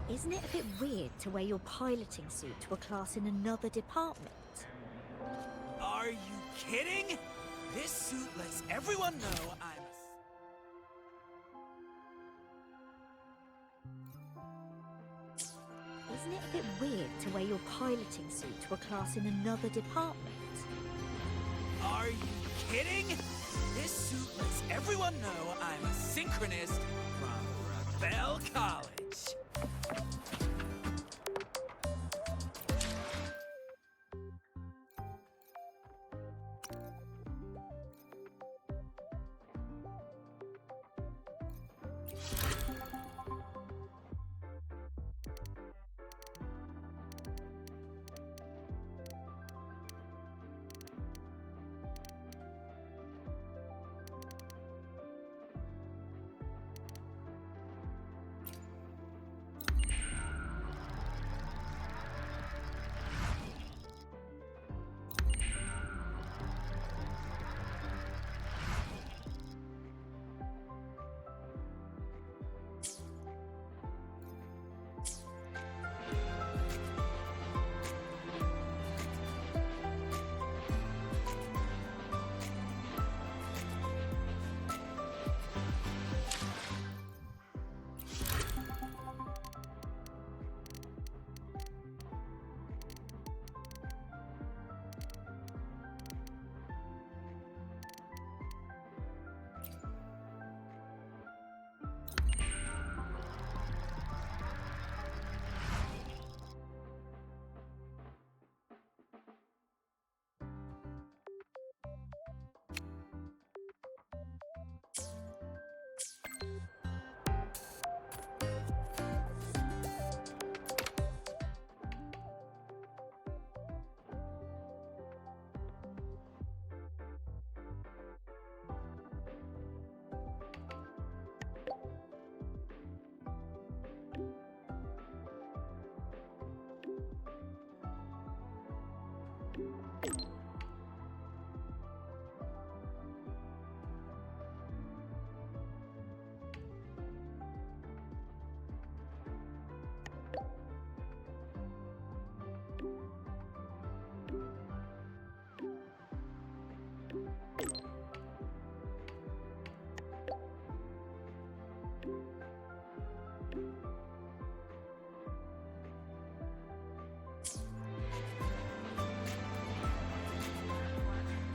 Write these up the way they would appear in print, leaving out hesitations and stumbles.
Isn't it a bit weird to wear your piloting suit to a class in another department? Are you kidding? This suit lets everyone know I'm a... Isn't it a bit weird to wear your piloting suit to a class in another department? Are you kidding? This suit lets everyone know I'm a synchronist from Rebel College.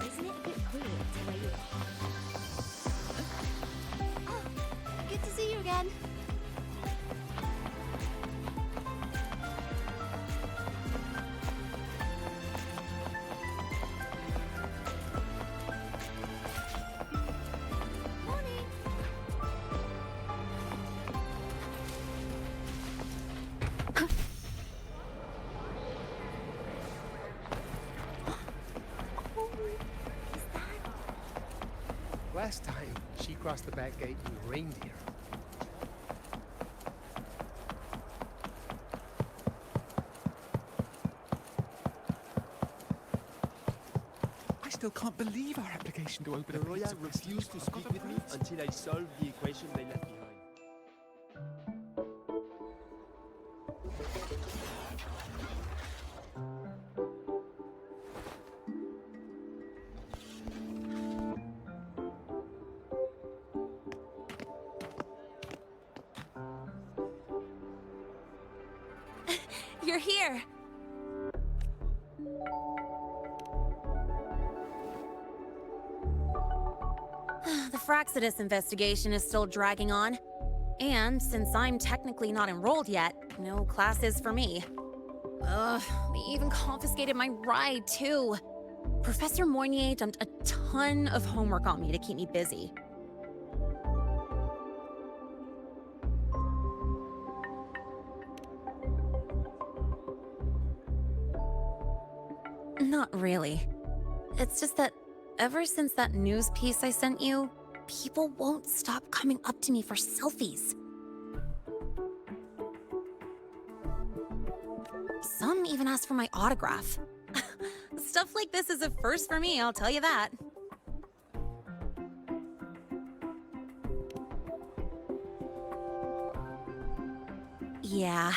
Isn't it a bit weird to wear your... Oh, good to see you again. Morning. Last time, she crossed the back gate in reindeer. I still can't believe our application to open The a Royal pizza refused to speak with me until I solved the equation they left behind. you're here. The Fraxidus investigation is still dragging on. And since I'm technically not enrolled yet, no classes for me. Ugh, they even confiscated my ride, too. Professor Moynier dumped a ton of homework on me to keep me busy. Not really. It's just that ever since that news piece I sent you, people won't stop coming up to me for selfies. Some even ask for my autograph. Stuff like this is a first for me, I'll tell you that. Yeah.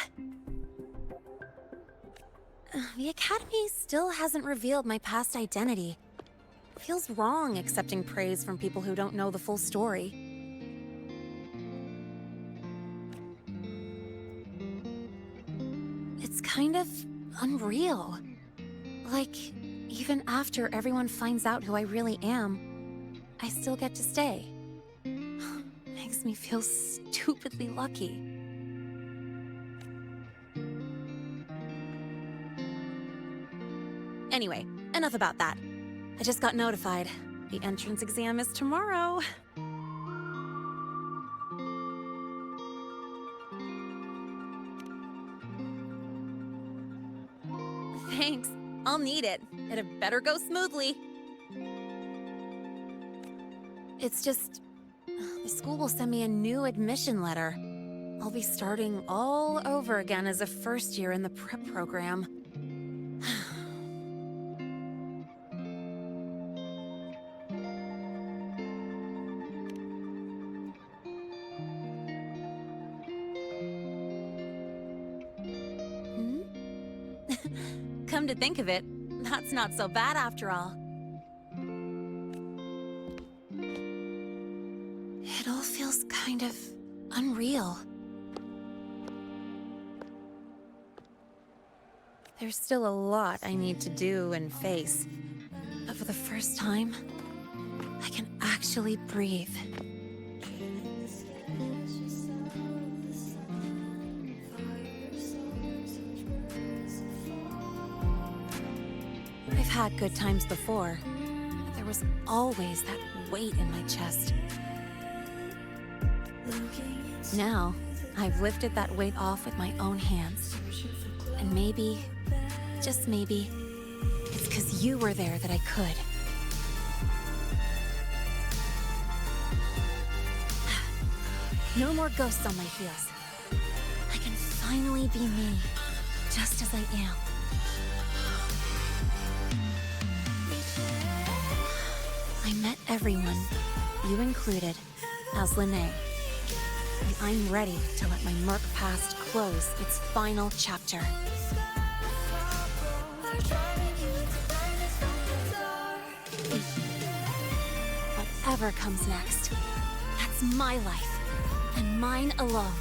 The Academy still hasn't revealed my past identity. Feels wrong accepting praise from people who don't know the full story. It's kind of unreal. Like, even after everyone finds out who I really am, I still get to stay. Makes me feel stupidly lucky. Anyway, enough about that. I just got notified. The entrance exam is tomorrow. Thanks. I'll need it. It had better go smoothly. It's just... the school will send me a new admission letter. I'll be starting all over again as a first year in the prep program. Come to think of it, that's not so bad after all. It all feels kind of unreal. There's still a lot I need to do and face. But for the first time, I can actually breathe. I've had good times before, but there was always that weight in my chest. Now, I've lifted that weight off with my own hands. And maybe, just maybe, it's 'cause you were there that I could. No more ghosts on my heels. I can finally be me, just as I am. I met everyone, you included, as Lene. And I'm ready to let my murk past close its final chapter. Whatever comes next, that's my life, and mine alone.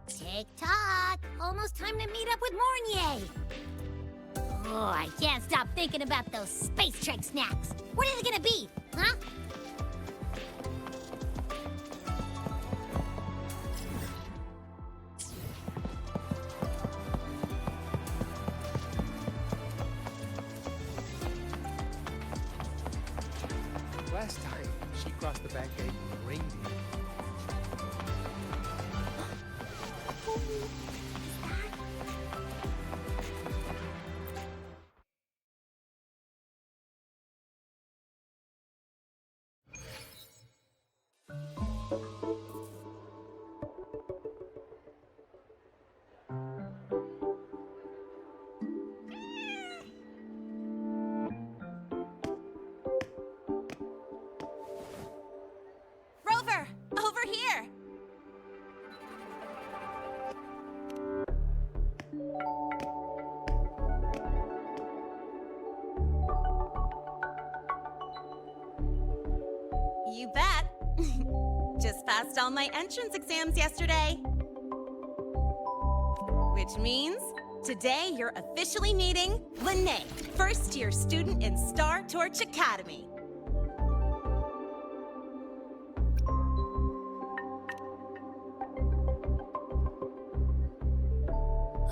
Tick-tock! Almost time to meet up with Mornier! Oh, I can't stop thinking about those space trek snacks. What are they gonna be, huh? Last time, she crossed the back gate with reindeer. Rover, over here! You bet. Just passed all my entrance exams yesterday. Which means today you're officially meeting Lene, first-year student in Star Torch Academy.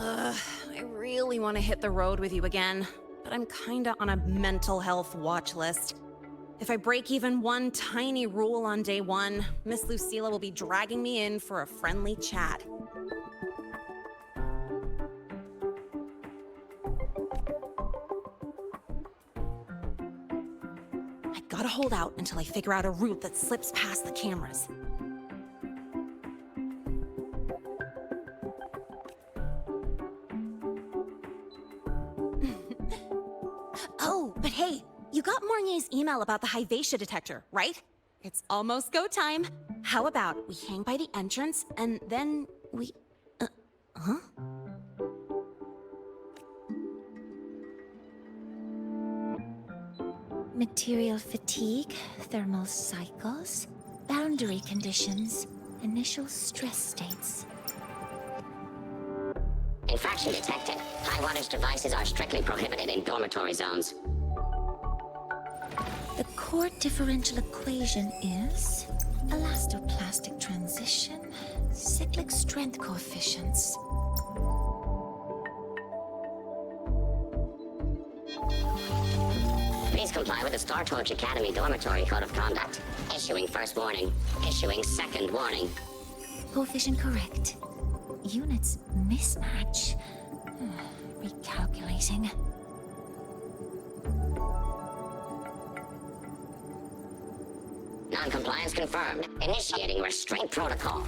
I really want to hit the road with you again, but I'm kinda on a mental health watch list. If I break even one tiny rule on day one, Miss Lucilla will be dragging me in for a friendly chat. I gotta hold out until I figure out a route that slips past the cameras. Oh, but hey, you got Mornier's email about the Hyvatia detector, right? It's almost go time. How about we hang by the entrance and then we... huh? Material fatigue, thermal cycles, boundary conditions, initial stress states. Infraction detected. High wattage devices are strictly prohibited in dormitory zones. The core differential equation is elastoplastic transition, cyclic strength coefficients. Please comply with the Star Torch Academy Dormitory Code of Conduct. Issuing first warning. Issuing second warning. Coefficient correct. Units mismatch. Recalculating. Non-compliance confirmed. Initiating restraint protocol.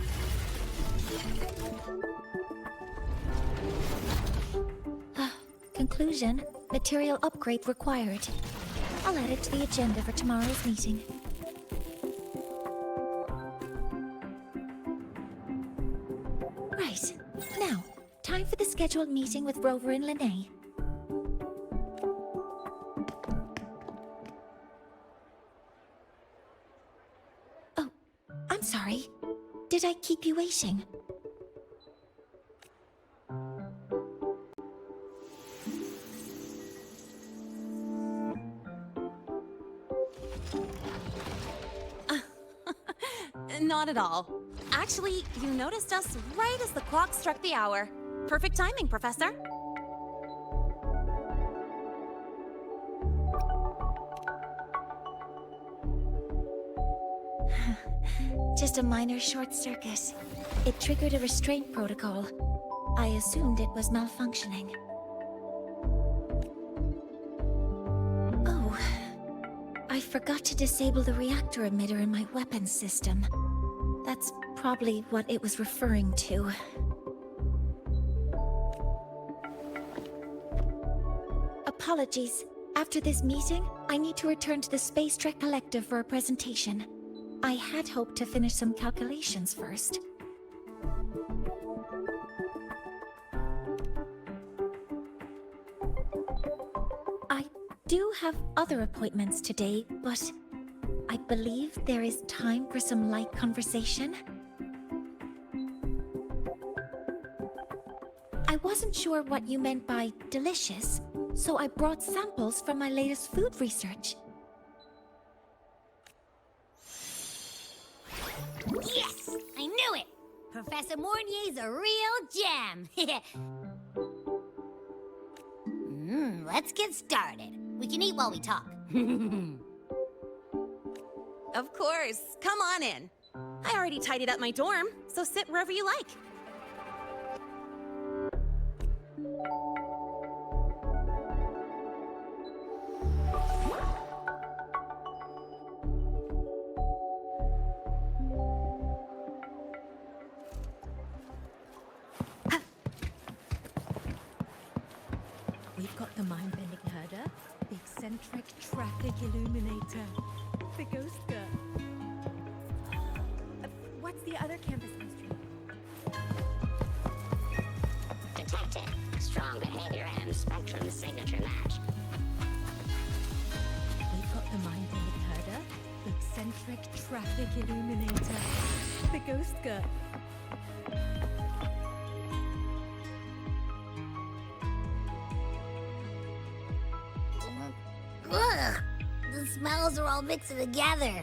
Conclusion. Material upgrade required. I'll add it to the agenda for tomorrow's meeting. scheduled meeting with Rover and Lene? Oh, I'm sorry. Did I keep you waiting? Not at all. Actually, you noticed us right as the clock struck the hour. Perfect timing, Professor. Just a minor short circuit. It triggered a restraint protocol. I assumed it was malfunctioning. Oh, I forgot to disable the reactor emitter in my weapons system. That's probably what it was referring to. Apologies. After this meeting, I need to return to the Space Trek Collective for a presentation. I had hoped to finish some calculations first. I do have other appointments today, but I believe there is time for some light conversation. I wasn't sure what you meant by delicious, so I brought samples from my latest food research. Yes! I knew it! Professor Mornier's a real gem! Let's get started. We can eat while we talk. Of course. Come on in. I already tidied up my dorm, so sit wherever you like. We've got the mind-bending herder, the eccentric traffic illuminator, the ghost girl. What's the other campus mystery? Detected. Strong behavior and spectrum signature match. We've got the mind-bending herder, the eccentric traffic illuminator, the ghost girl. Ugh! The smells are all mixing together.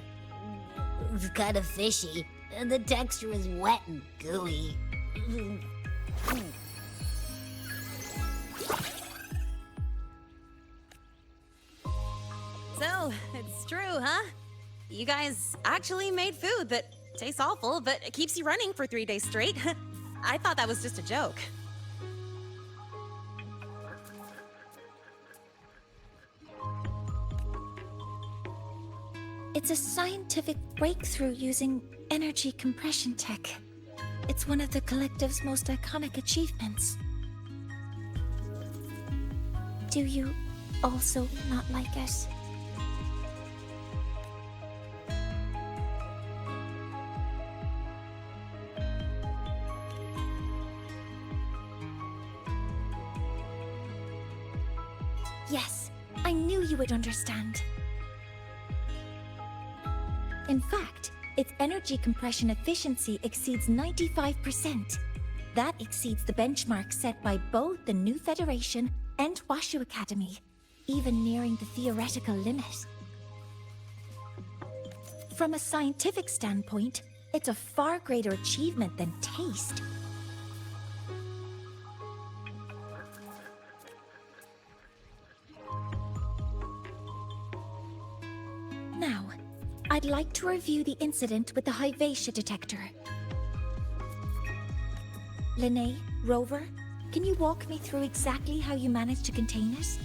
It's kind of fishy, and the texture is wet and gooey. So, it's true, huh? You guys actually made food that tastes awful, but it keeps you running for 3 days straight. I thought that was just a joke. It's a scientific breakthrough using energy compression tech. It's one of the Collective's most iconic achievements. Do you also not like it? Yes, I knew you would understand. In fact, its energy compression efficiency exceeds 95%. That exceeds the benchmark set by both the New Federation and Washu Academy, even nearing the theoretical limit. From a scientific standpoint, it's a far greater achievement than taste. Now, I'd like to review the incident with the Hyvatia detector. Lene, Rover, can you walk me through exactly how you managed to contain it?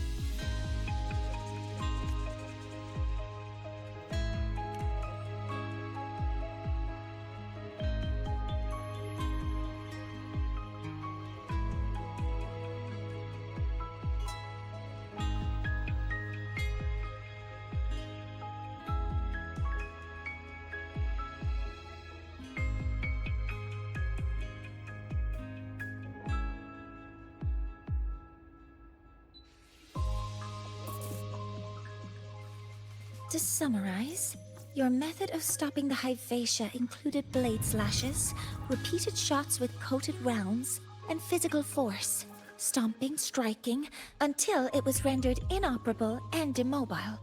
To summarize, your method of stopping the Hyvatia included blade slashes, repeated shots with coated rounds, and physical force. Stomping, striking, until it was rendered inoperable and immobile.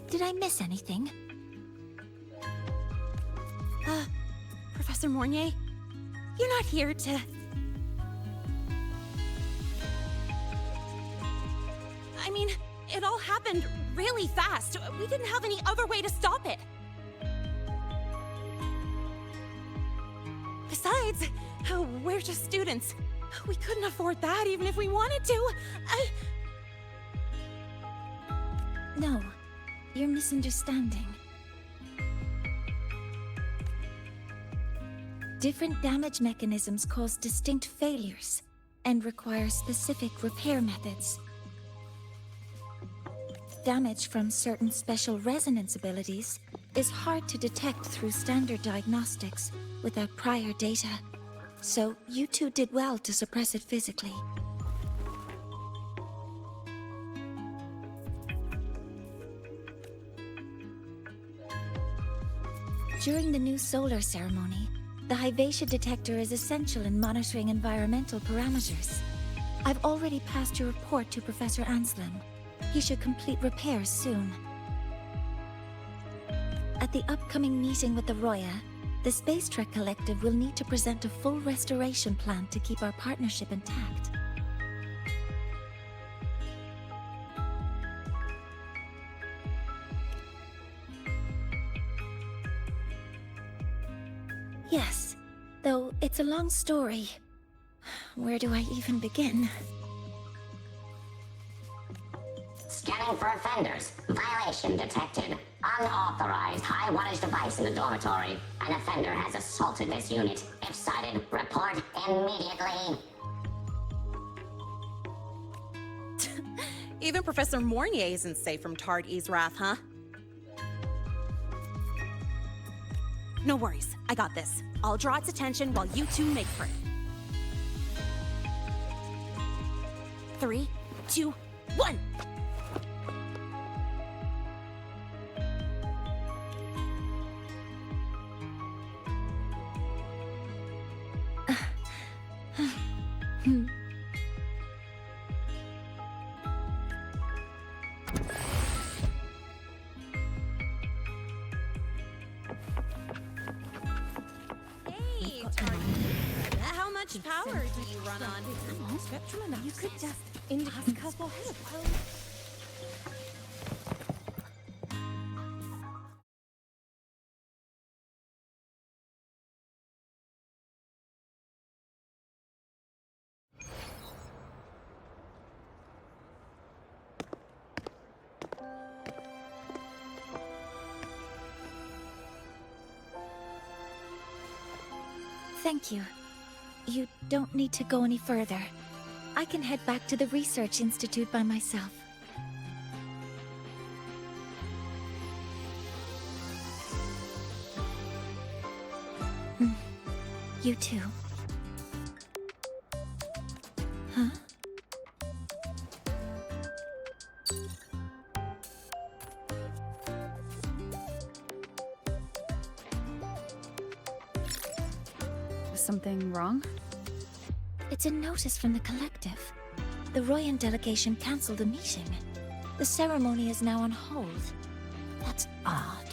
Did I miss anything? Professor Mornier, you're not here to... I mean, it all happened really fast. We didn't have any other way to stop it. Besides, we're just students. We couldn't afford that even if we wanted to. No, you're misunderstanding. Different damage mechanisms cause distinct failures and require specific repair methods. Damage from certain special resonance abilities is hard to detect through standard diagnostics without prior data, so you two did well to suppress it physically. During the new solar ceremony, the Hyvatia detector is essential in monitoring environmental parameters. I've already passed your report to Professor Anslem. He should complete repairs soon. At the upcoming meeting with the Roya, the Space Trek Collective will need to present a full restoration plan to keep our partnership intact. Yes, though it's a long story. Where do I even begin? Scanning for offenders. Violation detected. Unauthorized high wattage device in the dormitory. An offender has assaulted this unit. If sighted, report immediately. Even Professor Mornier isn't safe from Tard E's wrath, huh? No worries, I got this. I'll draw its attention while you two make for it. 3, 2, 1! Hey, Tard. How much power do you run on? Spectral enough. You could just indicate a couple heads. Thank you. You don't need to go any further. I can head back to the Research Institute by myself. You too. Huh? Is something wrong? It's a notice from the Collective. The Royan delegation cancelled a meeting. The ceremony is now on hold. That's odd.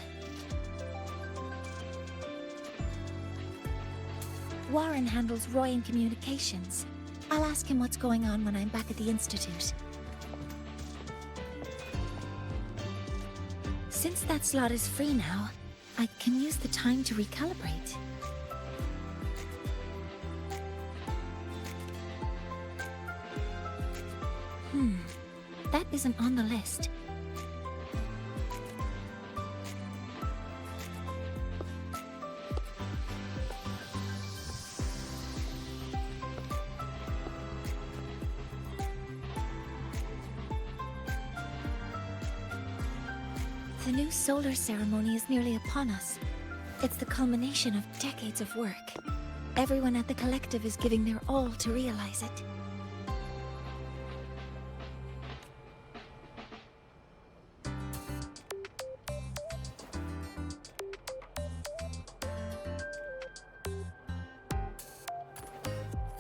Warren handles Royan communications. I'll ask him what's going on when I'm back at the Institute. Since that slot is free now, I can use the time to recalibrate. That isn't on the list. The new solar ceremony is nearly upon us. It's the culmination of decades of work. Everyone at the Collective is giving their all to realize it.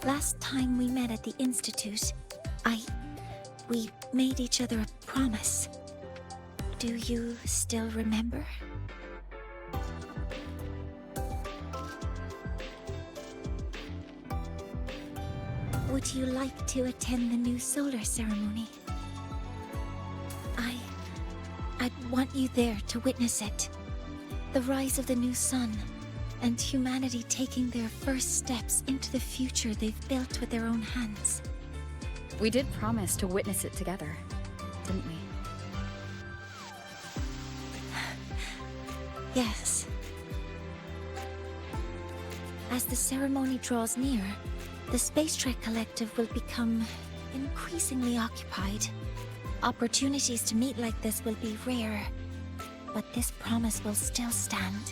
Last time we met at the Institute, we made each other a promise. Do you still remember? Would you like to attend the new solar ceremony? I'd want you there to witness it. The rise of the new sun, and humanity taking their first steps into the future they've built with their own hands. We did promise to witness it together, didn't we? Yes. As the ceremony draws near, the Space Trek Collective will become increasingly occupied. Opportunities to meet like this will be rare, but this promise will still stand.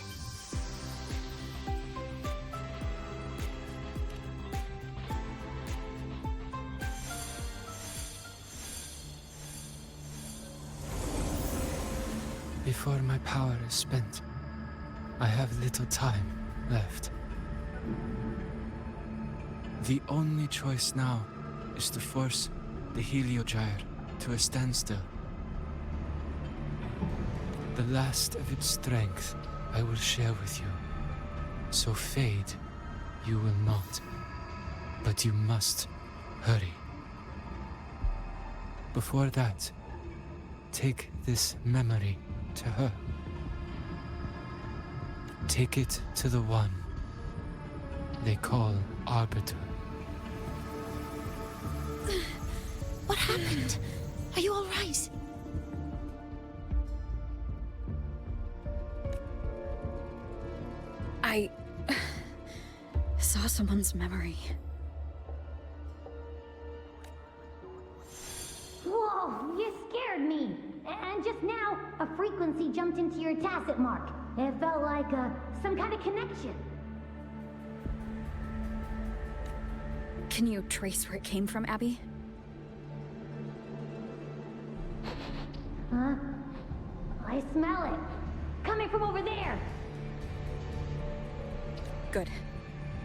Before my power is spent, I have little time left. The only choice now is to force the Heliogyre to a standstill. The last of its strength I will share with you. So fade you will not. But you must hurry. Before that, take this memory to her. Take it to the one they call Arbiter. What happened? Are you all right? I saw someone's memory. Whoa, you scared me. And just now, a frequency jumped into your tacit mark. It felt like some kind of connection. Can you trace where it came from, Abby? Huh? I smell it. Coming from over there. Good.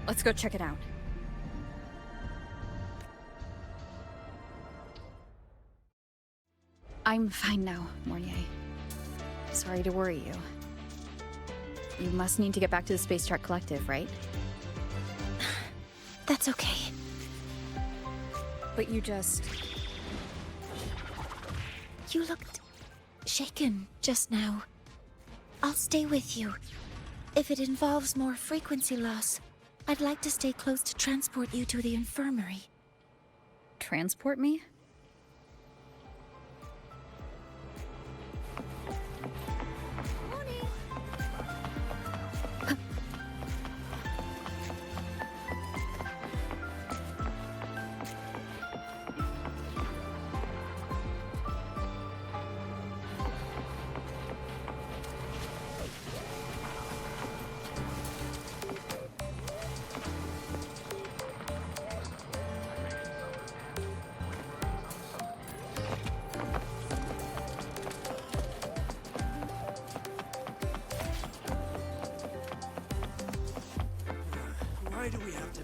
Let's go check it out. I'm fine now, Mornier. Sorry to worry you. You must need to get back to the Space Trek Collective, right? That's okay. But you just... You looked shaken just now. I'll stay with you. If it involves more frequency loss, I'd like to stay close to transport you to the infirmary. transport me? Why do we have to...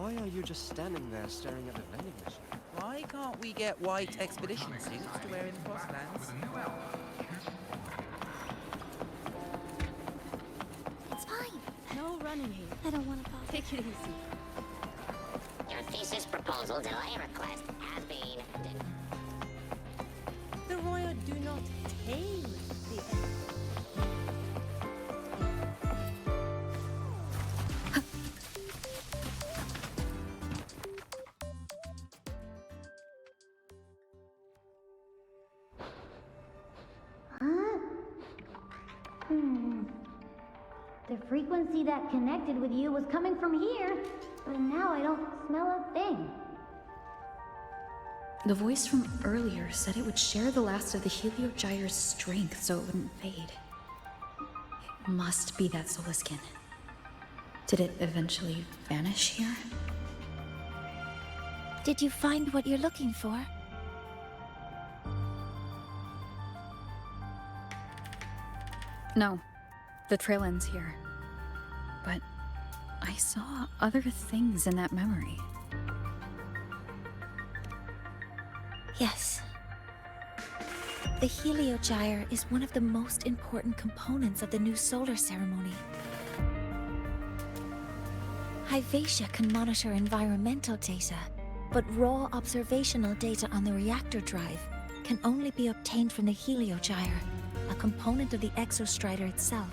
Why are you just standing there staring at the vending machine? Why can't we get white expedition suits to wear in the Frostlands? It's fine. No running here. I don't want to bother. Take it easy. Your thesis proposal delay request has been The Royal do not tame the The frequency that connected with you was coming from here, but now I don't smell a thing. The voice from earlier said it would share the last of the Heliogyre's strength so it wouldn't fade. It must be that solar skin. Did it eventually vanish here? Did you find what you're looking for? No. The trail ends here. But I saw other things in that memory. Yes. The Heliogyre is one of the most important components of the new solar ceremony. Hyvatia can monitor environmental data, but raw observational data on the reactor drive can only be obtained from the Heliogyre, a component of the Exostrider itself.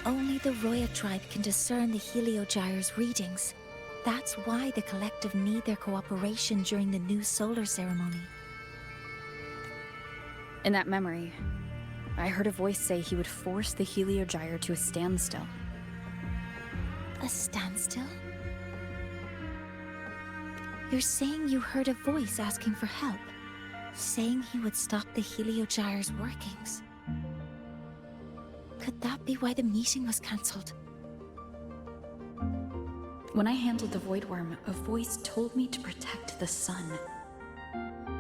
Only the Roya tribe can discern the Heliogyre's readings. That's why the collective need their cooperation during the new solar ceremony. In that memory, I heard a voice say he would force the Heliogyre to a standstill. A standstill? You're saying you heard a voice asking for help, saying he would stop the Heliogyre's workings. Could that be why the meeting was cancelled? When I handled the Void Worm, a voice told me to protect the sun.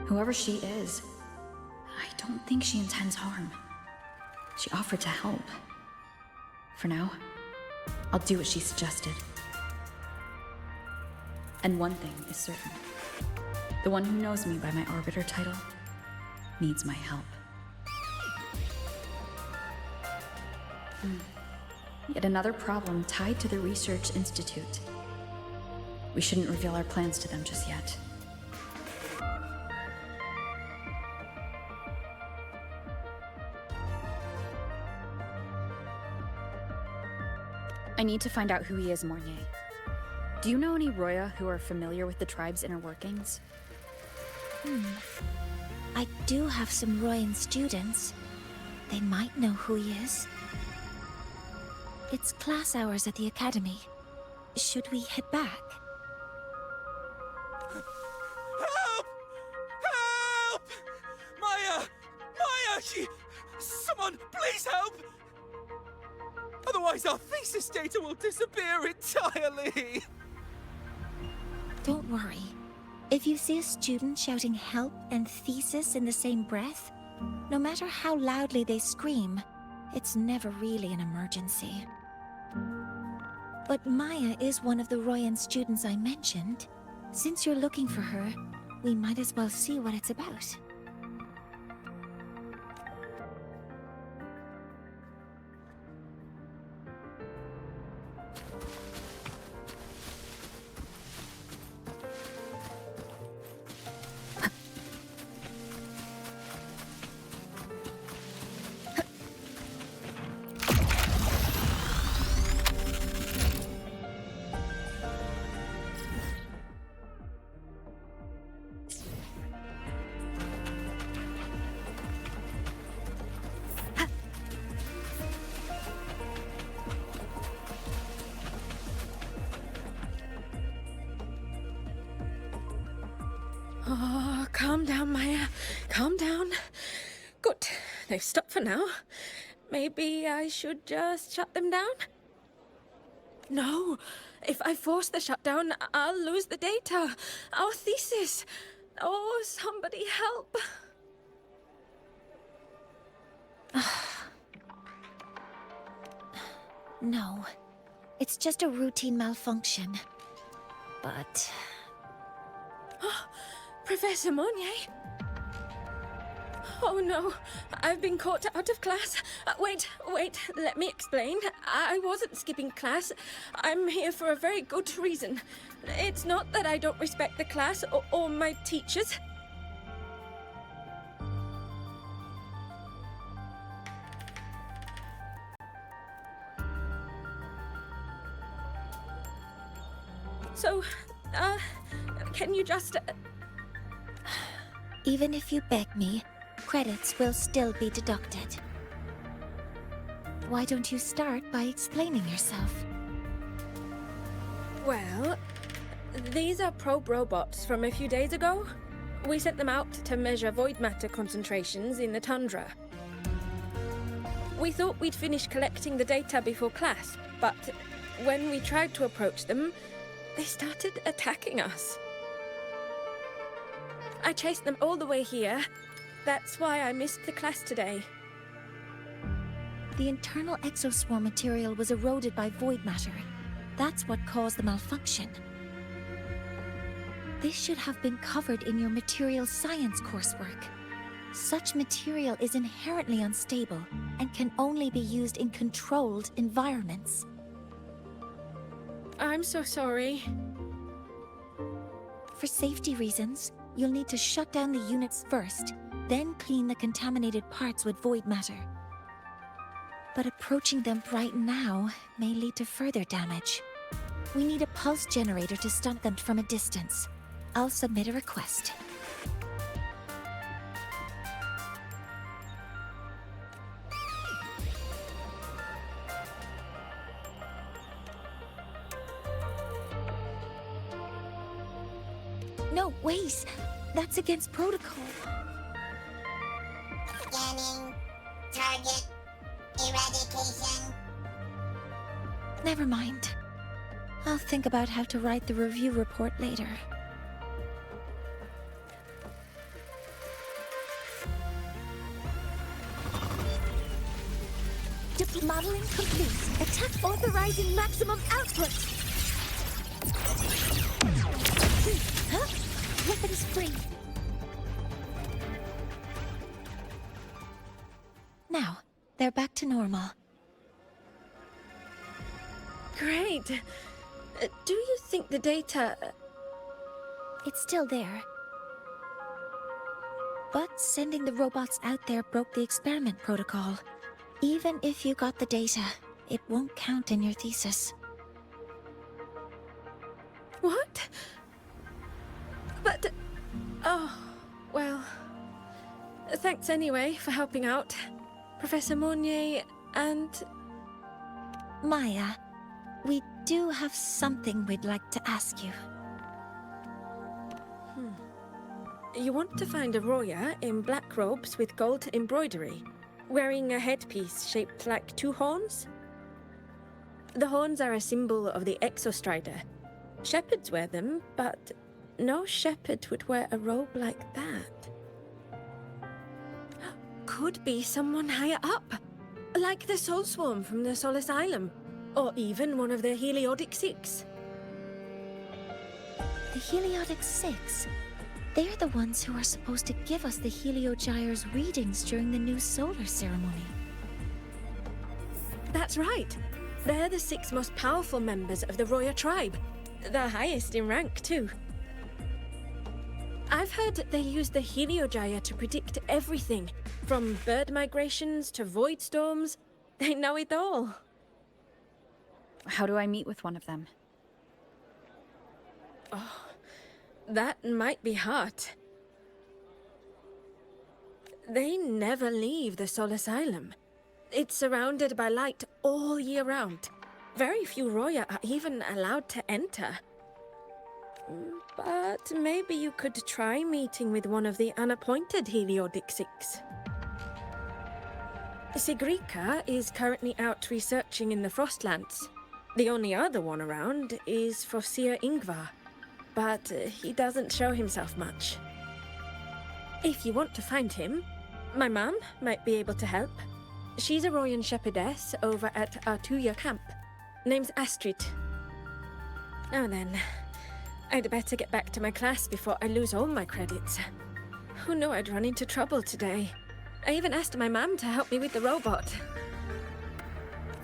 Whoever she is, I don't think she intends harm. She offered to help. For now, I'll do what she suggested. And one thing is certain. The one who knows me by my Arbiter title needs my help. Yet another problem tied to the Research Institute. We shouldn't reveal our plans to them just yet. I need to find out who he is, Mornier. Do you know any Roya who are familiar with the tribe's inner workings? I do have some Royan students. They might know who he is. It's class hours at the academy. Should we head back? Help! Help! Maya! Maya! Someone, please help! Otherwise our thesis data will disappear entirely! Don't worry. If you see a student shouting help and thesis in the same breath, no matter how loudly they scream, it's never really an emergency. But Maya is one of the Royan students I mentioned. Since you're looking for her, we might as well see what it's about. Oh, calm down, Maya. Calm down. Good. They've stopped for now. Maybe I should just shut them down? No. If I force the shutdown, I'll lose the data. Our thesis. Oh, somebody help. No. It's just a routine malfunction. But... Professor Monnier? Oh no, I've been caught out of class. Wait, let me explain. I wasn't skipping class. I'm here for a very good reason. It's not that I don't respect the class or my teachers. So, can you just... Even if you beg me, credits will still be deducted. Why don't you start by explaining yourself? Well, these are probe robots from a few days ago. We sent them out to measure void matter concentrations in the tundra. We thought we'd finish collecting the data before class, but when we tried to approach them, they started attacking us. I chased them all the way here. That's why I missed the class today. The internal exoswarm material was eroded by void matter. That's what caused the malfunction. This should have been covered in your material science coursework. Such material is inherently unstable and can only be used in controlled environments. I'm so sorry. For safety reasons, you'll need to shut down the units first, then clean the contaminated parts with void matter. But approaching them right now may lead to further damage. We need a pulse generator to stun them from a distance. I'll submit a request. No, wait! That's against protocol. Scanning. Target. Eradication. Never mind. I'll think about how to write the review report later. Modeling complete. Attack authorizing maximum output. Huh? Weapons free. Now, they're back to normal. Great. Do you think the data... It's still there. But sending the robots out there broke the experiment protocol. Even if you got the data, it won't count in your thesis. What? But... Oh, well... Thanks anyway for helping out, Professor Monnier and... Maya, we do have something we'd like to ask you. You want to find a Roya in black robes with gold embroidery, wearing a headpiece shaped like two horns? The horns are a symbol of the Exostrider. Shepherds wear them, but no shepherd would wear a robe like that. Could be someone higher up, like the Soul Swarm from the Sol Asylum, or even one of the Heliodic Six. The Heliodic Six? They're the ones who are supposed to give us the Heliogyre's readings during the new solar ceremony. That's right. They're the 6 most powerful members of the Roya tribe. The highest in rank, too. I've heard they use the Heliogyre to predict everything, from bird migrations to void storms. They know it all. How do I meet with one of them? Oh, that might be hard. They never leave the Sol Asylum. It's surrounded by light all year round. Very few Roya are even allowed to enter. But maybe you could try meeting with one of the unappointed Heliodic Six. Sigrika is currently out researching in the Frostlands. The only other one around is Fosir Ingvar, but he doesn't show himself much. If you want to find him, my mum might be able to help. She's a Royan shepherdess over at Artuya camp. Name's Astrid. Now then, I'd better get back to my class before I lose all my credits. Who knew I'd run into trouble today? I even asked my mum to help me with the robot.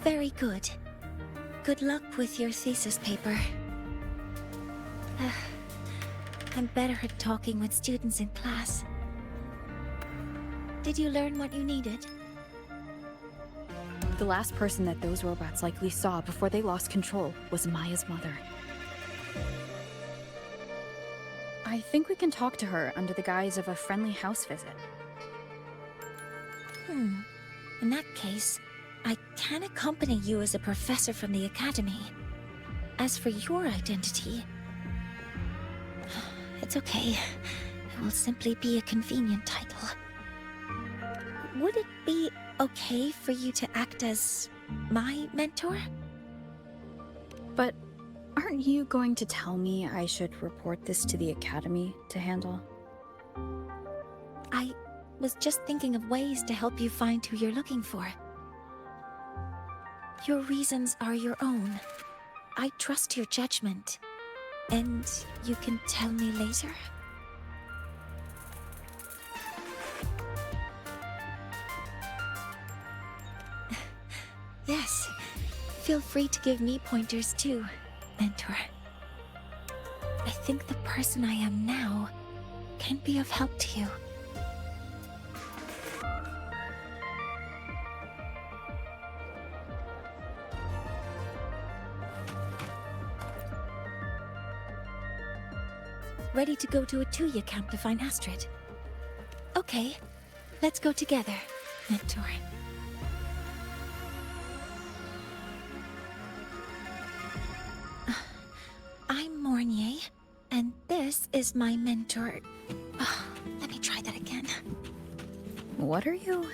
Very good. Good luck with your thesis paper. I'm better at talking with students in class. Did you learn what you needed? The last person that those robots likely saw before they lost control was Maya's mother. I think we can talk to her under the guise of a friendly house visit. In that case, I can accompany you as a professor from the academy. As for your identity, it's okay. It will simply be a convenient title. Would it be okay for you to act as my mentor? But aren't you going to tell me I should report this to the academy to handle? I was just thinking of ways to help you find who you're looking for. Your reasons are your own. I trust your judgment. And you can tell me later? Yes. Feel free to give me pointers too, mentor. I think the person I am now can be of help to you. Ready to go to a Tuya camp to find Astrid? Okay, let's go together, mentor. I'm Mornier, and this is my mentor. Let me try that again. What are you?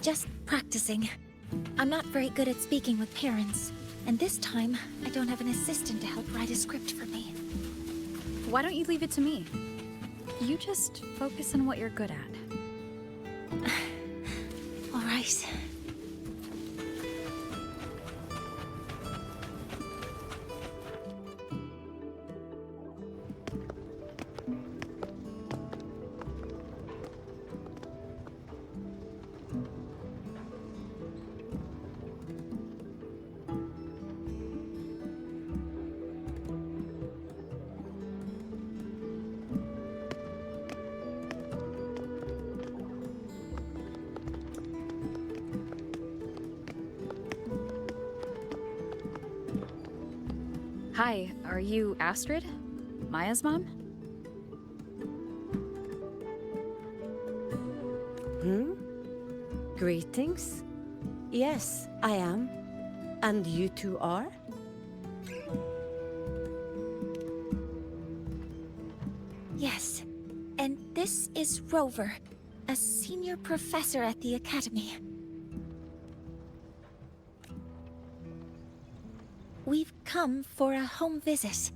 Just practicing. I'm not very good at speaking with parents, and this time I don't have an assistant to help write a script for me. Why don't you leave it to me? You just focus on what you're good at. All right. Hi, are you Astrid? Maya's mom? Greetings. Yes, I am. And you two are? Yes, and this is Rover, a senior professor at the academy. We've come for a home visit.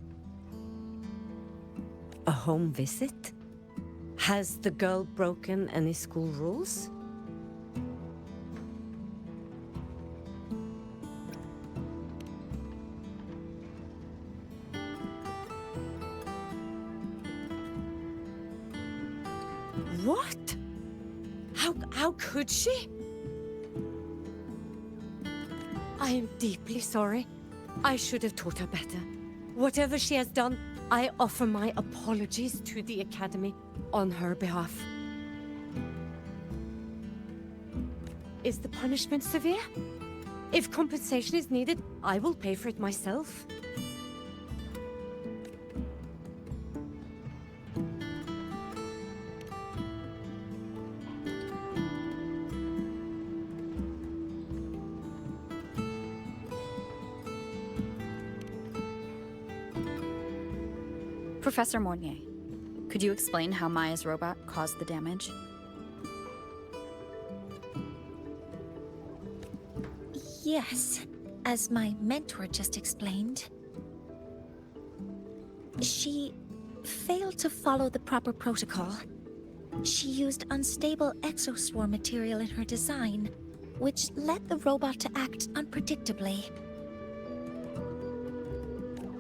A home visit? Has the girl broken any school rules? What? How could she? I am deeply sorry. I should have taught her better. Whatever she has done, I offer my apologies to the Academy on her behalf. Is the punishment severe? If compensation is needed, I will pay for it myself. Professor Mornier, could you explain how Maya's robot caused the damage? Yes, as my mentor just explained. She failed to follow the proper protocol. She used unstable exoswarm material in her design, which led the robot to act unpredictably.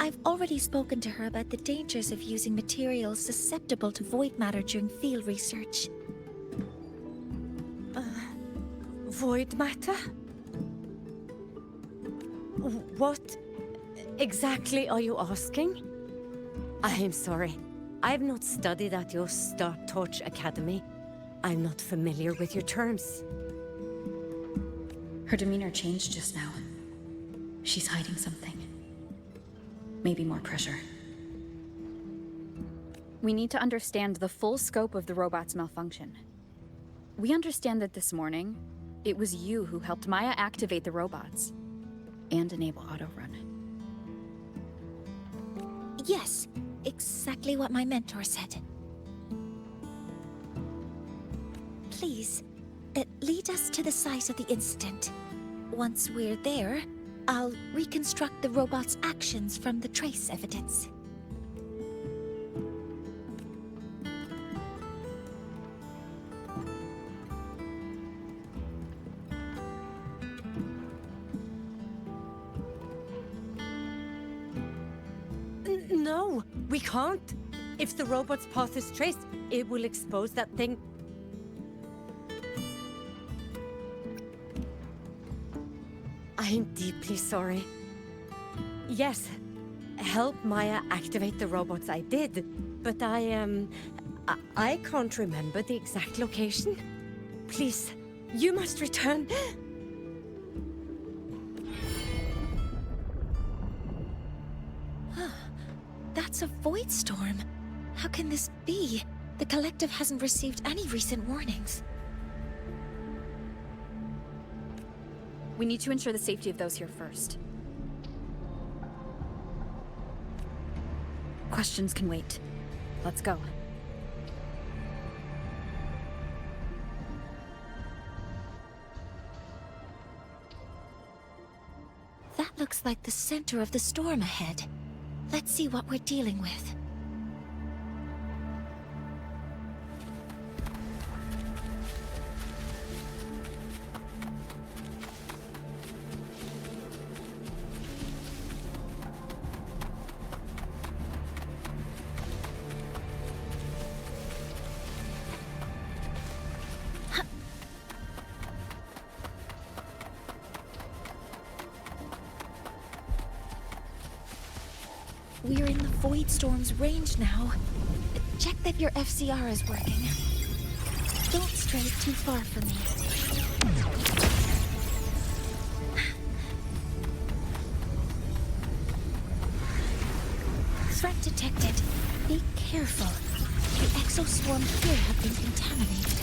I've already spoken to her about the dangers of using materials susceptible to void matter during field research. Void matter? What exactly are you asking? I am sorry. I have not studied at your Star Torch Academy. I'm not familiar with your terms. Her demeanor changed just now. She's hiding something. Maybe more pressure. We need to understand the full scope of the robot's malfunction. We understand that this morning, it was you who helped Maya activate the robots and enable auto-run. Yes, exactly what my mentor said. Please, lead us to the site of the incident. Once we're there, I'll reconstruct the robot's actions from the trace evidence. No, we can't. If the robot's path is traced, it will expose that thing. I'm deeply sorry. Yes, help Maya activate the robots I did, but I can't remember the exact location. Please, you must return. That's a void storm. How can this be? The collective hasn't received any recent warnings. We need to ensure the safety of those here first. Questions can wait. Let's go. That looks like the center of the storm ahead. Let's see what we're dealing with. We're in the Void Storm's range now. Check that your FCR is working. Don't stray too far from me. Threat detected. Be careful. The exoswarm here have been contaminated.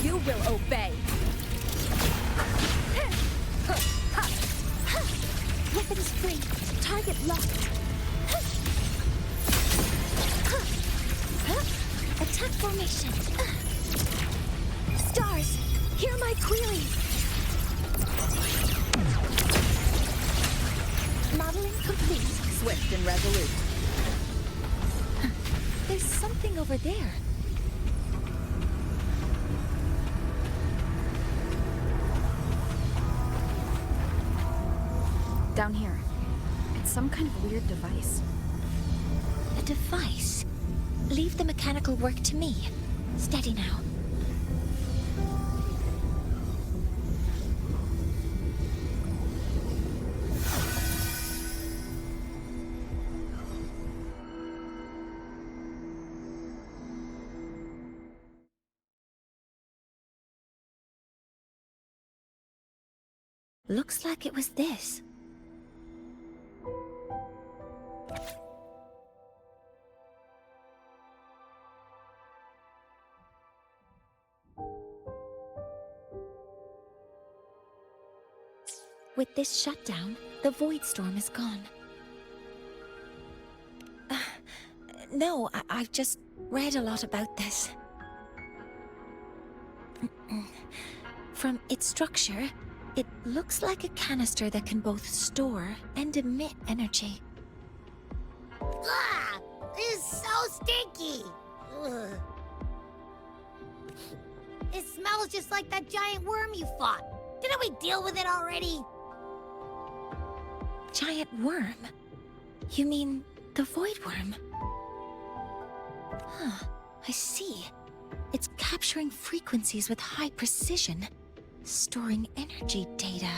You will obey. Weapon is free. Target locked. Attack formation. Stars, hear my queries. Modeling complete. Swift and resolute. There's something over there. Down here. It's some kind of weird device. A device? Leave the mechanical work to me. Steady now. Looks like it was this. With this shutdown, the Void Storm is gone. No, I've just read a lot about this. From its structure, it looks like a canister that can both store and emit energy. Ugh! This is so stinky! Ugh. It smells just like that giant worm you fought. Didn't we deal with it already? Giant worm? You mean the void worm? Huh, I see. It's capturing frequencies with high precision, storing energy data.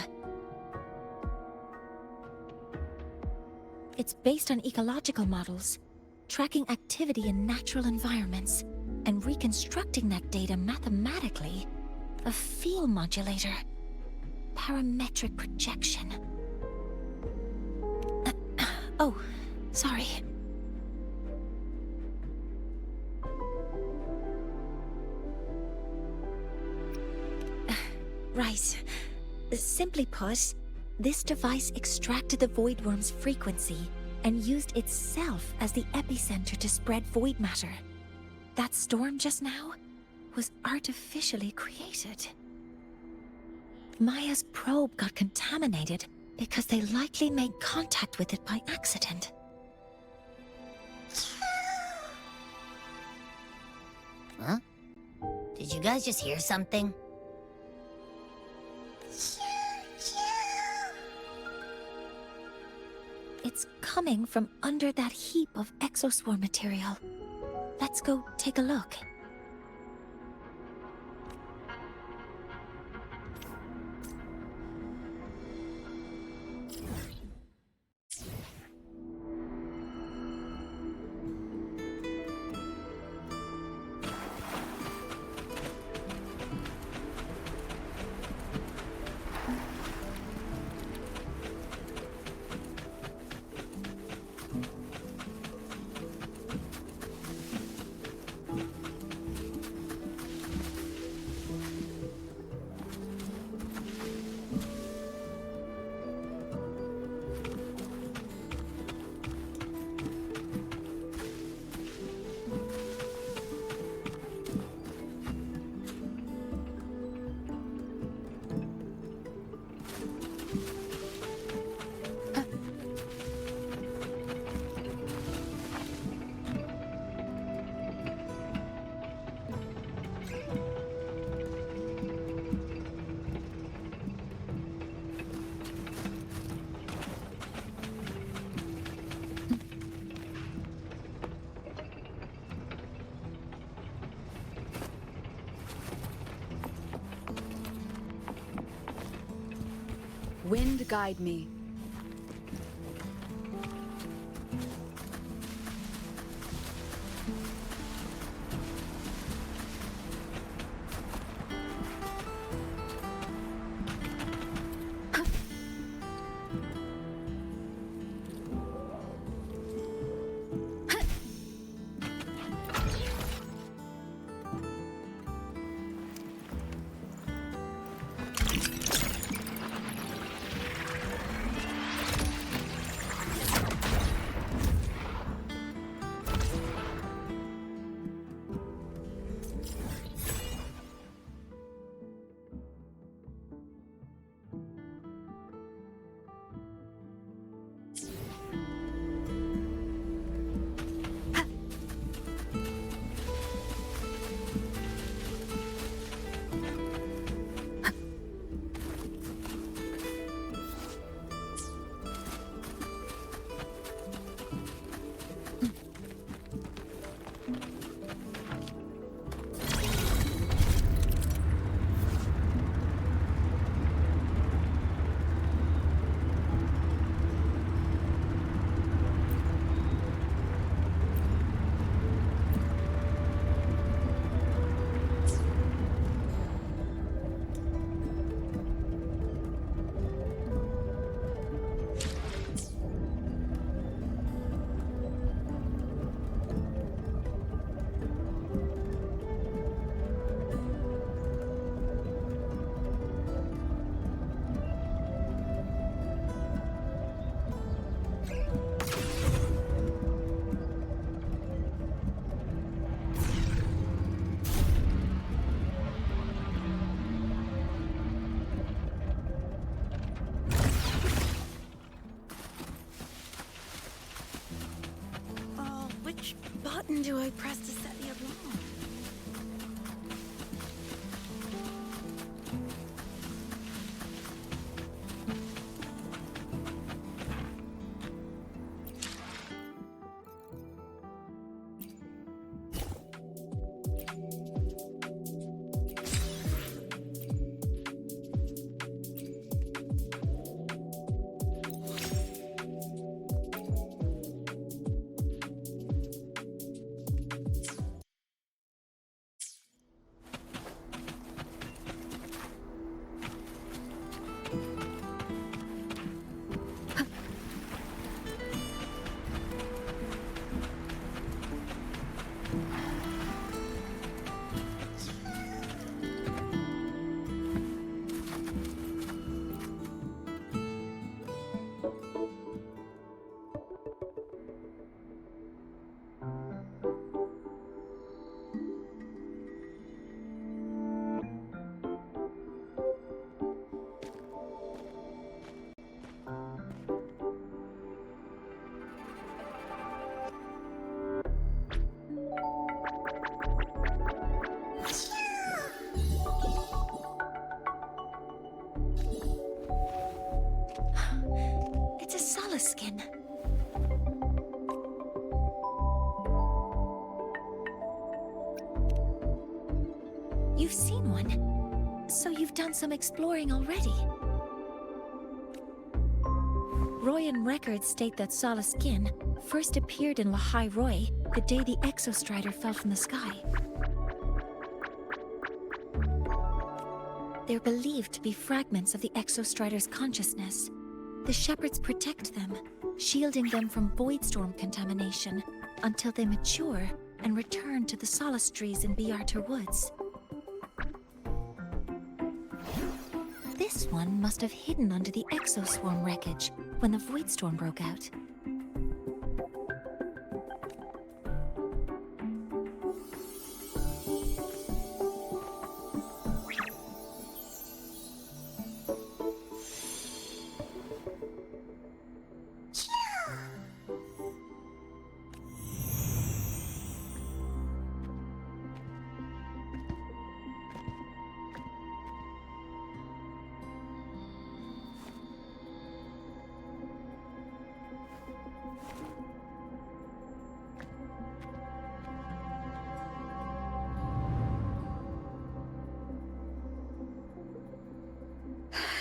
It's based on ecological models, tracking activity in natural environments, and reconstructing that data mathematically. A field modulator. Parametric projection. Oh, sorry. Right. Simply put, this device extracted the void worm's frequency and used itself as the epicenter to spread void matter. That storm just now was artificially created. Maya's probe got contaminated because they likely made contact with it by accident. Huh? Did you guys just hear something? It's coming from under that heap of exoswarm material. Let's go take a look. Wind guide me. Which button do I press to set the alarm? solace skin. You've seen one, so you've done some exploring already. Royan records state that Solace Skin first appeared in Lahai Roy the day the Exostrider fell from the sky. They're believed to be fragments of the Exostrider's consciousness. The Shepherds protect them, shielding them from Voidstorm contamination until they mature and return to the Solace trees in Biarter Woods. This one must have hidden under the Exoswarm wreckage when the Voidstorm broke out.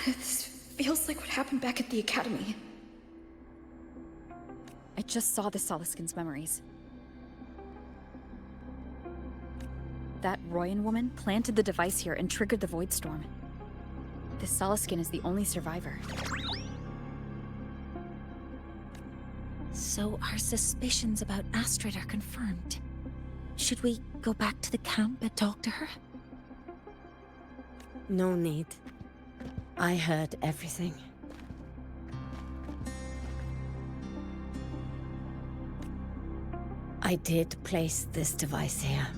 This feels like what happened back at the Academy. I just saw the Solaskin's memories. That Royan woman planted the device here and triggered the Voidstorm. The Solaskin is the only survivor. So our suspicions about Astrid are confirmed. Should we go back to the camp and talk to her? No need. I heard everything. I did place this device here.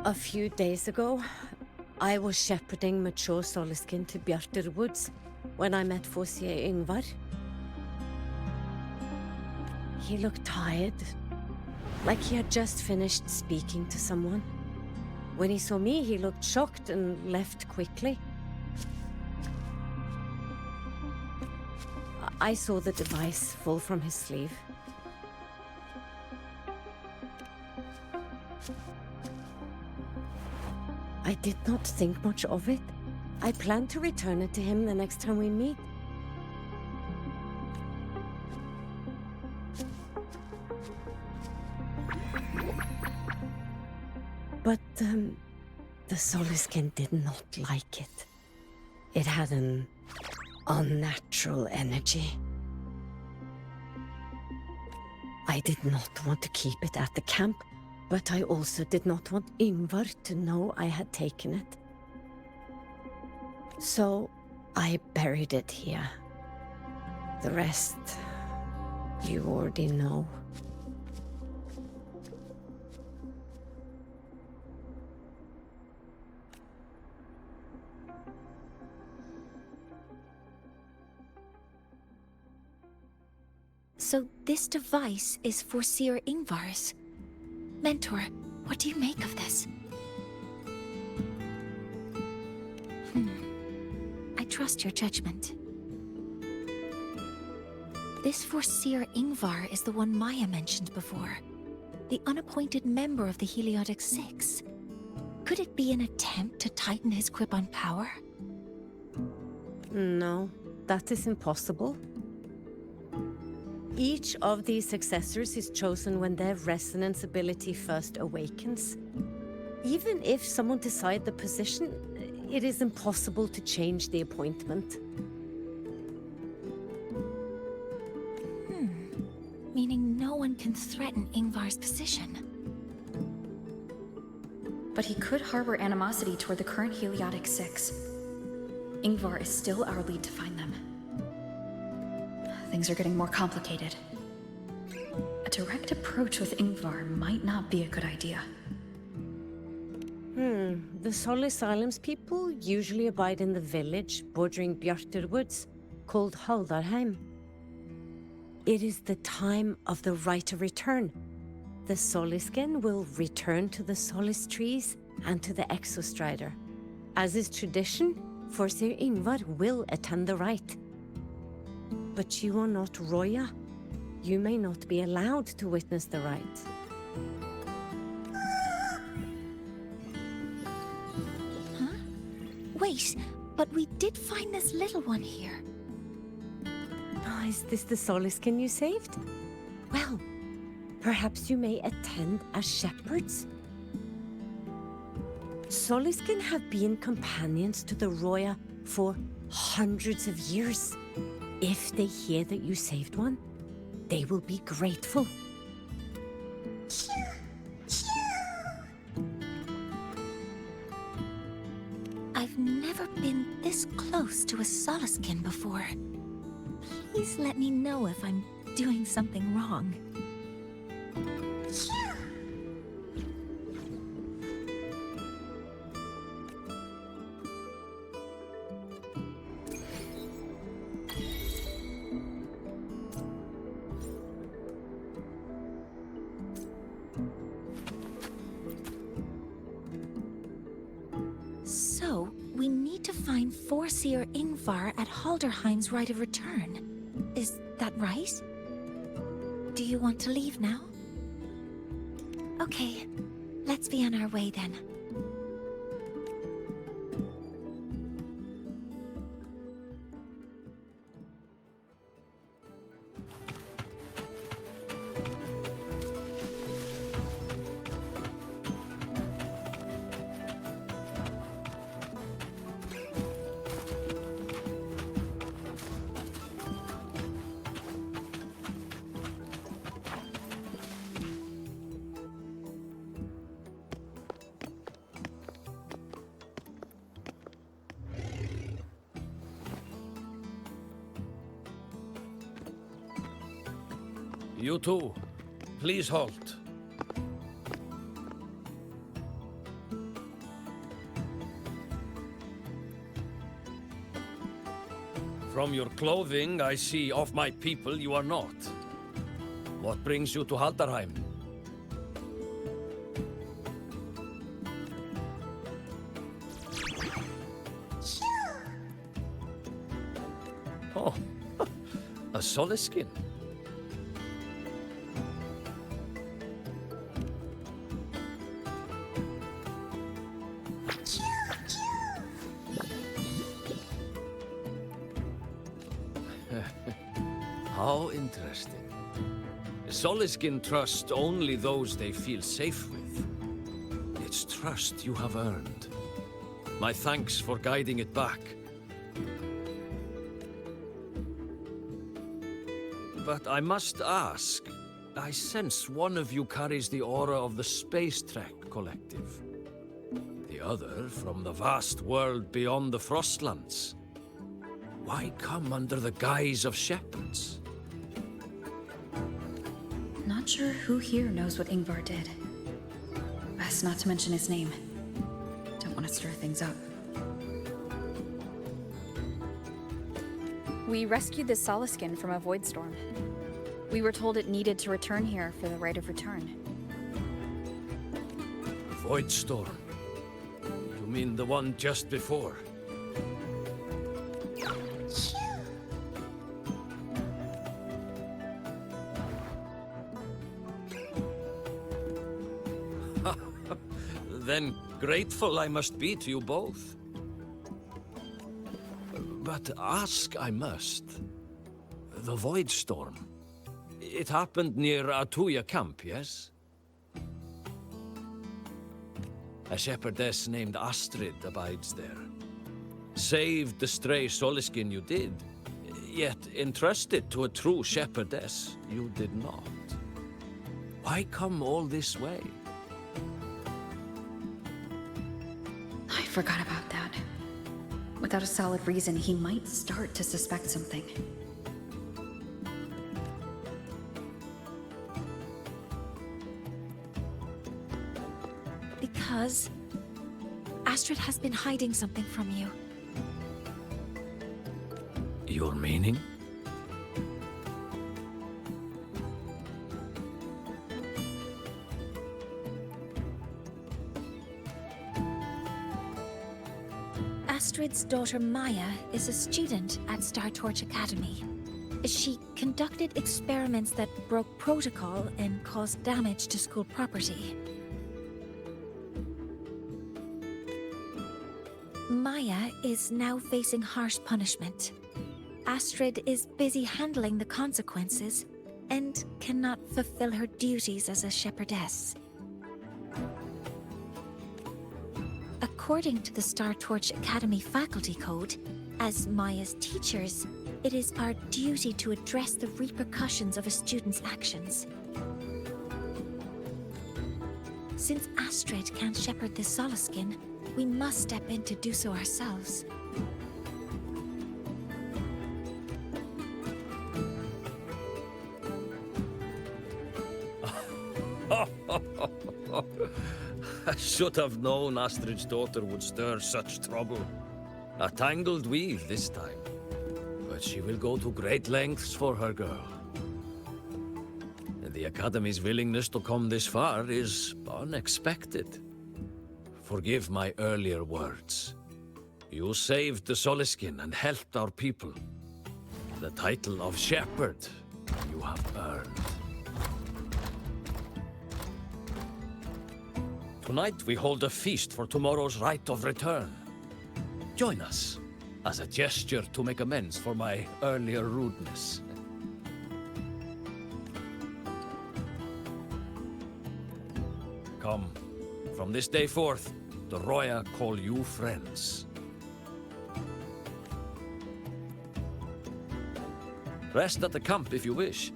A few days ago, I was shepherding mature Solaskin to Bjarter Woods when I met Fossier Yngvar. He looked tired, like he had just finished speaking to someone. When he saw me, he looked shocked and left quickly. I saw the device fall from his sleeve. I did not think much of it. I plan to return it to him the next time we meet. But, the Solaskin did not like it. It had an unnatural energy. I did not want to keep it at the camp, but I also did not want Yngvar to know I had taken it. So, I buried it here. The rest, you already know. So this device is for Seer Yngvar's. Mentor, what do you make of this? I trust your judgment. This Forseer Yngvar is the one Maya mentioned before. The unappointed member of the Heliotic Six. Could it be an attempt to tighten his grip on power? No, that is impossible. Each of these successors is chosen when their resonance ability first awakens. Even if someone decides the position, it is impossible to change the appointment. Meaning no one can threaten Yngvar's position. But he could harbor animosity toward the current Heliotic Six. Yngvar is still our lead to find them. Things are getting more complicated. A direct approach with Yngvar might not be a good idea. The Solis Islands people usually abide in the village bordering Bjarter Woods, called Haldarheim. It is the time of the right of return. The Soliskin will return to the Solis trees and to the Exostrider. As is tradition, Forseer Ingvar will attend the rite. But you are not Roya. You may not be allowed to witness the rite. Huh? Wait, but we did find this little one here. Oh, is this the Soliskin you saved? Well, perhaps you may attend as shepherds? Soliskin have been companions to the Roya for hundreds of years. If they hear that you saved one, they will be grateful. I've never been this close to a Soliskin before. Please let me know if I'm doing something wrong. So, we need to find Forseer Ingvar at Halderheim's Rite of Return. Is that right? Do you want to leave now? Okay, let's be on our way then. You two, please halt. From your clothing, I see of my people you are not. What brings you to Haldarheim? Oh, a Soliskin. How interesting. Soliskin trust only those they feel safe with. It's trust you have earned. My thanks for guiding it back. But I must ask, I sense one of you carries the aura of the Space Trek Collective. The other from the vast world beyond the Frostlands. Why come under the guise of shepherds? Not sure who here knows what Ingvar did. Best not to mention his name. Don't want to stir things up. We rescued the Soliskin from a void storm. We were told it needed to return here for the Rite of Return. Void storm? You mean the one just before? Then grateful I must be to you both. But ask I must. The Void Storm. It happened near Atuya camp, yes? A shepherdess named Astrid abides there. Saved the stray Soliskin you did, yet entrusted to a true shepherdess you did not. Why come all this way? I forgot about that. Without a solid reason, he might start to suspect something. Because Astrid has been hiding something from you. Your meaning? Astrid's daughter Maya is a student at Star Torch Academy. She conducted experiments that broke protocol and caused damage to school property. Maya is now facing harsh punishment. Astrid is busy handling the consequences and cannot fulfill her duties as a shepherdess. According to the Star Torch Academy faculty code, as Maya's teachers, it is our duty to address the repercussions of a student's actions. Since Astrid can't shepherd the Solaskin, we must step in to do so ourselves. I should have known Astrid's daughter would stir such trouble. A tangled wheel this time. But she will go to great lengths for her girl. And the Academy's willingness to come this far is unexpected. Forgive my earlier words. You saved the Soliskin and helped our people. The title of Shepherd you have earned. Tonight we hold a feast for tomorrow's rite of return. Join us, as a gesture to make amends for my earlier rudeness. Come, from this day forth, the Roya call you friends. Rest at the camp if you wish.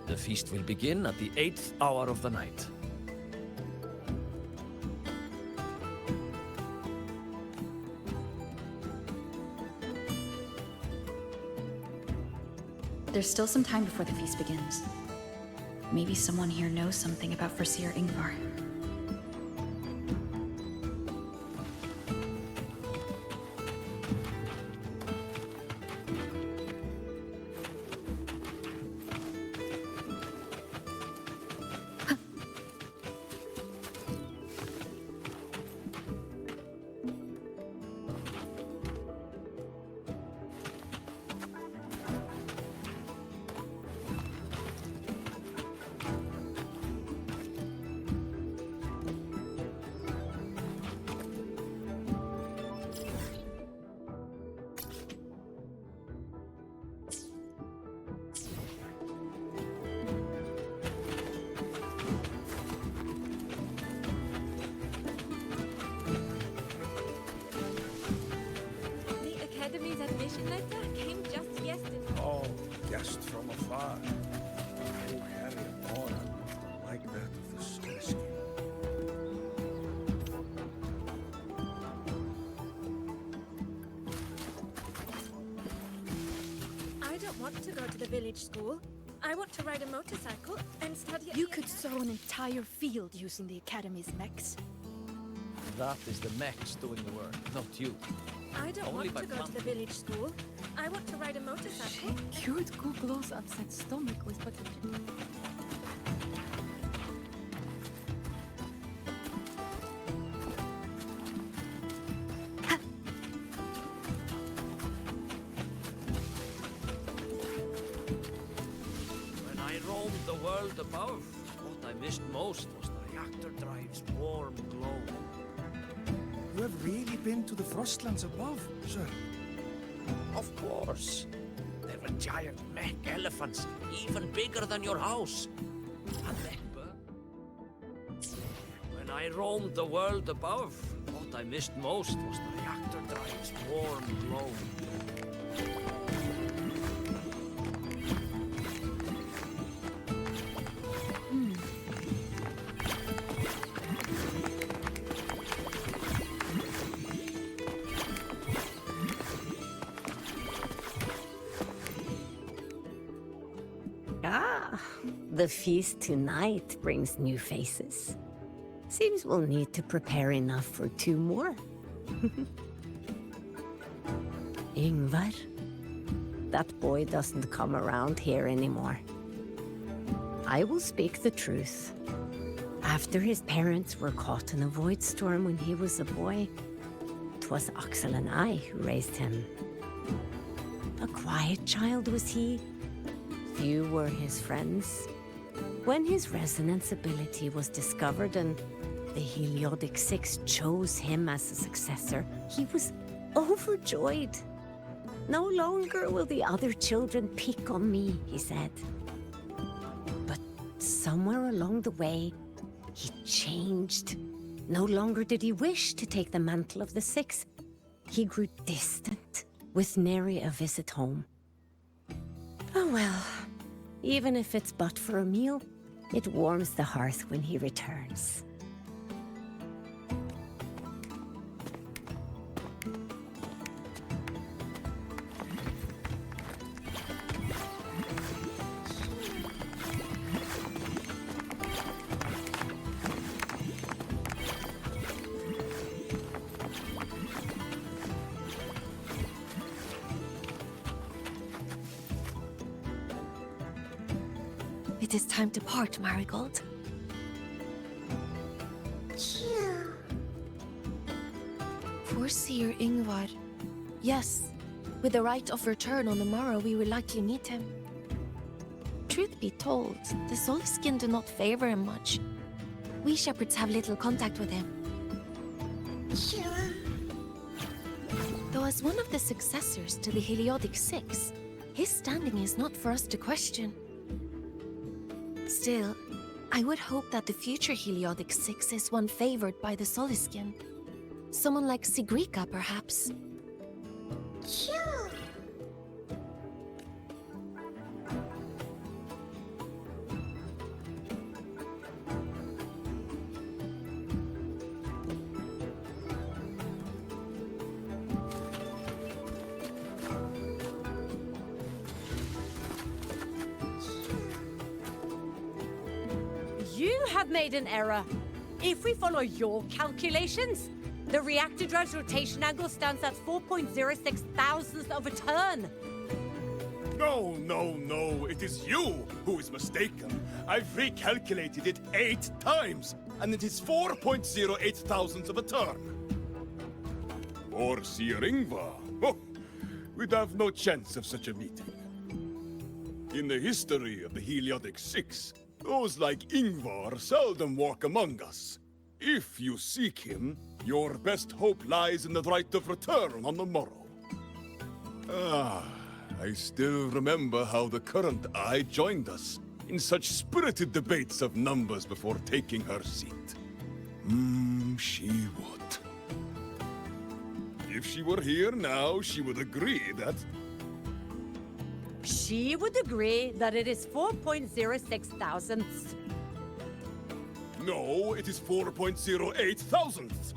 The feast will begin at the 8th hour of the night. There's still some time before the feast begins. Maybe someone here knows something about Foreseer Ingvar. Admission letter came just yesterday. Oh, just from afar. You carry an aura like that of the Soliskin. I don't want to go to the village school. I want to ride a motorcycle and study at You could sow an entire field using the Academy's mechs. That is the mechs doing the work, not you. I don't Only want by to go to the planting. village school. I want to ride a motorcycle. Cured Googlo's upset stomach with butter. When I roamed the world above, what I missed most was the reactor drive's warm glow. You have really been to the Frostlands above, sir? Of course. There were giant mech elephants, even bigger than your house. And when I roamed the world above, what I missed most was the reactor drive's warm glow. Ah, the feast tonight brings new faces. Seems we'll need to prepare enough for 2 more. Ingvar? That boy doesn't come around here anymore. I will speak the truth. After his parents were caught in a void storm when he was a boy, it was Axel and I who raised him. A quiet child was he. Few were his friends. When his resonance ability was discovered and the Heliodic Six chose him as a successor, he was overjoyed. No longer will the other children pick on me, he said. But somewhere along the way, he changed. No longer did he wish to take the mantle of the Six. He grew distant, with nary a visit home. Oh well, even if it's but for a meal, it warms the hearth when he returns. It is time to part, Marigold. Foreseer Ingvar. Yes, with the right of return on the morrow, we will likely meet him. Truth be told, the Solskin do not favor him much. We shepherds have little contact with him. Though as one of the successors to the Heliodic Six, his standing is not for us to question. Still, I would hope that the future Heliodic Six is one favored by the Soliskin. Someone like Sigrika, perhaps. You have made an error. If we follow your calculations, the reactor drive's rotation angle stands at 4.06 thousandths of a turn. No, no, no. It is you who is mistaken. I've recalculated it 8 times, and it is 4.08 thousandths of a turn. Or Sir Ingvar. Oh, we'd have no chance of such a meeting. In the history of the Heliodic Six, those like Ingvar seldom walk among us. If you seek him, your best hope lies in the right of return on the morrow. I still remember how the current eye joined us in such spirited debates of numbers before taking her seat. She would. If she were here now, she would agree that... She would agree that it is 4.06 thousandths. No, it is 4.08 thousandths.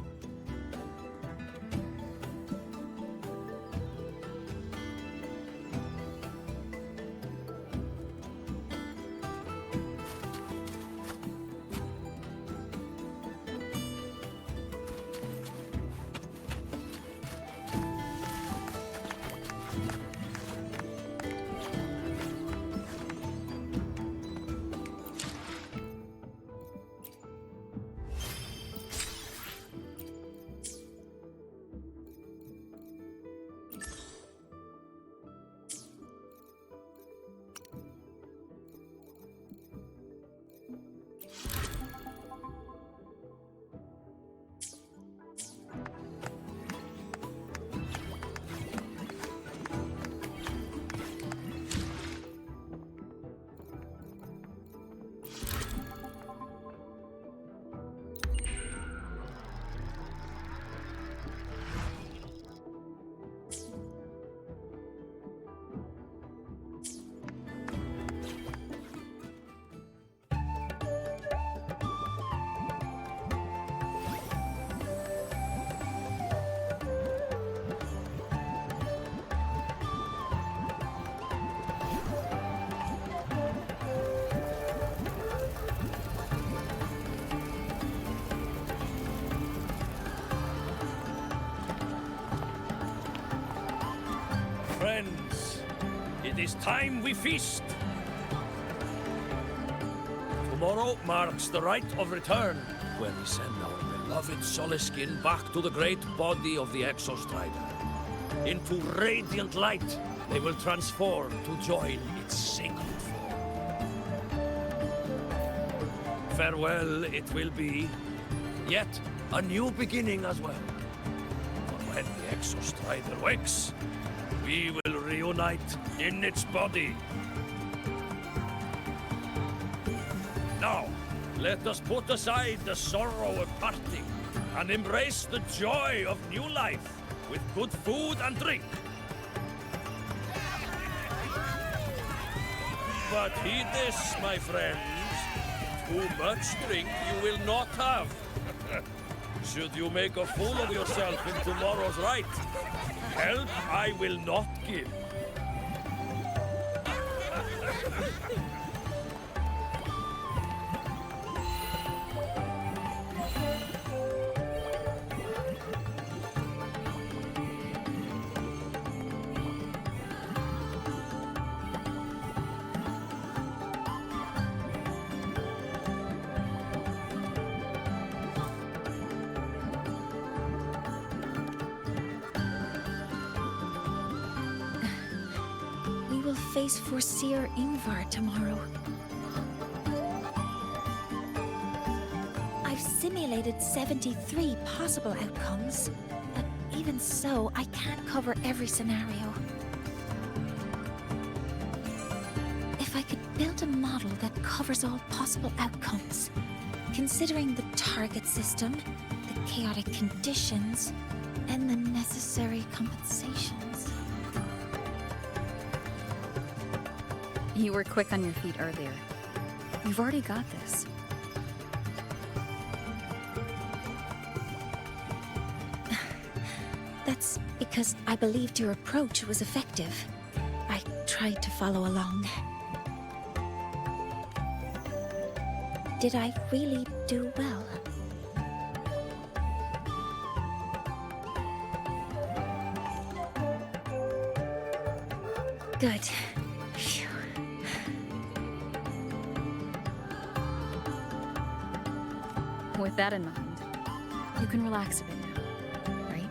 Friends, it is time we feast. Tomorrow marks the rite of return, when we send our beloved Soliskin back to the great body of the Exostrider. Into radiant light, they will transform to join its sacred form. Farewell it will be, yet a new beginning as well. For when the Exostrider wakes, we will reunite in its body. Now, let us put aside the sorrow of parting and embrace the joy of new life with good food and drink. But heed this, my friends. Too much drink you will not have. Should you make a fool of yourself in tomorrow's rite, help I will not give. We will face Forseer Ingvar tomorrow. I've simulated 73 possible outcomes, but even so, I can't cover every scenario. If I could build a model that covers all possible outcomes, considering the target system, the chaotic conditions, and the necessary compensations. You were quick on your feet earlier. You've already got this. That's because I believed your approach was effective. I tried to follow along. Did I really do well? Good. Phew. With that in mind, you can relax a bit now, right?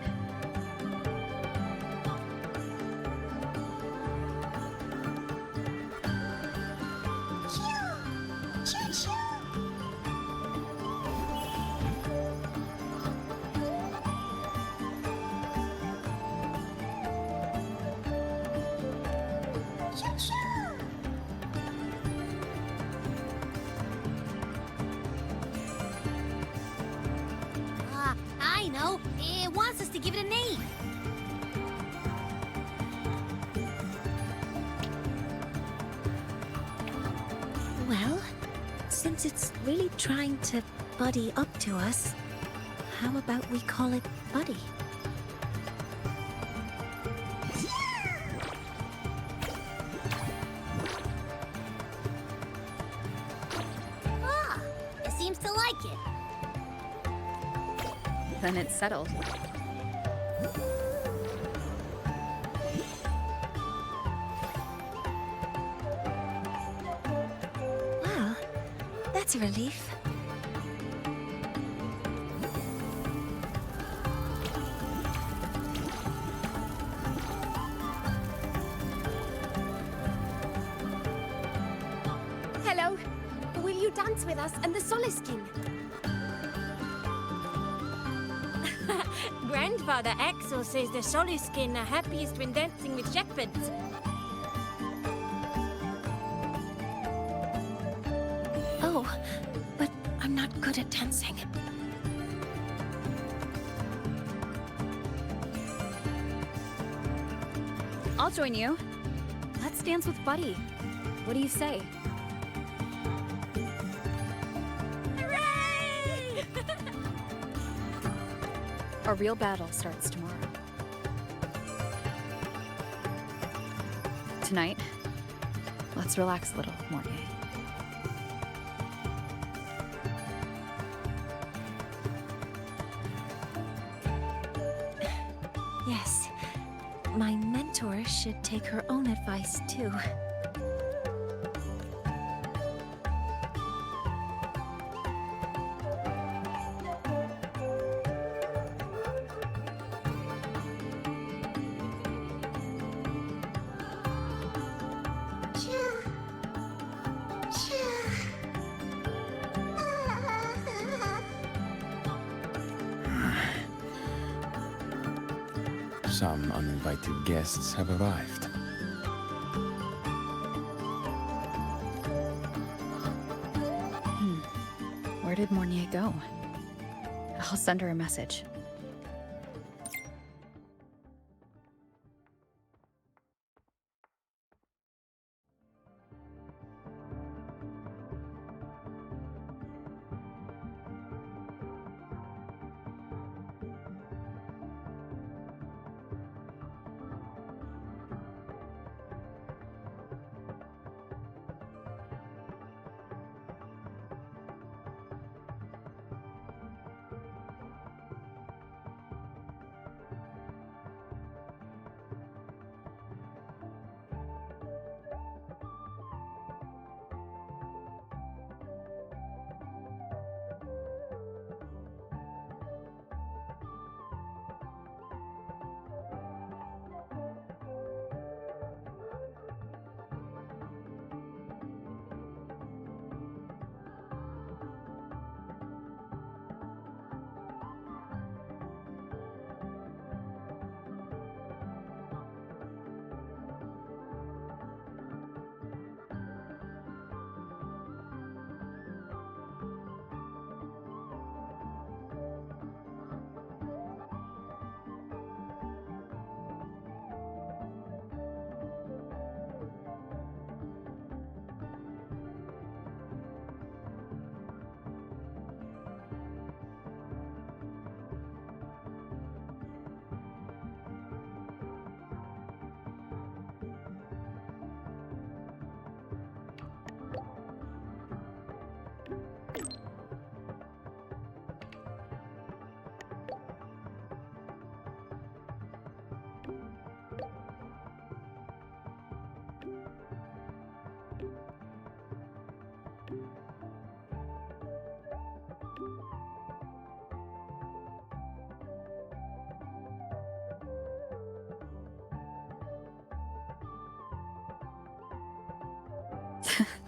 I know. It wants us to give it a name. Well, since it's really trying to buddy up to us, how about we call it Buddy? Ah, it seems to like it. Then it's settled. Well, that's a relief. Hello. Will you dance with us and the Soliskin? Grandfather Axel says the Soliskin are happiest when dancing with shepherds. Oh, but I'm not good at dancing. I'll join you. Let's dance with Buddy. What do you say? Hooray! Our real battle starts tomorrow. Tonight, let's relax a little, Mortier. Yes, my mentor should take her own advice too. Some uninvited guests have arrived. Where did Mornier go? I'll send her a message.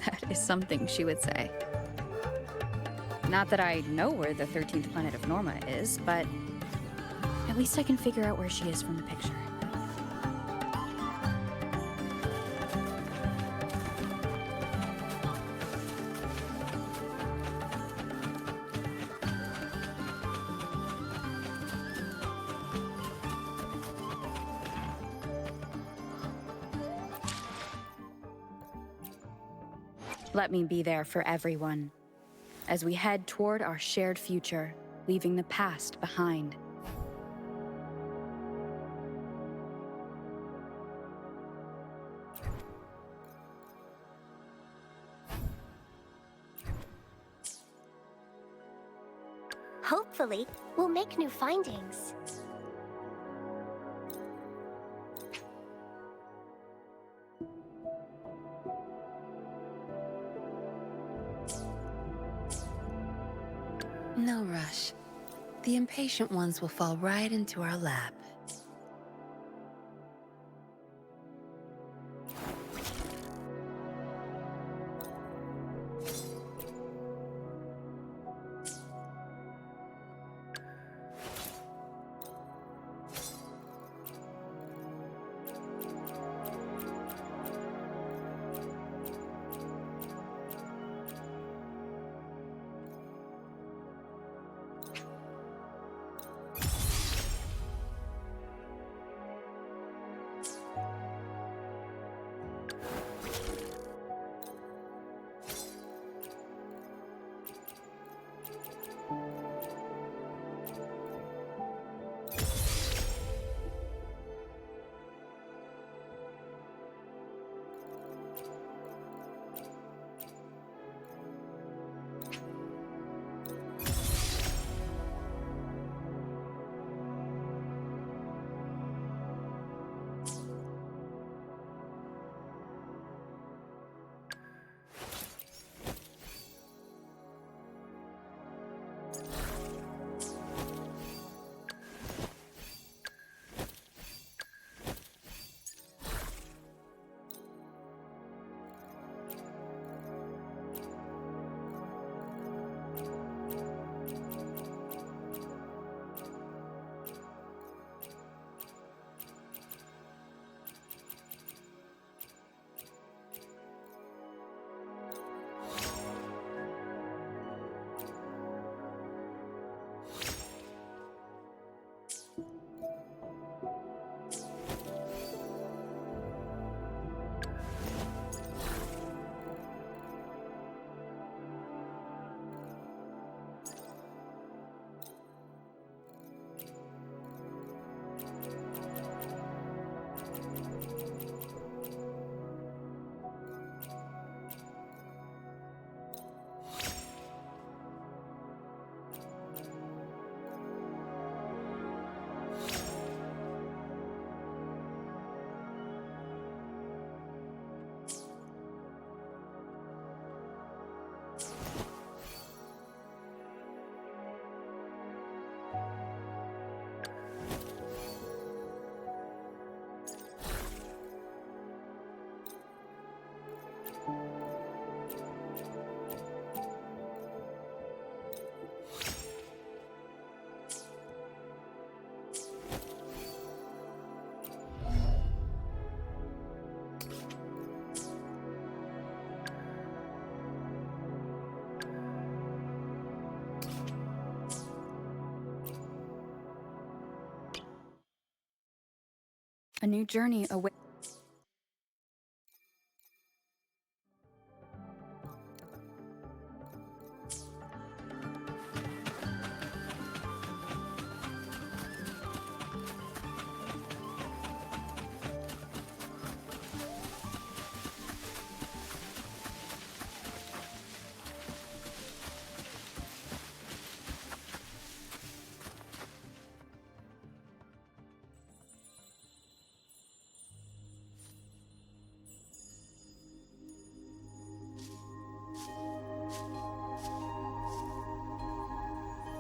That is something she would say. Not that I know where the 13th planet of Norma is, but at least I can figure out where she is from the picture. Let me be there for everyone, as we head toward our shared future, leaving the past behind. Hopefully, we'll make new findings. No rush. The impatient ones will fall right into our lap. A new journey away.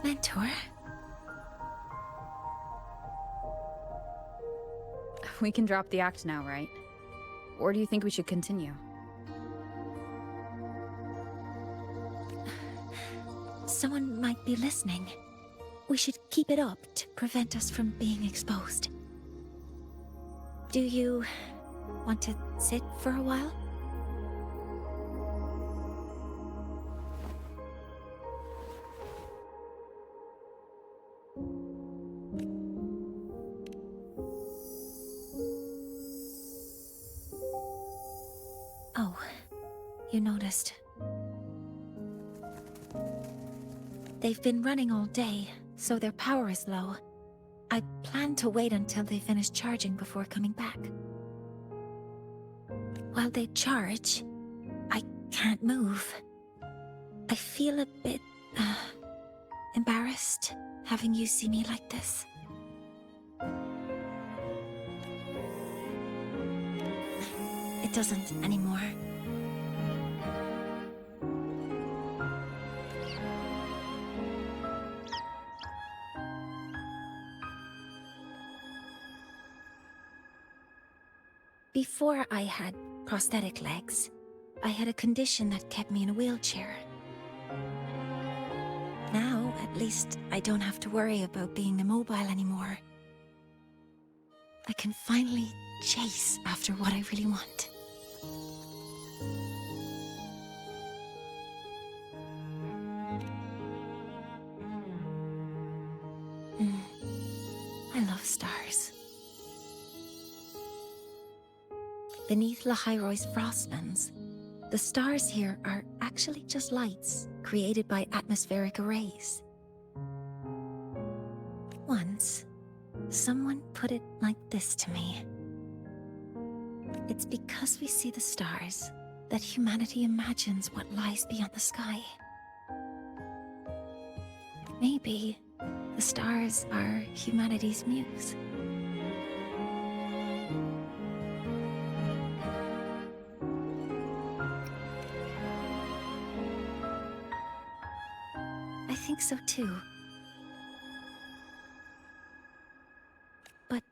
Mentor? We can drop the act now, right? Or do you think we should continue? Someone might be listening. We should keep it up to prevent us from being exposed. Do you want to sit for a while? Oh, you noticed. They've been running all day, so their power is low. I plan to wait until they finish charging before coming back. While they charge, I can't move. I feel a bit, embarrassed having you see me like this. It doesn't anymore. Before I had prosthetic legs, I had a condition that kept me in a wheelchair. Now, at least, I don't have to worry about being immobile anymore. I can finally chase after what I really want. I love stars. Beneath Lahairoy's frostlands, the stars here are actually just lights created by atmospheric arrays. Once, someone put it like this to me. It's because we see the stars that humanity imagines what lies beyond the sky. Maybe the stars are humanity's muse. I think so too. But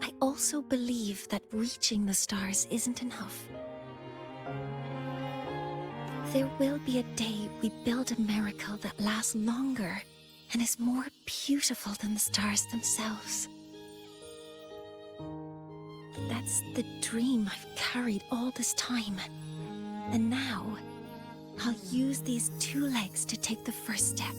I also believe that reaching the stars isn't enough. There will be a day we build a miracle that lasts longer and is more beautiful than the stars themselves. That's the dream I've carried all this time. And now, I'll use these two legs to take the first step.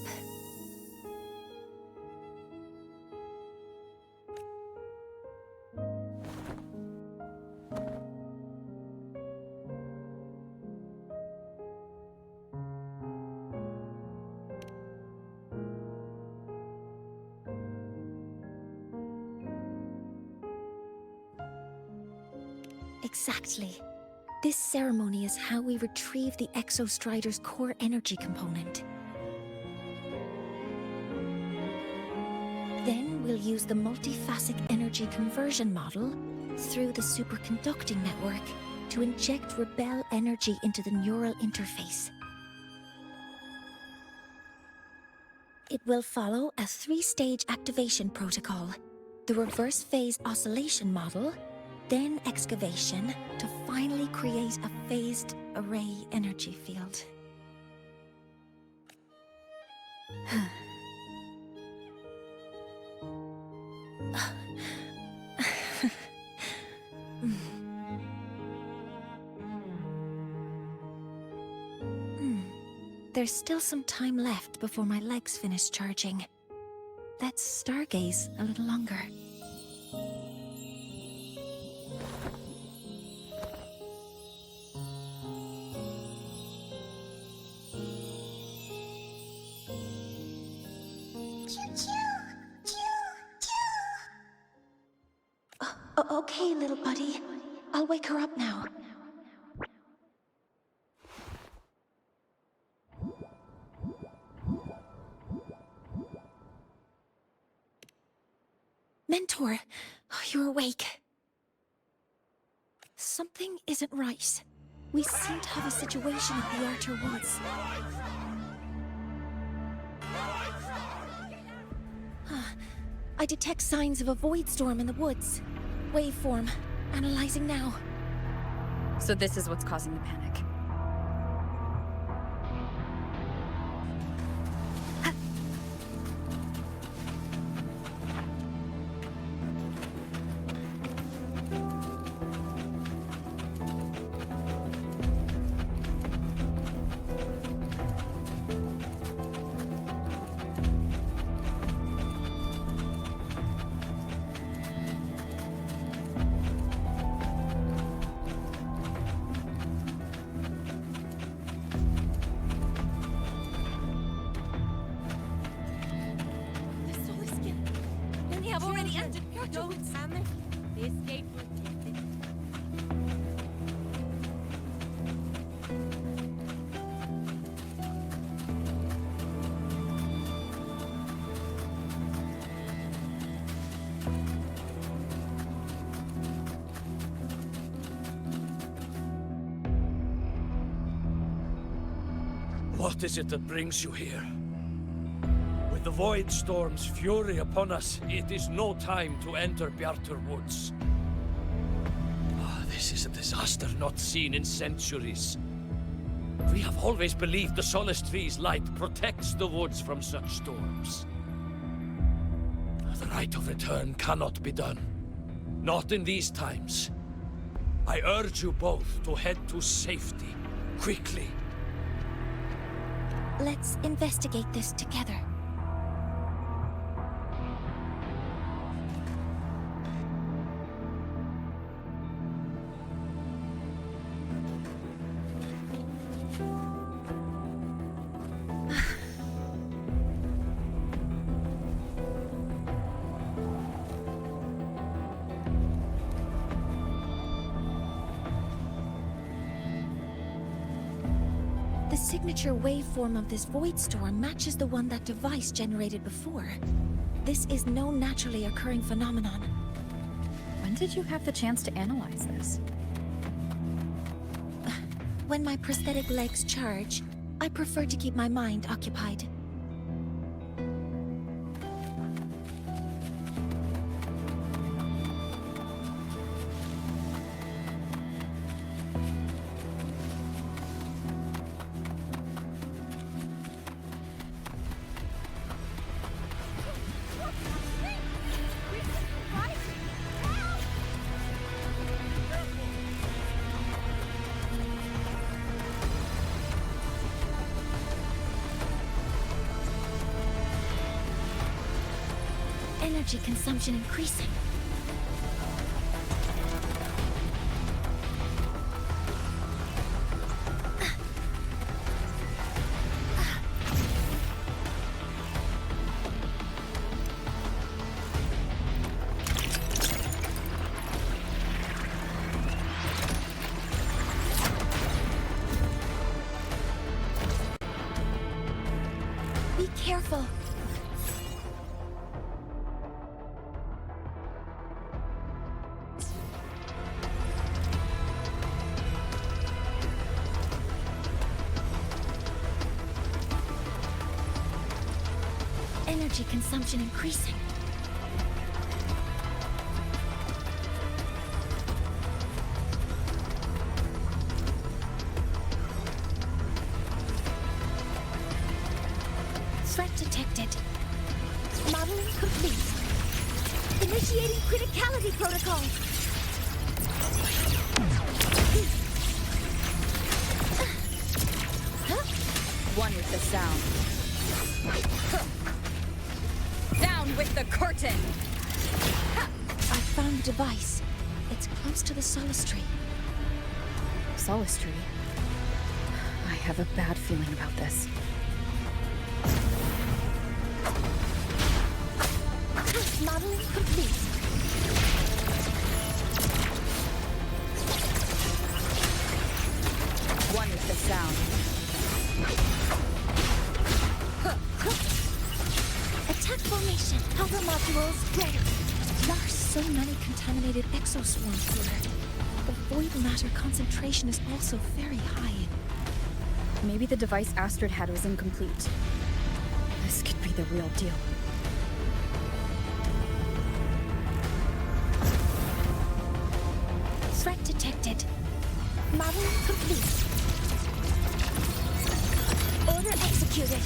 Exactly. This ceremony is how we retrieve the Exostrider's core energy component. Then we'll use the multiphasic energy conversion model through the superconducting network to inject rebel energy into the neural interface. It will follow a 3-stage activation protocol: the reverse phase oscillation model, then excavation, to finally create a phased array energy field. There's still some time left before my legs finish charging. Let's stargaze a little longer. Okay, little buddy. I'll wake her up now. Mentor, you're awake. Something isn't right. We seem to have a situation at the Outer Woods. I detect signs of a void storm in the woods. Waveform. Analyzing now. So this is what's causing the panic. I've already entered Don't panic. The escape was gifted. What is it that brings you here? With the Void Storm's fury upon us, it is no time to enter Bjartur Woods. This is a disaster not seen in centuries. We have always believed the Solace Tree's light protects the woods from such storms. The rite of return cannot be done. Not in these times. I urge you both to head to safety, quickly. Let's investigate this together. The signature waveform of this void storm matches the one that device generated before. This is no naturally occurring phenomenon. When did you have the chance to analyze this? When my prosthetic legs charge, I prefer to keep my mind occupied. Energy consumption increasing. Be careful. Energy consumption increasing. Threat detected. Modeling complete. Initiating criticality protocol. One with the sound. Down with the curtain! I found the device. It's close to the Solace Tree. Solace Tree? I have a bad feeling about this. Modeling complete. formation. Power modules ready. There are so many contaminated exoswarms here. The void matter concentration is also very high. Maybe the device Astrid had was incomplete. This could be the real deal. Threat detected. Modeling complete. Order executed.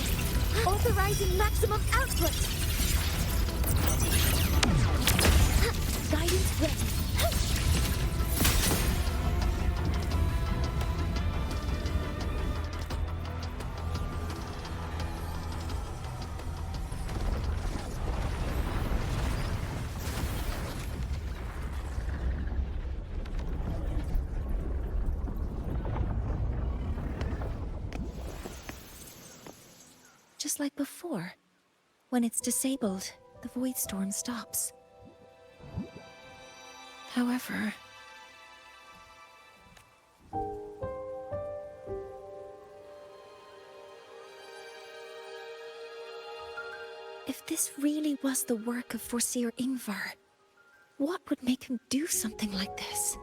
Authorizing maximum output. Guidance ready. Just like before. When it's disabled, the void storm stops. However... if this really was the work of Foreseer Ingvar, what would make him do something like this?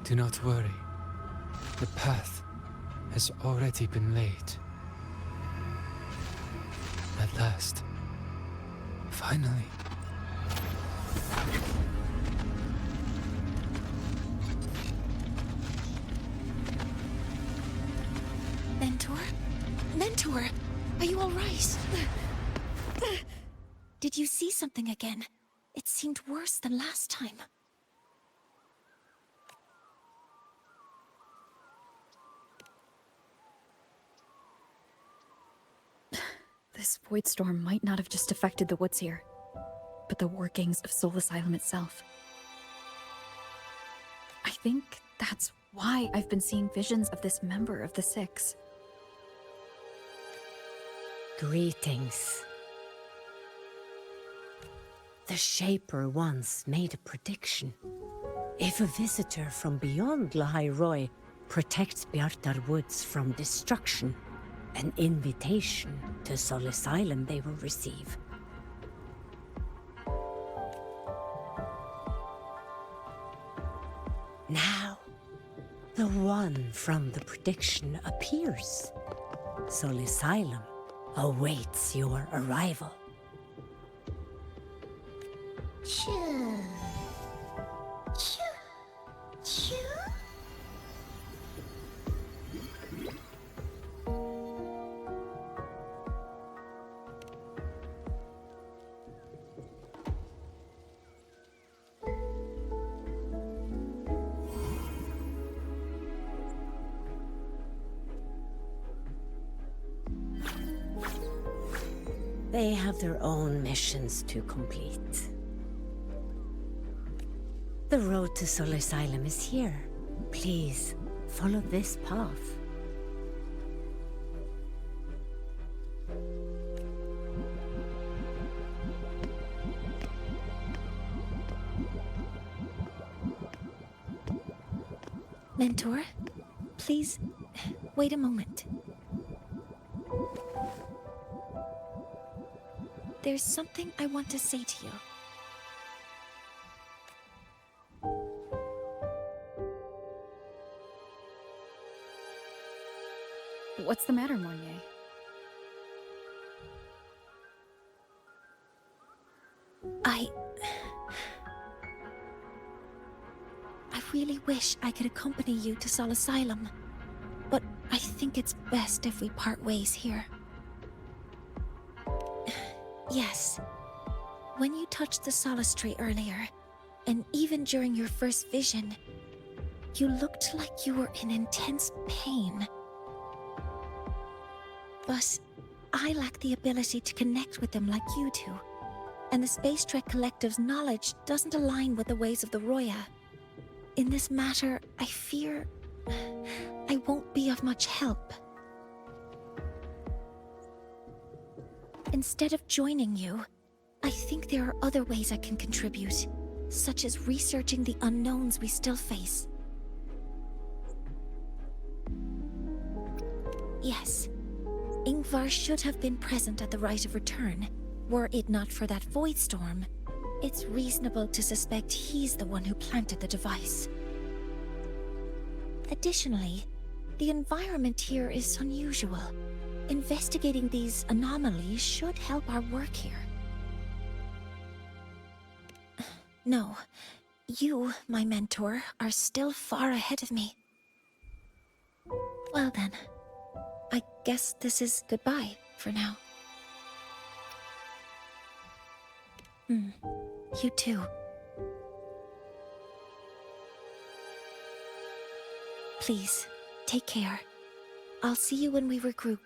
Do not worry. The path has already been laid. At last. Finally. Mentor? Mentor! Are you alright? Did you see something again? It seemed worse than last time. This void storm might not have just affected the woods here, but the workings of Soul Asylum itself. I think that's why I've been seeing visions of this member of the Six. Greetings. The Shaper once made a prediction. If a visitor from beyond Lahai Roy protects Bjartar Woods from destruction, an invitation to Soul Asylum they will receive. Now, the one from the prediction appears. Soul Asylum awaits your arrival. Choo. Choo. Choo. They have their own missions to complete. The road to Soul Asylum is here. Please, follow this path. Mentor, please, wait a moment. There's something I want to say to you. What's the matter, Mornier? I really wish I could accompany you to Soul Asylum, but I think it's best if we part ways here. Yes. When you touched the Solace Tree earlier, and even during your first vision, You looked like you were in intense pain. But I lack the ability to connect with them like you do. And the Space Trek Collective's knowledge doesn't align with the ways of the Roya. In this matter, I fear I won't be of much help. Instead of joining you, I think there are other ways I can contribute, such as researching the unknowns we still face. Yes, Ingvar should have been present at the Rite of Return. Were it not for that void storm, it's reasonable to suspect he's the one who planted the device. Additionally, the environment here is unusual. Investigating these anomalies should help our work here. No, you, my mentor, are still far ahead of me. Well then, I guess this is goodbye for now. You too. Please, take care. I'll see you when we regroup.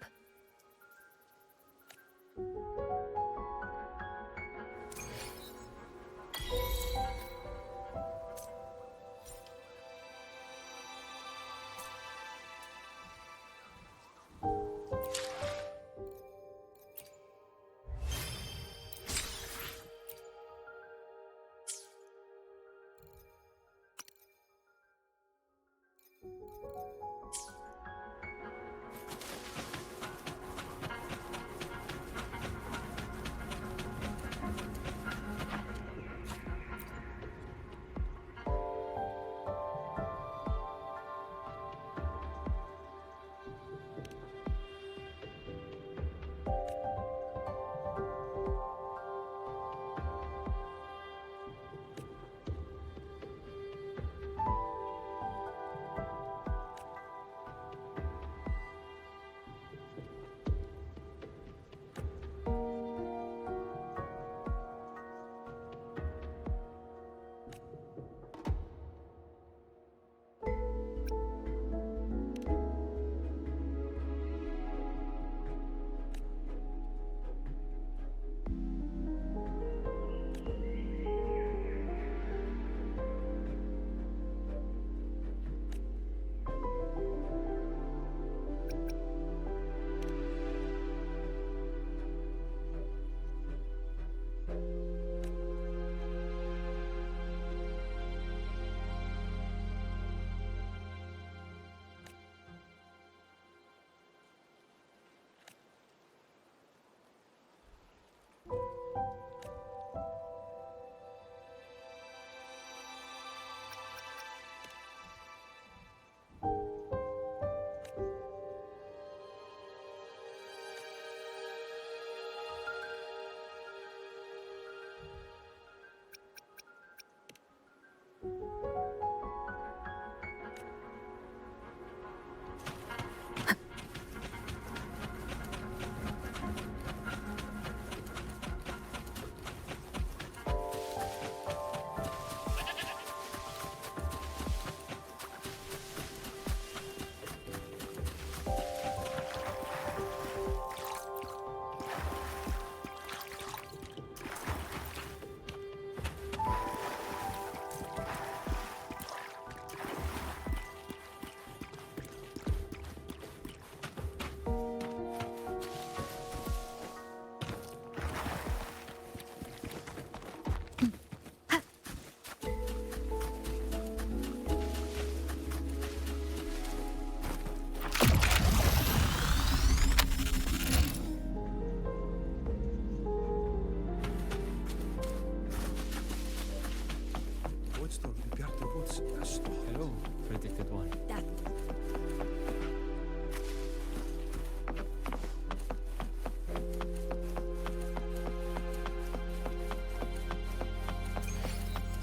Hello, predicted one.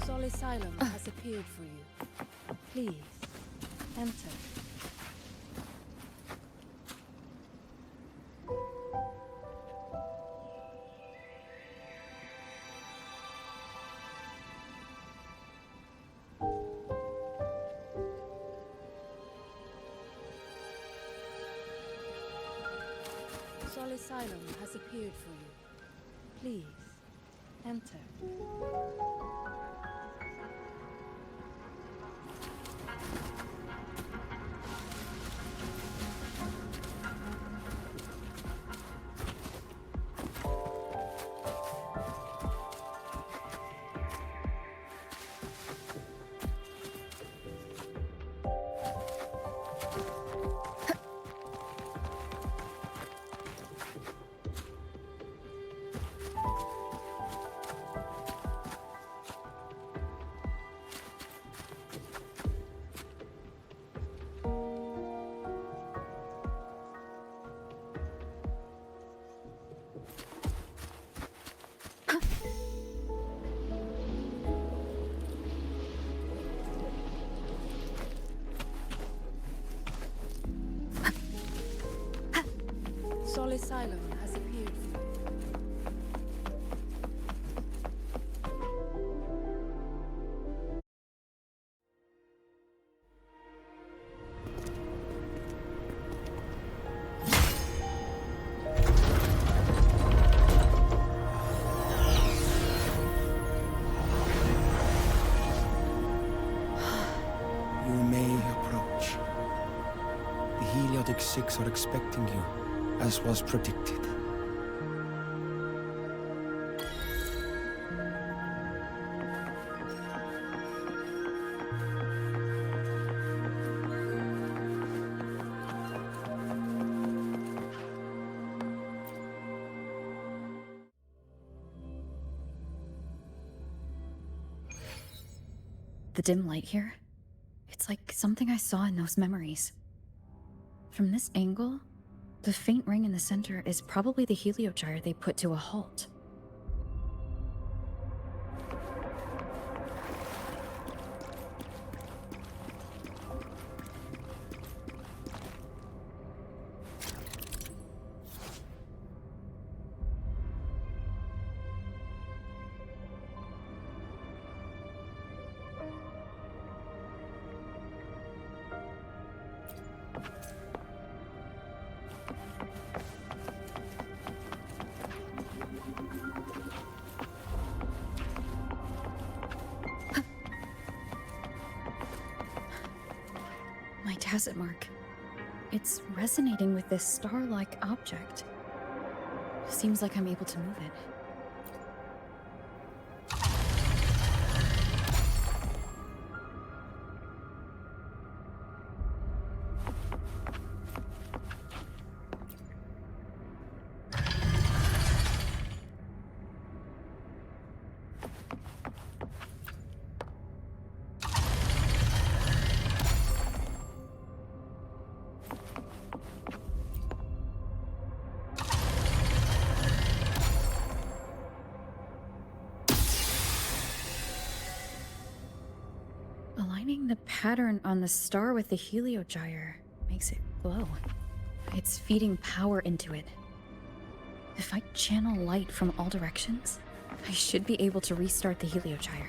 Sol Asylum has appeared for you. Please, enter. Sol Asylum has appeared for you. Please, enter. Sol Asylum has appeared for you. You may approach. The Heliotic Six are expecting you, as was predicted. The dim light here, it's like something I saw in those memories. From this angle, the faint ring in the center is probably the heliogyre they put to a halt. My tacit mark. It's resonating with this star-like object. Seems like I'm able to move it. Aligning the pattern on the star with the heliogyre makes it glow. It's feeding power into it. If I channel light from all directions, I should be able to restart the heliogyre.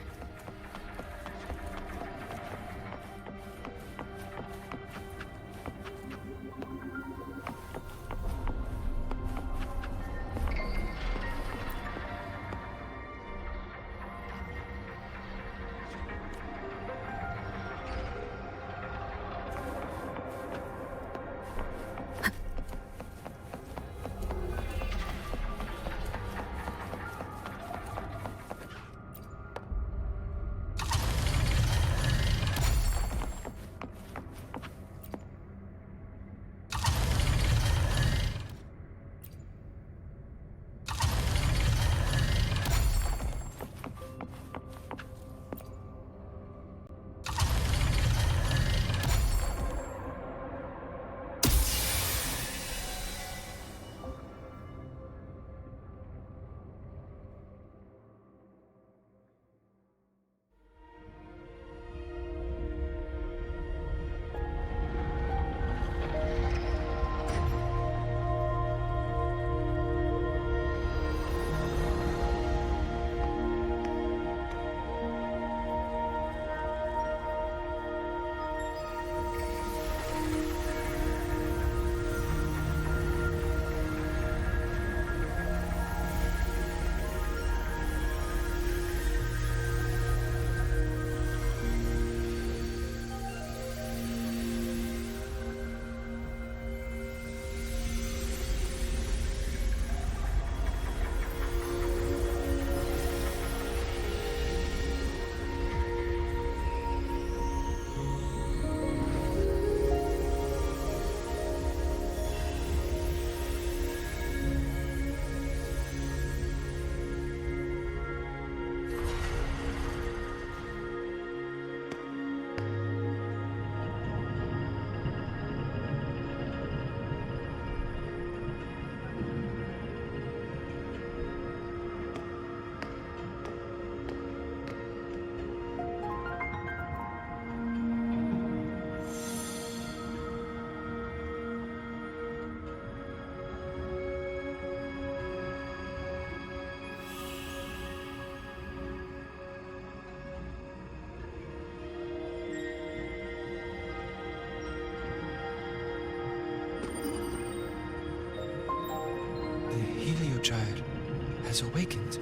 has awakened.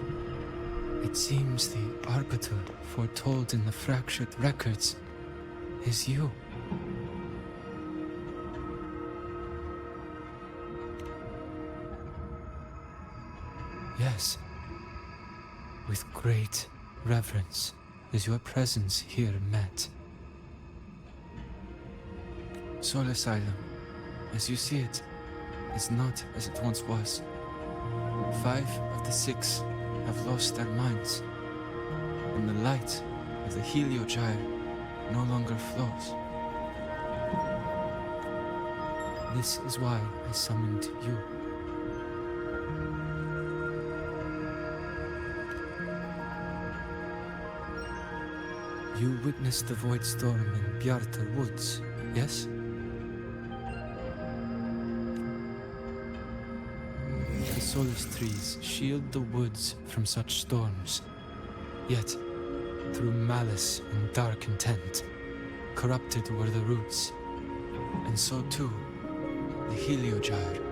It seems the Arbiter foretold in the fractured records is you. Yes. With great reverence is your presence here met. Soul Asylum, as you see it, is not as it once was. 5 of the 6 have lost their minds, and the light of the Heliogyre no longer flows. This is why I summoned you. You witnessed the void storm in Bjartar Woods, yes? The solace trees shield the woods from such storms. Yet, through malice and dark intent, corrupted were the roots, and so too the Heliogyre.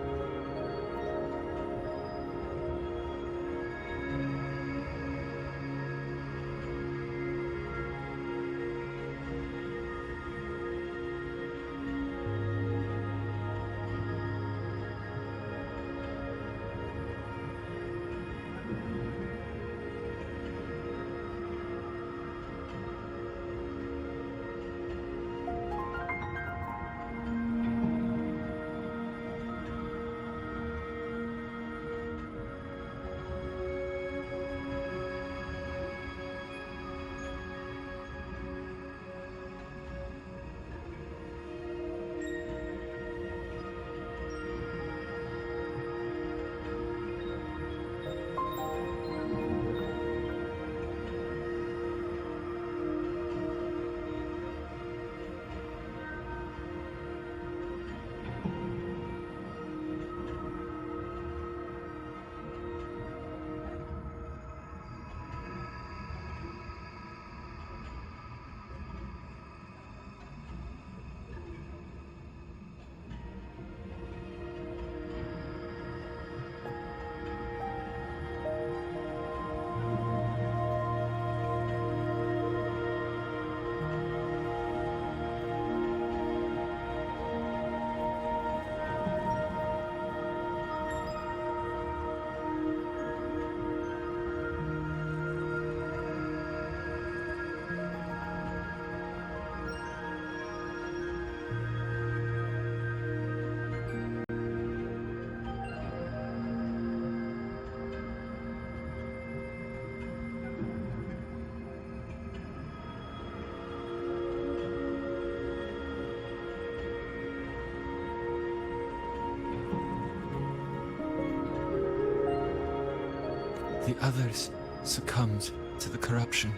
The others succumbed to the corruption.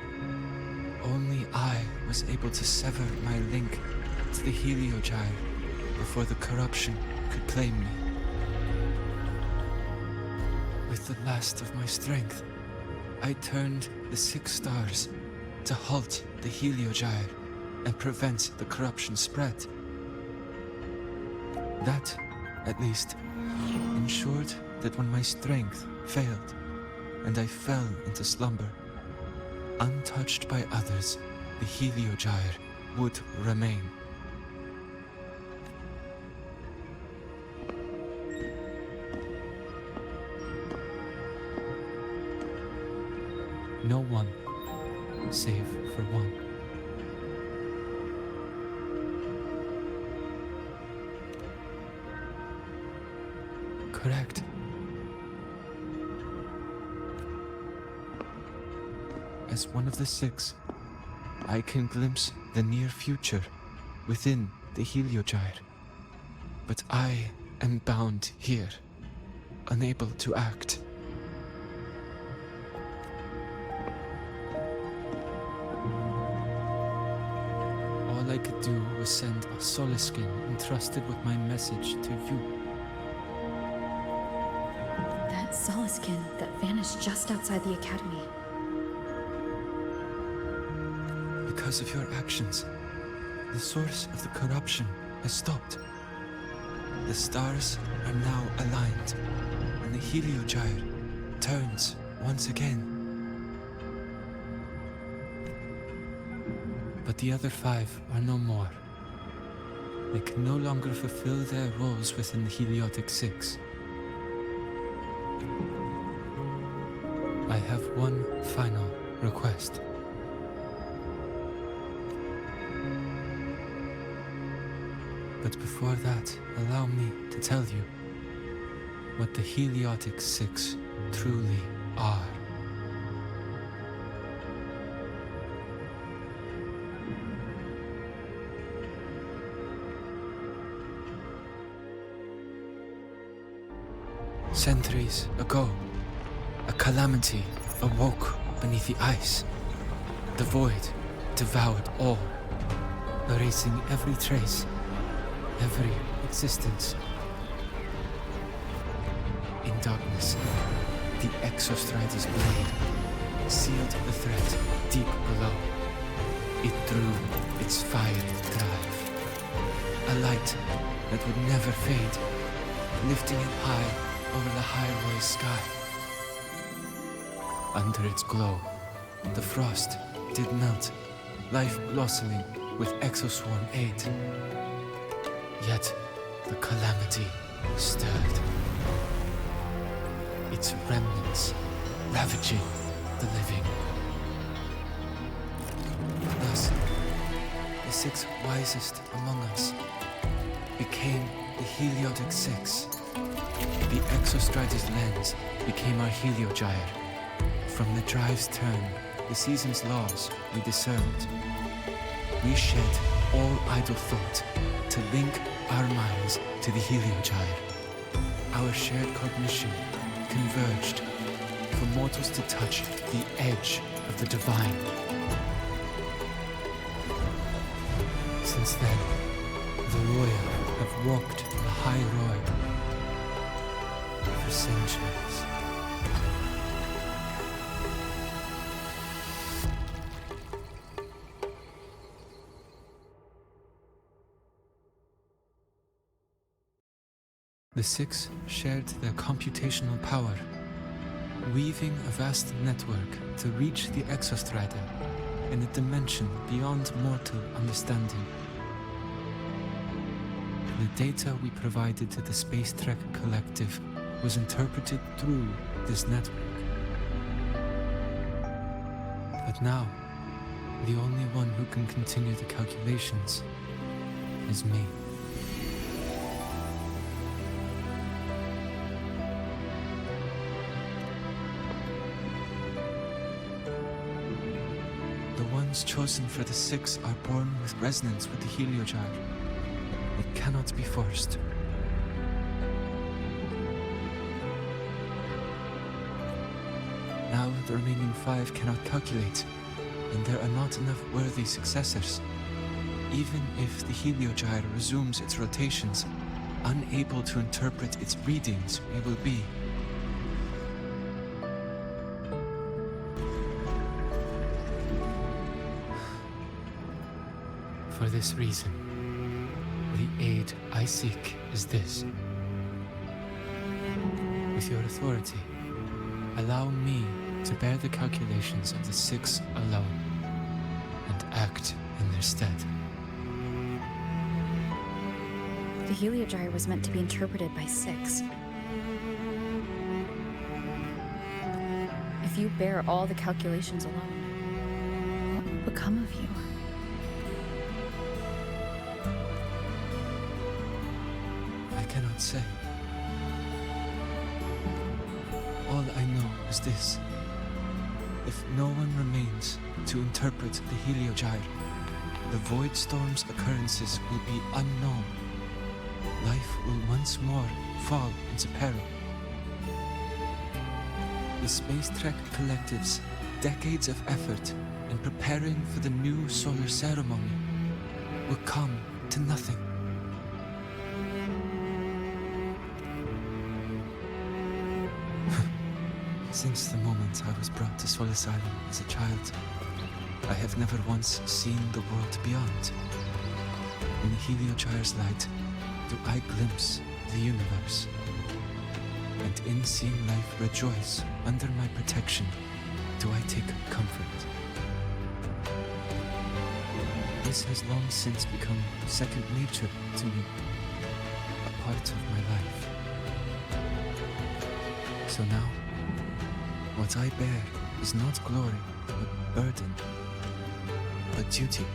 Only I was able to sever my link to the Heliogyre before the corruption could claim me. With the last of my strength, I turned the 6 stars to halt the Heliogyre and prevent the corruption spread. That, at least, ensured that when my strength failed, and I fell into slumber, untouched by others, the Heliogyre would remain. No one, save for one. Correct. As one of the 6, I can glimpse the near future within the Heliogyre. But I am bound here, unable to act. All I could do was send a Solaskin entrusted with my message to you. That Solaskin that vanished just outside the academy. Because of your actions, the source of the corruption has stopped. The stars are now aligned, and the Heliogyre turns once again. But the other 5 are no more. They can no longer fulfill their roles within the Heliotic 6. I have one final request. But before that, allow me to tell you what the Heliotic 6 truly are. Centuries ago, a calamity awoke beneath the ice. The void devoured all, erasing every trace, every existence. In darkness, the Exostrider's blade sealed the threat deep below. It drew its fiery drive, a light that would never fade, lifting it high over the highway sky. Under its glow, the frost did melt, life blossoming with Exoswarm aid. Yet the calamity stirred, its remnants ravaging the living. Thus, the 6 wisest among us became the Heliotic 6. The Exostrider's lens became our Heliogyre. From the drive's turn, the season's laws we discerned. We shed all idle thought to link our minds to the Heliogyre. Our shared cognition converged for mortals to touch the edge of the divine. Since then, the royal have walked the high road for centuries. The 6 shared their computational power, weaving a vast network to reach the Exostrider in a dimension beyond mortal understanding. The data we provided to the Space Trek Collective was interpreted through this network. But now, the only one who can continue the calculations is me. The ones chosen for the 6 are born with resonance with the Heliogyre. It cannot be forced. Now the remaining 5 cannot calculate, and there are not enough worthy successors. Even if the Heliogyre resumes its rotations, unable to interpret its readings, we will be. For this reason, the aid I seek is this. With your authority, allow me to bear the calculations of the 6 alone, and act in their stead. The Heliogyre was meant to be interpreted by 6. If you bear all the calculations alone, what will become of you? I cannot say. All I know is this. If no one remains to interpret the Heliogyre, the Void Storm's occurrences will be unknown. Life will once more fall into peril. The Space Trek Collective's decades of effort in preparing for the new solar ceremony will come to nothing. Since the moment I was brought to Sol Asylum as a child, I have never once seen the world beyond. In the Heliogyre's light, do I glimpse the universe. and in seeing life rejoice under my protection do I take comfort. This has long since become second nature to me, a part of my life. So now, what I bear is not glory, but burden, but duty.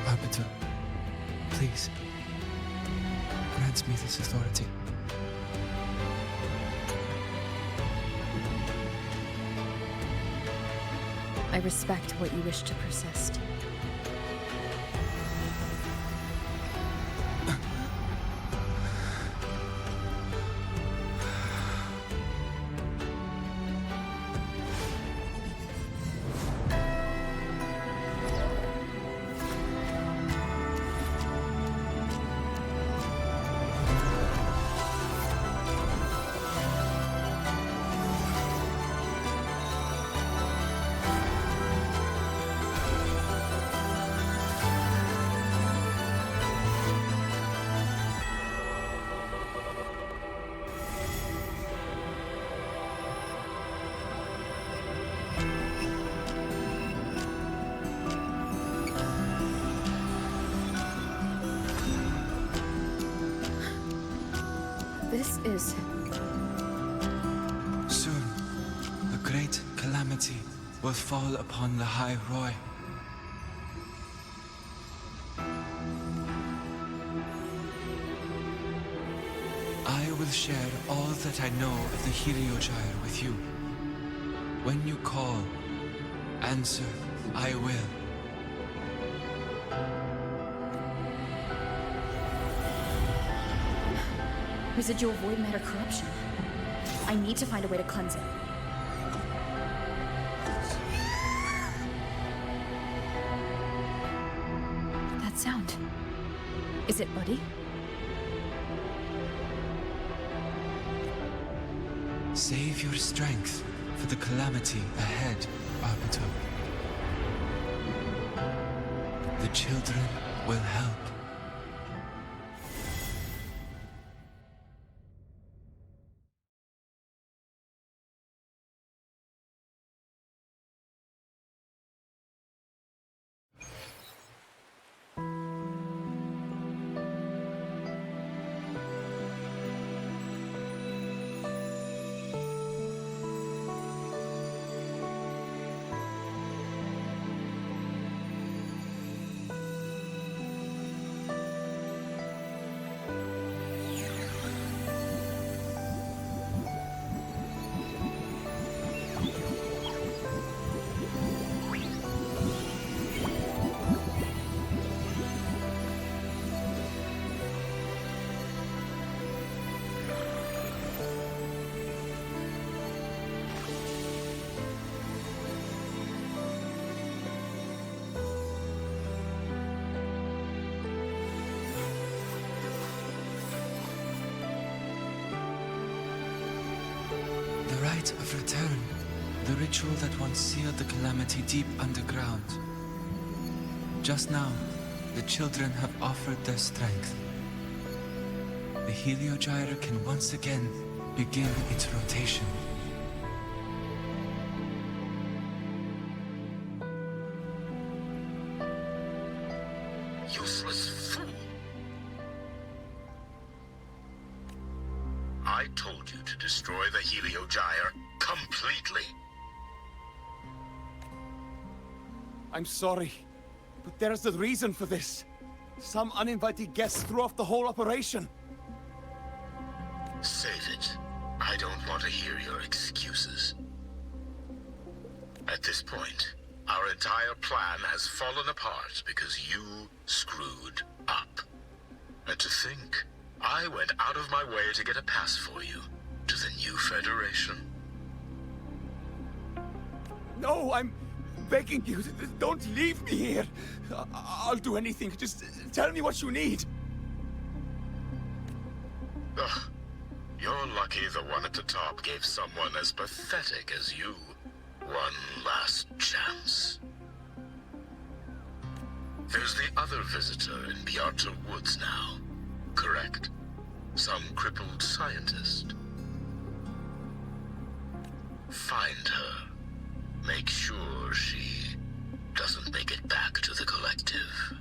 Arbiter, please, grant me this authority. I respect what you wish to persist. This is... Soon, a great calamity will fall upon the High Roy. I will share all that I know of the Heliogyre with you. When you call, answer, I will. Residual void matter corruption. I need to find a way to cleanse it. That sound. Is it Buddy? Save your strength for the calamity ahead, Arbiter. The children will help. The rite of return, the ritual that once sealed the calamity deep underground. Just now, the children have offered their strength. The Heliogyre can once again begin its rotation. Useless fool! I told you to destroy the Heliogyre completely. I'm sorry, but there's a reason for this. Some uninvited guests threw off the whole operation. Save it. I don't want to hear your excuses. At this point, our entire plan has fallen apart because you screwed up. And to think, I went out of my way to get a pass for you to the new Federation. No, I'm begging you, don't leave me here. I'll do anything, just tell me what you need. Ugh. You're lucky the one at the top gave someone as pathetic as you one last chance. There's the other visitor in Beata Woods now, correct? Some crippled scientist. Find her. Make sure she doesn't make it back to the collective.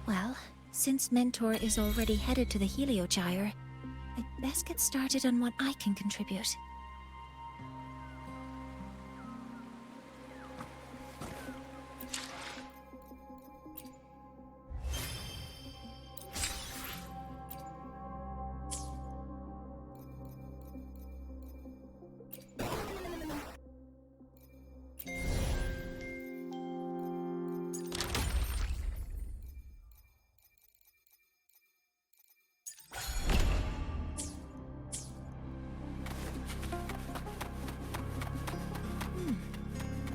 Well, since Mentor is already headed to the Heliogyre, I'd best get started on what I can contribute.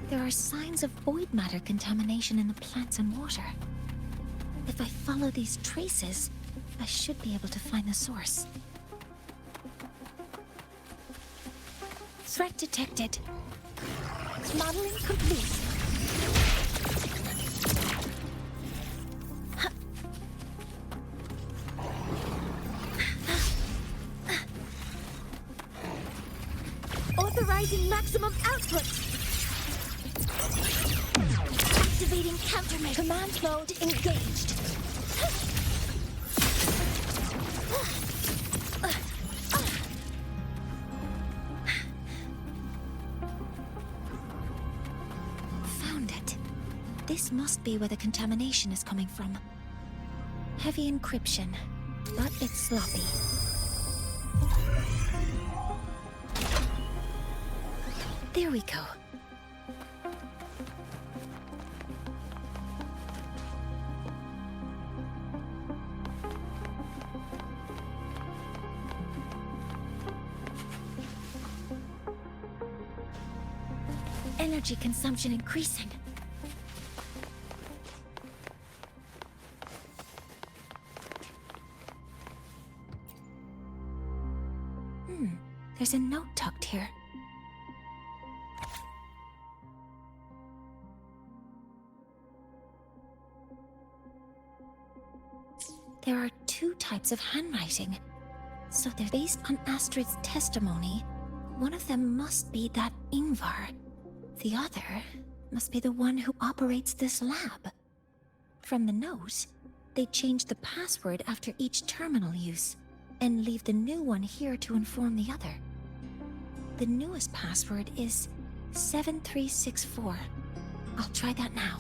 There are signs of void matter contamination in the plants and water. If I follow these traces, I should be able to find the source. Threat detected. Modeling complete. Authorizing maximum output. Activating countermeasure. Command mode engaged. Found it. This must be where the contamination is coming from. Heavy encryption, but it's sloppy. There we go. Energy consumption increasing. There's a note tucked here. There are two types of handwriting, so they're based on Astrid's testimony. One of them must be that Ingvar. The other must be the one who operates this lab. From the note, they change the password after each terminal use, and leave the new one here to inform the other. The newest password is 7364. I'll try that now.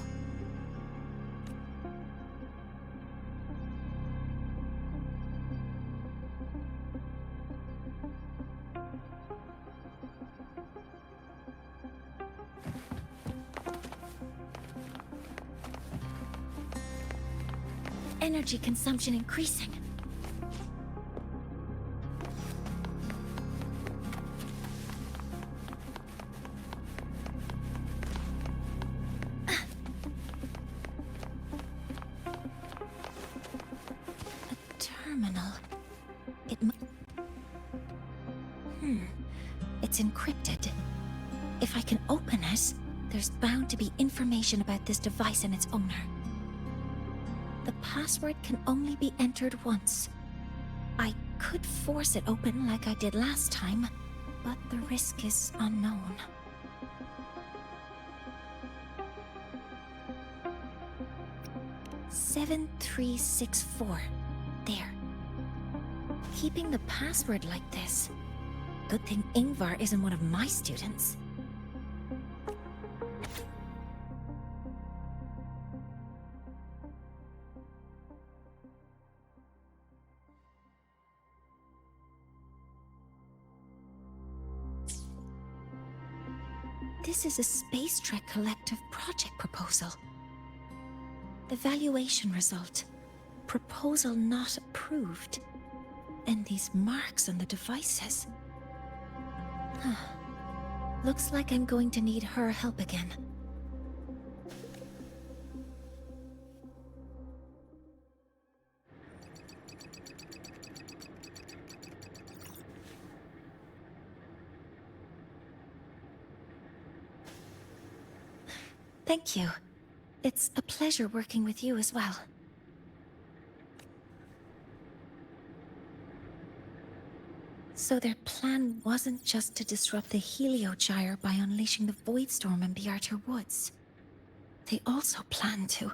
Energy consumption increasing. A terminal. It's encrypted. If I can open it, there's bound to be information about this device and its owner. The password can only be entered once. I could force it open like I did last time, but the risk is unknown. "7364. There. Keeping the password like this. Good thing Ingvar isn't one of my students. This is a Space Trek Collective project proposal. Evaluation result. Proposal not approved. And these marks on the devices. Looks like I'm going to need her help again. Thank you. It's a pleasure working with you as well. So their plan wasn't just to disrupt the Heliogyre by unleashing the Voidstorm in the Outer Woods. They also planned to...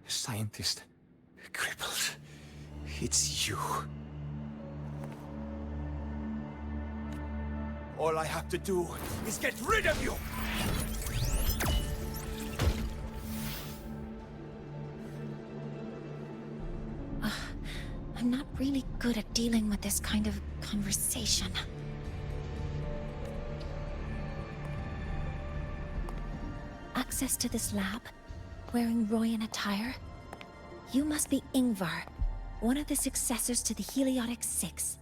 Scientist. Crippled. It's you. All I have to do is get rid of you! I'm not really good at dealing with this kind of conversation. Access to this lab? Wearing Royan attire? You must be Ingvar, one of the successors to the Heliotic Six.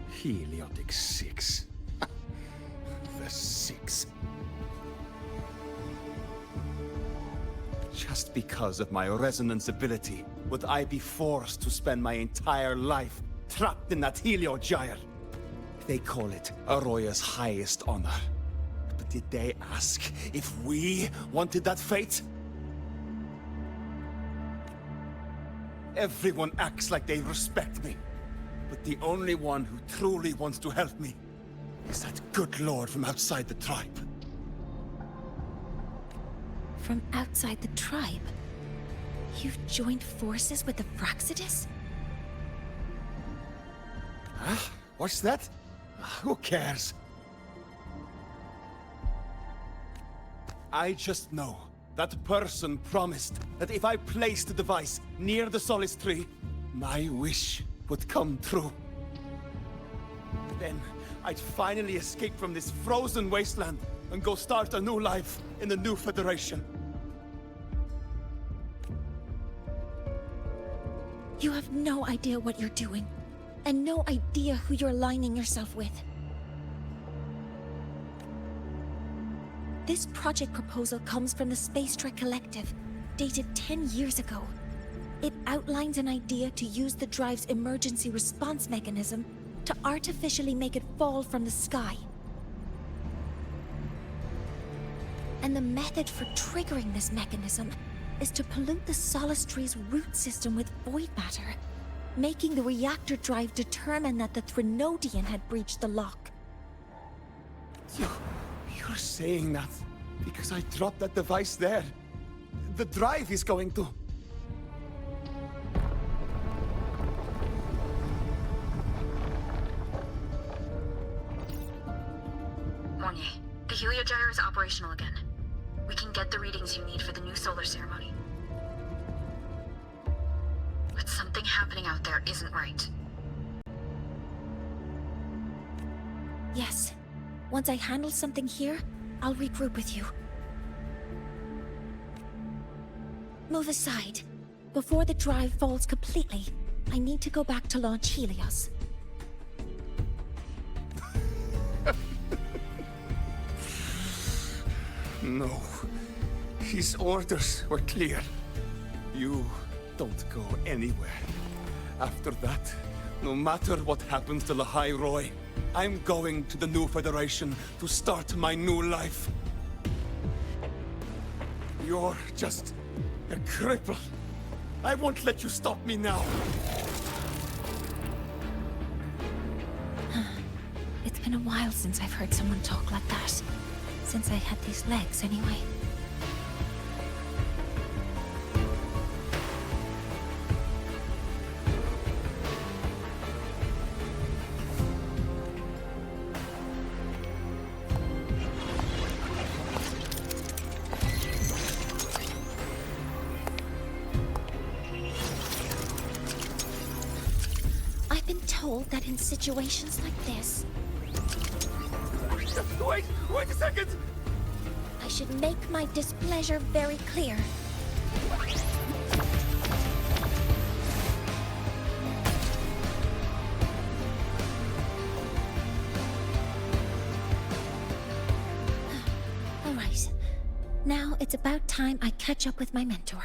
Heliotic Six. The Six. Just because of my resonance ability, would I be forced to spend my entire life trapped in that Heliogyre? They call it Aroya's highest honor. But did they ask if we wanted that fate? Everyone acts like they respect me. But the only one who truly wants to help me is that good lord from outside the tribe. From outside the tribe? You've joined forces with the Fraxidus? Huh? What's that? Who cares? I just know that person promised that if I placed the device near the Solace Tree, my wish would come true. Then I'd finally escape from this frozen wasteland and go start a new life in the new Federation. You have no idea what you're doing, and no idea who you're aligning yourself with. This project proposal comes from the Space Trek Collective, dated 10 years ago. It outlines an idea to use the drive's emergency response mechanism to artificially make it fall from the sky. And the method for triggering this mechanism is to pollute the Solace Tree's root system with void matter, making the reactor drive determine that the Threnodian had breached the lock. You're saying that because I dropped that device there. The drive is going to... Mornier, the Heliogyre is operational again. We can get the readings you need for the new solar ceremony. But something happening out there isn't right. Yes. Once I handle something here, I'll regroup with you. Move aside. Before the drive falls completely, I need to go back to launch Helios. No. His orders were clear. You don't go anywhere. After that, no matter what happens to Lahai Roy, I'm going to the new Federation to start my new life. You're just a cripple. I won't let you stop me now. It's been a while since I've heard someone talk like that. Since I had these legs, anyway. I've been told that in situations like this... Wait a second! I should make my displeasure very clear. Now it's about time I catch up with my mentor.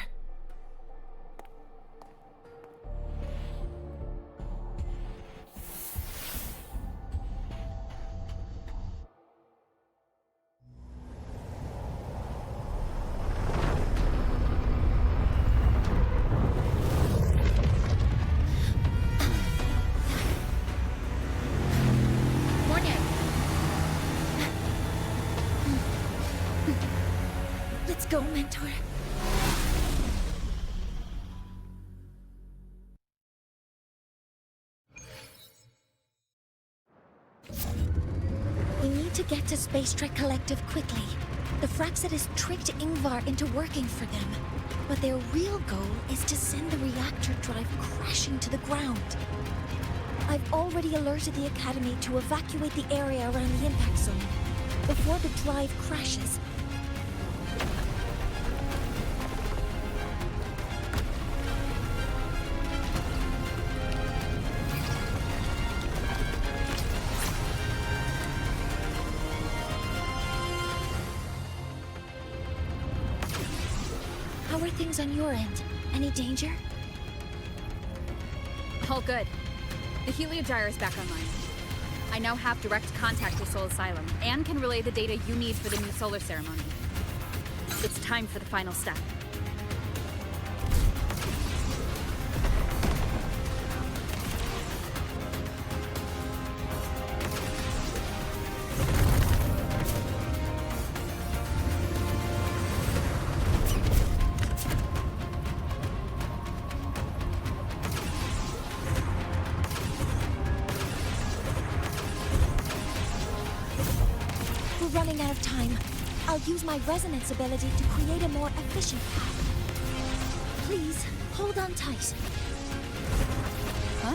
Let's go, mentor. We need to get to Space Trek Collective quickly. The Fraxidus tricked Ingvar into working for them, but their real goal is to send the reactor drive crashing to the ground. I've already alerted the Academy to evacuate the area around the impact zone before the drive crashes. How are things on your end? Any danger? All good. The Heliogyre is back online. I now have direct contact with Sol Asylum, and can relay the data you need for the new solar ceremony. It's time for the final step. Running out of time. I'll use my resonance ability to create a more efficient path. Please, hold on tight. Huh?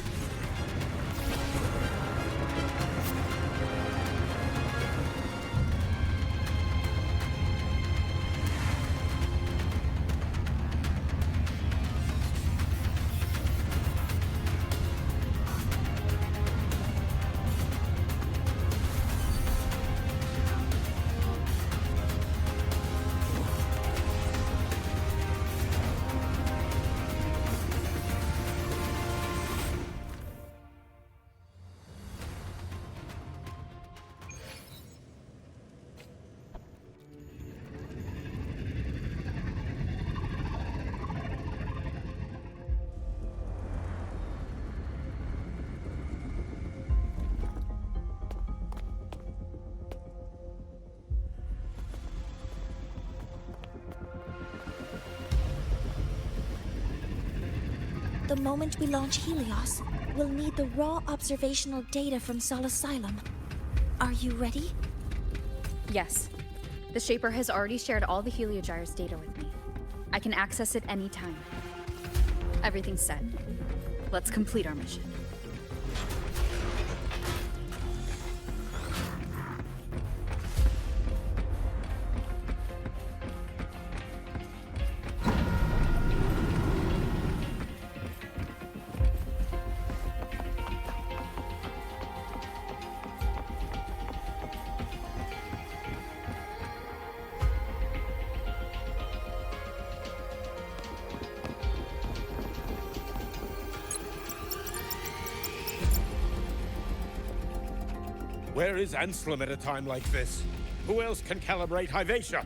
The moment we launch Helios, we'll need the raw observational data from Sol Asylum. Are you ready? Yes. The Shaper has already shared all the Heliogyre's data with me. I can access it anytime. Everything's set. Let's complete our mission. Where is Anselm at a time like this? Who else can calibrate Hyvatia?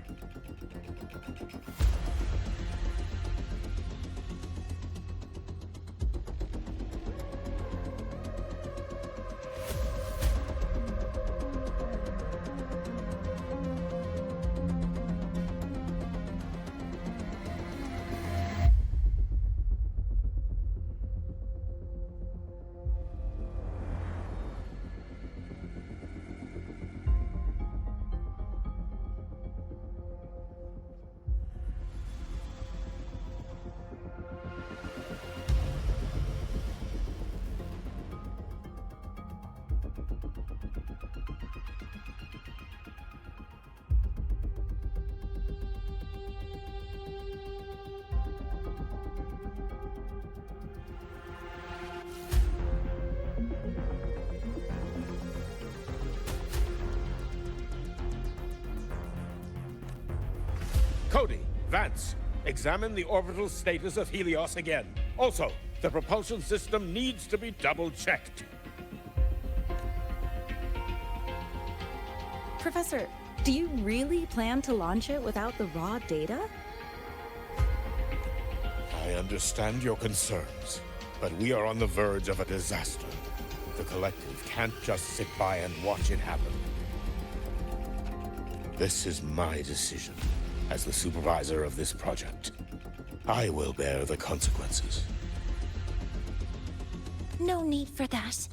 Cody, Vance, examine the orbital status of Helios again. Also, the propulsion system needs to be double-checked. Professor, do you really plan to launch it without the raw data? I understand your concerns, but we are on the verge of a disaster. The Collective can't just sit by and watch it happen. This is my decision as the supervisor of this project. I will bear the consequences. No need for that.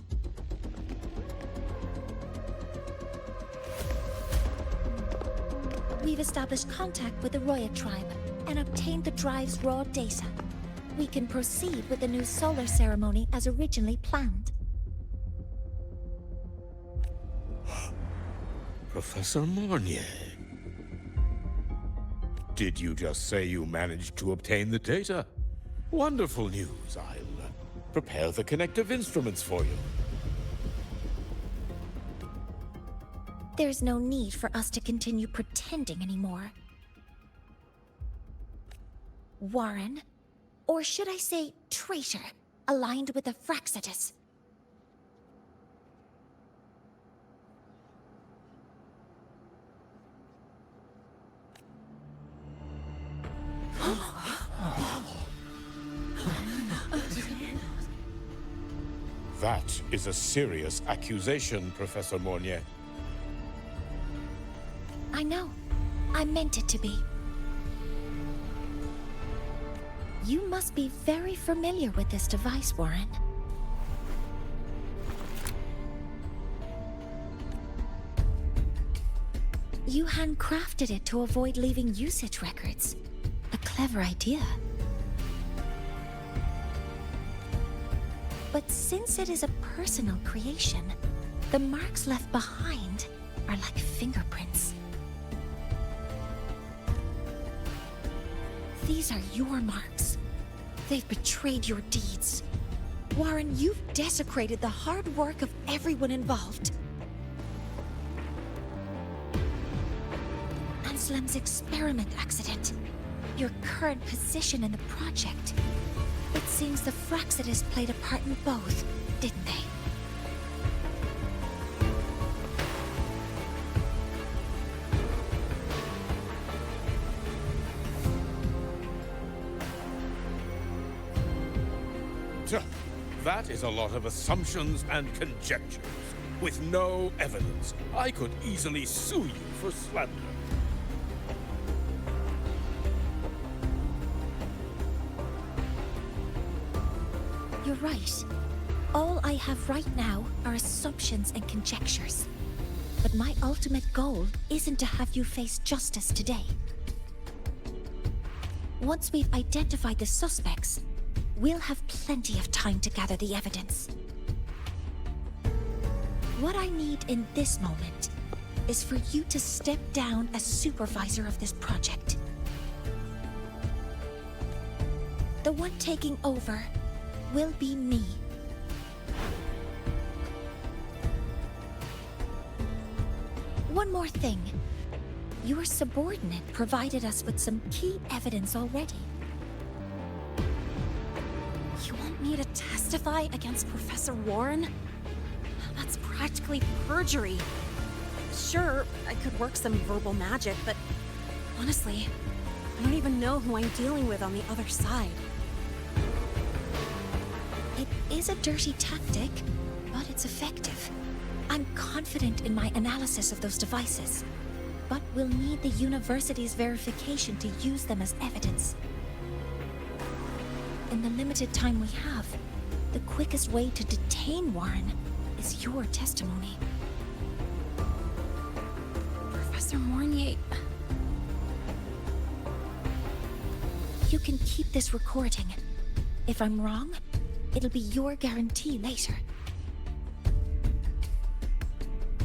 We've established contact with the Roya tribe and obtained the drive's raw data. We can proceed with the new solar ceremony as originally planned. Professor Mornier. Did you just say you managed to obtain the data? Wonderful news. I'll prepare the connective instruments for you. There's no need for us to continue pretending anymore. Warren, or should I say traitor, aligned with the Fraxitus. That is a serious accusation, Professor Mornier. I know. I meant it to be. You must be very familiar with this device, Warren. You handcrafted it to avoid leaving usage records. A clever idea. But since it is a personal creation, the marks left behind are like fingerprints. These are your marks. They've betrayed your deeds. Warren, you've desecrated the hard work of everyone involved. Anslem's experiment accident. Your current position in the project. It seems the Fraxitus played a part in both, didn't they? That is a lot of assumptions and conjectures, with no evidence. I could easily sue you for slander. You're right. All I have right now are assumptions and conjectures. But my ultimate goal isn't to have you face justice today. Once we've identified the suspects, we'll have plenty of time to gather the evidence. What I need in this moment is for you to step down as supervisor of this project. The one taking over will be me. One more thing. Your subordinate provided us with some key evidence already. You want me to testify against Professor Warren? That's practically perjury. Sure, I could work some verbal magic, but honestly, I don't even know who I'm dealing with on the other side. It is a dirty tactic, but it's effective. I'm confident in my analysis of those devices, but we'll need the university's verification to use them as evidence. In the limited time we have, the quickest way to detain Warren is your testimony. Professor Mornier... You can keep this recording. If I'm wrong, it'll be your guarantee later.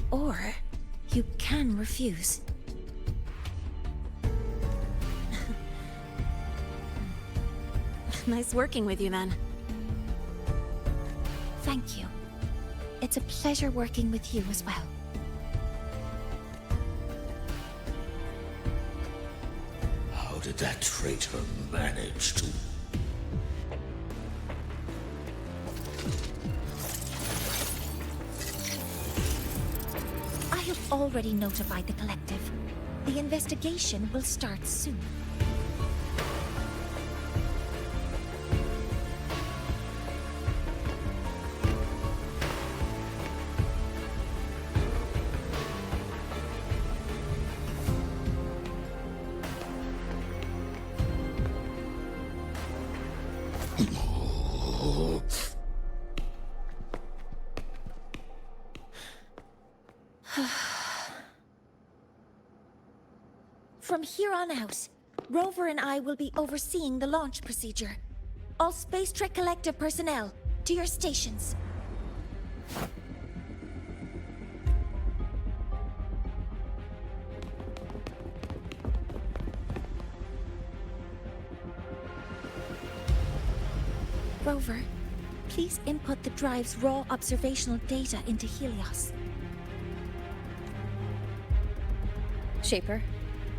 Or you can refuse. Nice working with you, then. Thank you. It's a pleasure working with you as well. did that traitor manage to... I have already notified the collective. The investigation will start soon. From here on out, Rover and I will be overseeing the launch procedure. All Space Trek Collective personnel, to your stations. Rover, please input the drive's raw observational data into Helios. Shaper,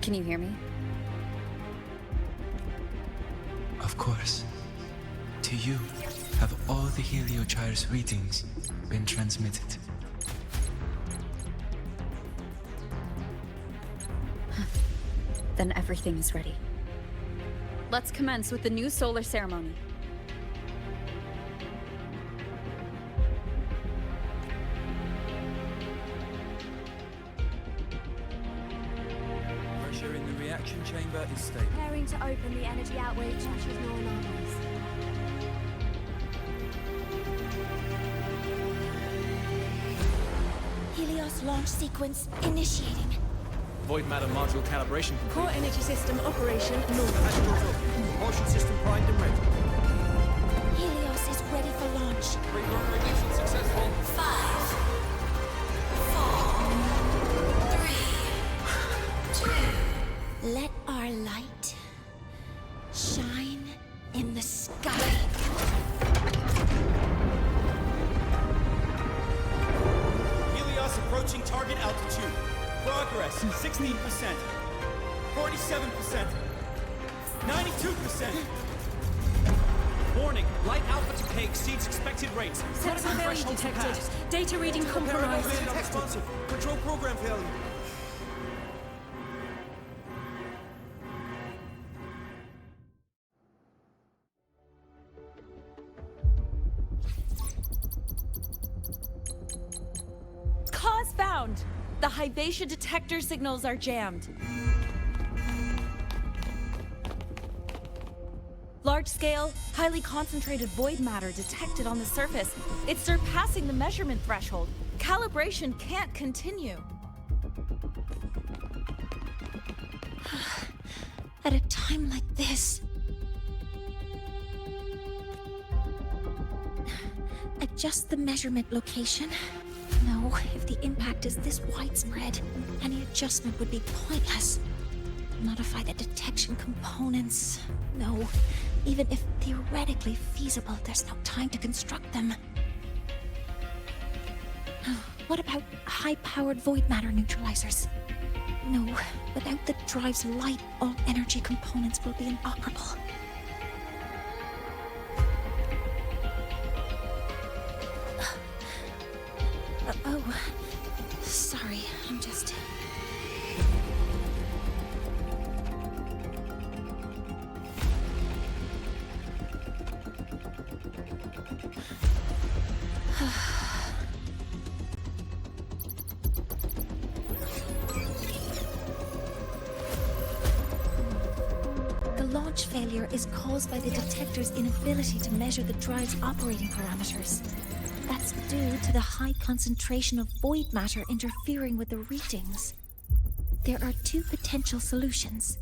can you hear me? Of course. To you, have all the Heliogyre's readings been transmitted? Then everything is ready. Let's commence with the new solar ceremony. Pressure in the reaction chamber is stable. Preparing to open the energy outreach hatches no anomalies. Helios launch sequence initiating. Void matter module calibration complete. Core energy system operation normal. Hatch doors open. Propulsion system primed and ready. Helios is ready for launch. Reburn ignition successful. 5, 4, 3, 2. Let our light shine in the sky. Helios approaching target altitude. Progress 16%, 47%, 92%. Warning, light alpha decay exceeds expected rates. Sensor failure detected. Data reading compromised. Unresponsive. Control program failure. Cause found! The Hyvatia detector signals are jammed. Large-scale, highly concentrated void matter detected on the surface. It's surpassing the measurement threshold. Calibration can't continue. At a time like this. Adjust the measurement location. No, if the impact is this widespread, any adjustment would be pointless. Modify the detection components. No, even if theoretically feasible, there's no time to construct them. What about high-powered void matter neutralizers? No, without the drive's light, all energy components will be inoperable. Oh, sorry, I'm just... The launch failure is caused by the detector's inability to measure the drive's operating parameters. That's due to the high concentration of void matter interfering with the readings. There are two potential solutions.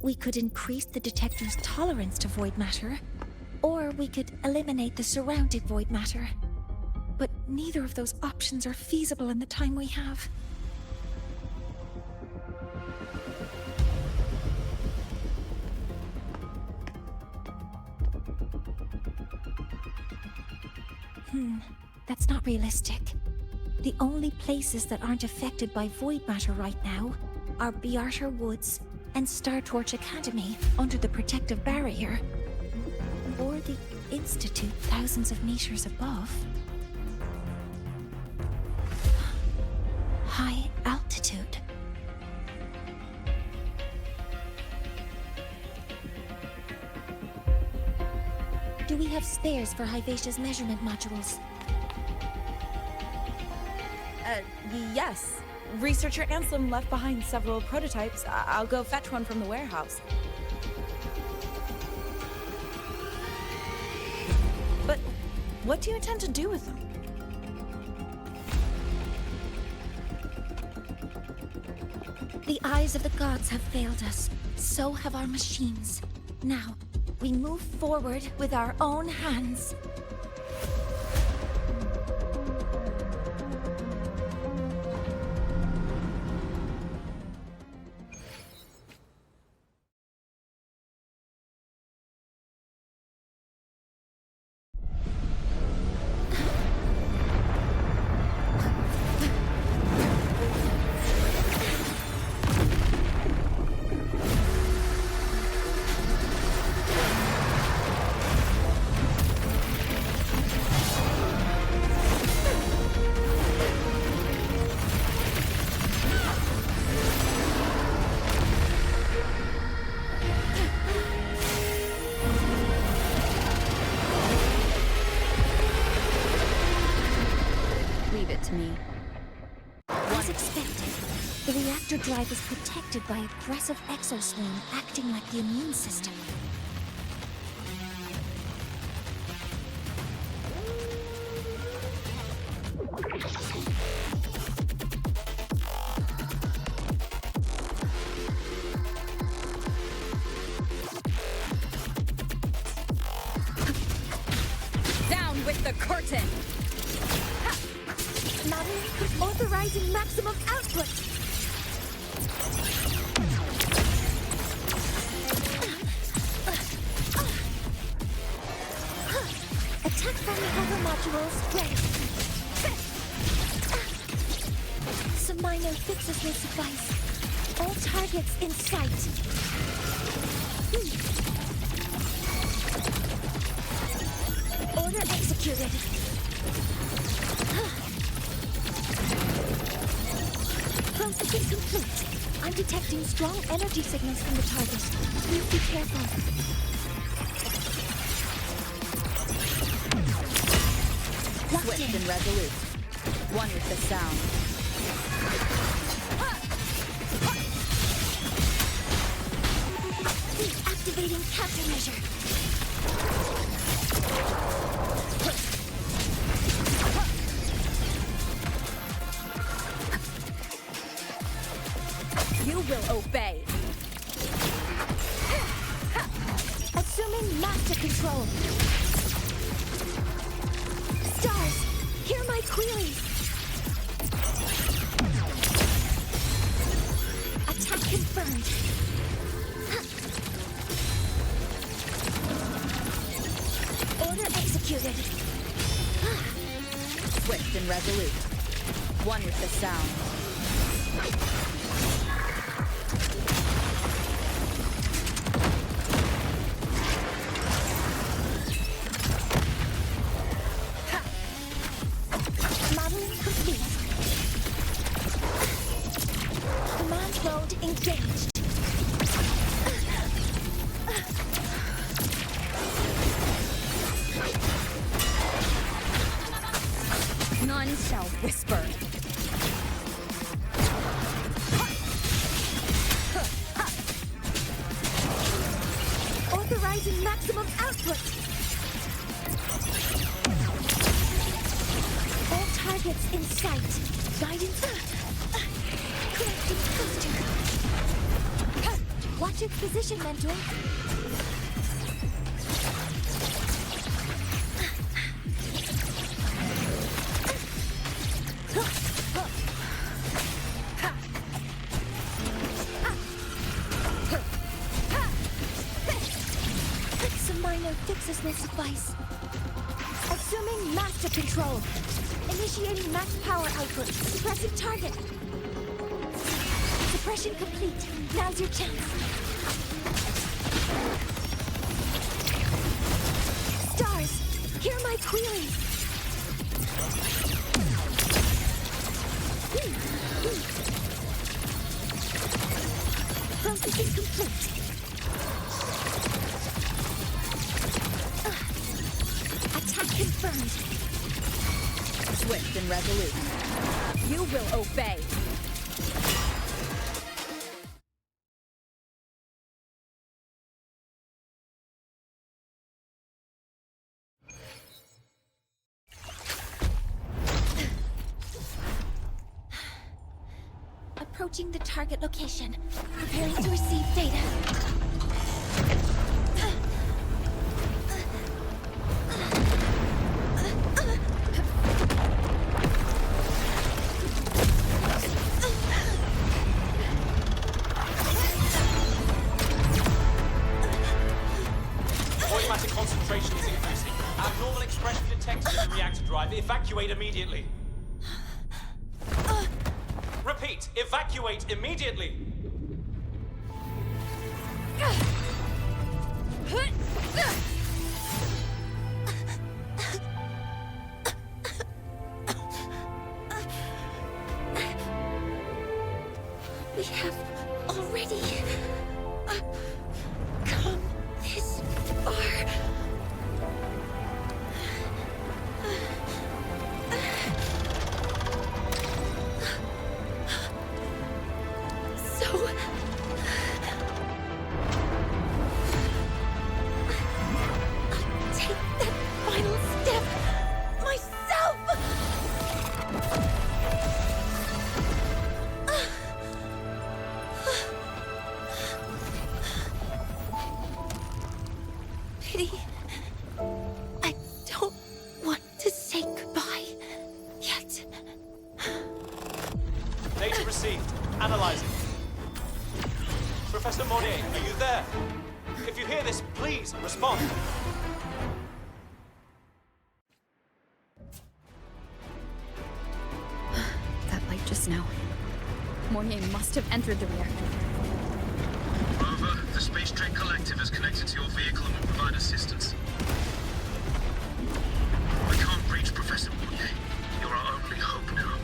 We could increase the detector's tolerance to void matter, or we could eliminate the surrounding void matter. But neither of those options are feasible in the time we have. That's not realistic. The only places that aren't affected by void matter right now are Bearter Woods and Star Torch Academy under the protective barrier. Or the Institute thousands of meters above. High altitude. Do we have spares for Hivacia's measurement modules? Yes. Researcher Anselm left behind several prototypes. I'll go fetch one from the warehouse. But what do you intend to do with them? The eyes of the gods have failed us. So have our machines. Now, we move forward with our own hands. As expected, the reactor drive is protected by aggressive exoswarm acting like the immune system. Down with the curtain! Modeling authorizing maximum output. Attack from the other modules ready. Some minor fixes will suffice. All targets in sight. Order executed. Processing complete. I'm detecting strong energy signals from the target. Please be careful. Swift and resolute. One with the sound. Activating countermeasure. You will obey. Assuming master control. Stars, hear my queries. Attack confirmed. Order executed. Swift and resolute. One with the sound. Modeling complete. Command mode engaged. None shall whisper. Authorizing maximum output. All targets in sight. Guidance. Correcting posture. Watch its position, Mentor. Some minor fixes will suffice. Assuming master control. Initiating max power output. Suppressing target. compression complete. Now's your chance. Stars, hear my queries. Processing complete. Attack confirmed. Swift and resolute. You will obey. Approaching the target location. Preparing to receive data. Void matter concentration is increasing. Abnormal expression detected in the reactor drive. Evacuate immediately. Repeat, evacuate immediately. We have already come this far. So I'll take that final step myself. Pity. I don't want to say goodbye yet. Data received. Analyzing. Professor Mornay, are you there? If you hear this, please respond. That light just now. Mornier must have entered the reactor. Rover, the Space Trek Collective is connected to your vehicle and will provide assistance. We can't reach Professor Mounier. You're our only hope now.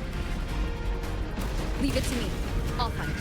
Leave it to me. I'll find it.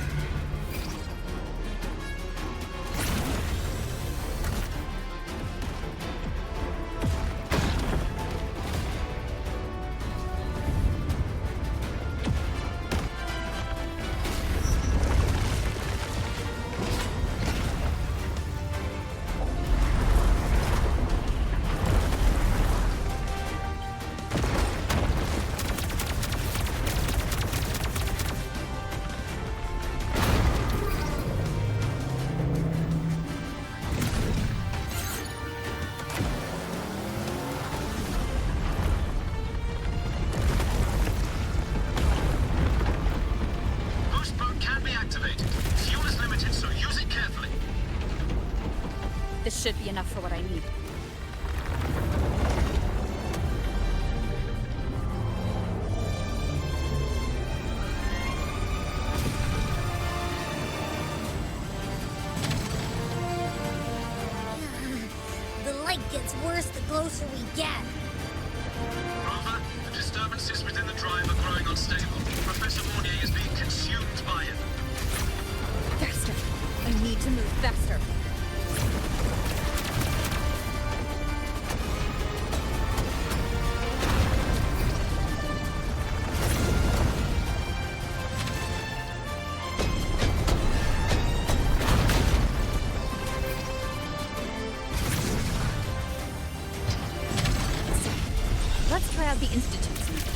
Boost boat can be activated. Fuel is limited, so use it carefully. This should be enough for what I need. The light gets worse the closer we get. Rover, the disturbances within the drive are growing unstable. Professor Mounier is being consumed by it. Faster. I need to move faster. Let's try out the Institute's method.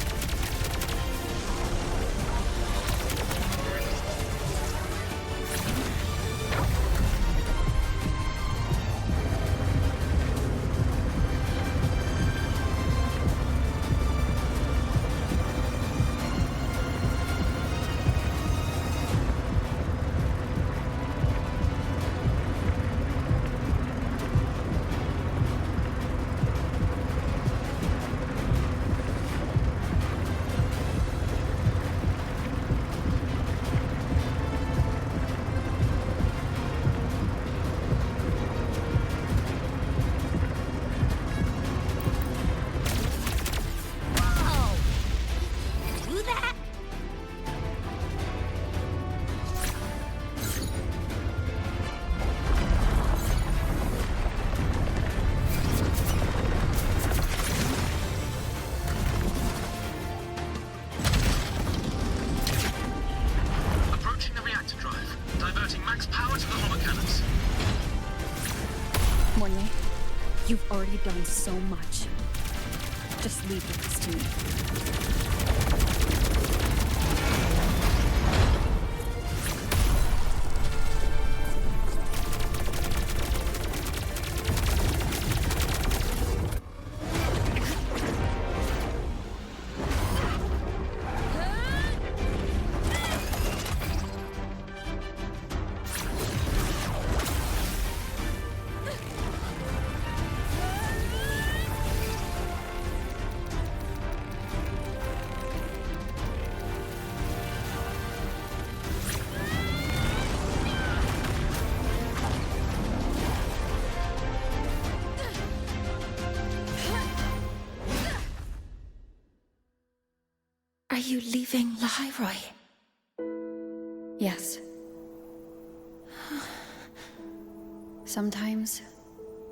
Mornay, you've already done so much. Just leave the rest to me. Are you leaving Lahairoi? Yes. Sometimes,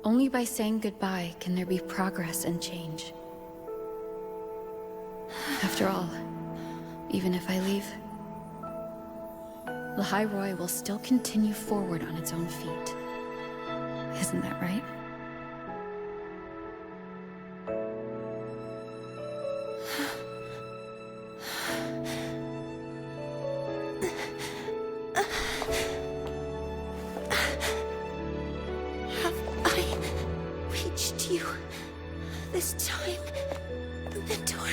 only by saying goodbye can there be progress and change. After all, even if I leave, Lahairoi will still continue forward on its own feet. Isn't that right? You this time, Mentor.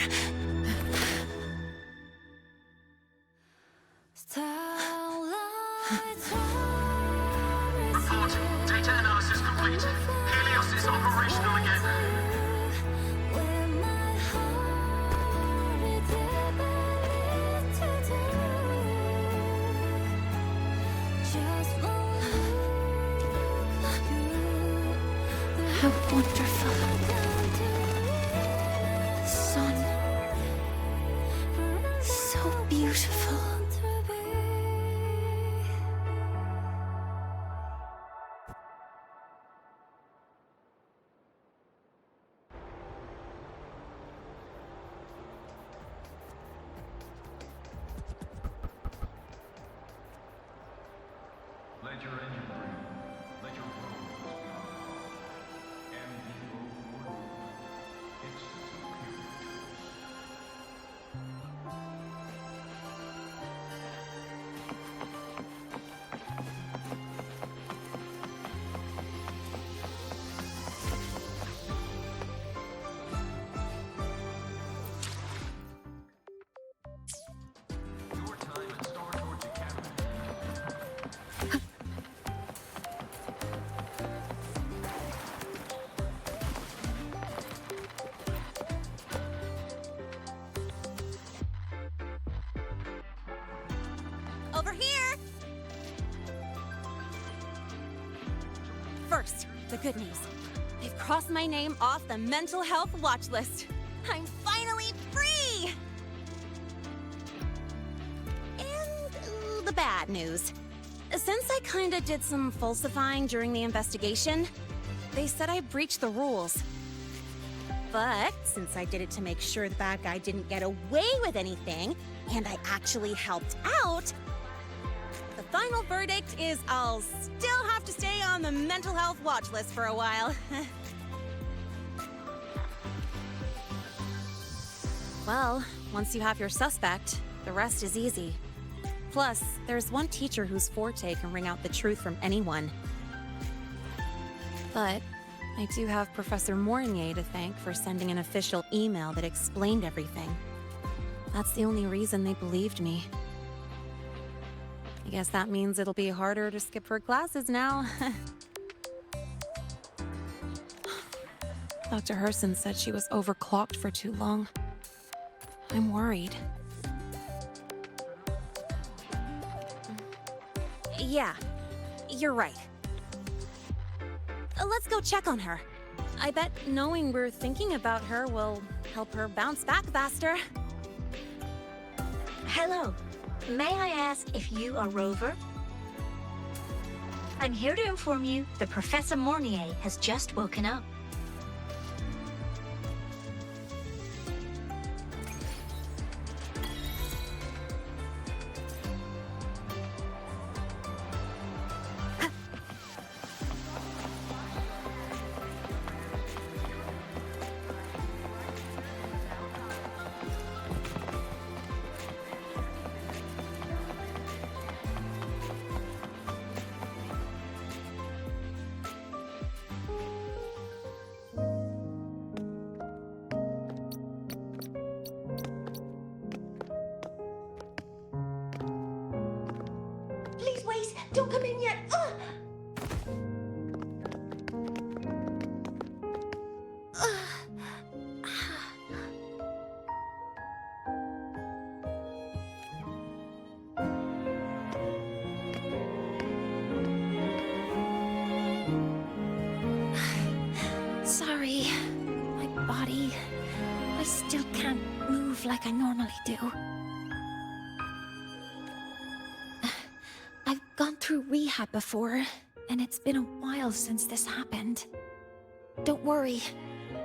Report. Data analysis complete. Helios is operational again. How wonderful. The sun. So beautiful. Let your engine breathe. Let your road Over here! First, the good news. They've crossed my name off the mental health watch list. I'm finally free! And the bad news. Since I kinda did some falsifying during the investigation, they said I breached the rules. But since I did it to make sure the bad guy didn't get away with anything, and I actually helped out, the final verdict is I'll still have to stay on the mental health watch list for a while. Well, once you have your suspect, the rest is easy. Plus, there's one teacher whose forte can wring out the truth from anyone. But I do have Professor Mornier to thank for sending an official email that explained everything. That's the only reason they believed me. I guess that means it'll be harder to skip her classes now. Dr. Herson said she was overclocked for too long. I'm worried. Yeah, you're right. Let's go check on her. I bet knowing we're thinking about her will help her bounce back faster. Hello. May I ask if you are Rover? I'm here to inform you that Professor Mornier has just woken up. in yet. Ugh. Sorry, my body. I still can't move like I normally do. I've gone through rehab before, and it's been a while since this happened. Don't worry,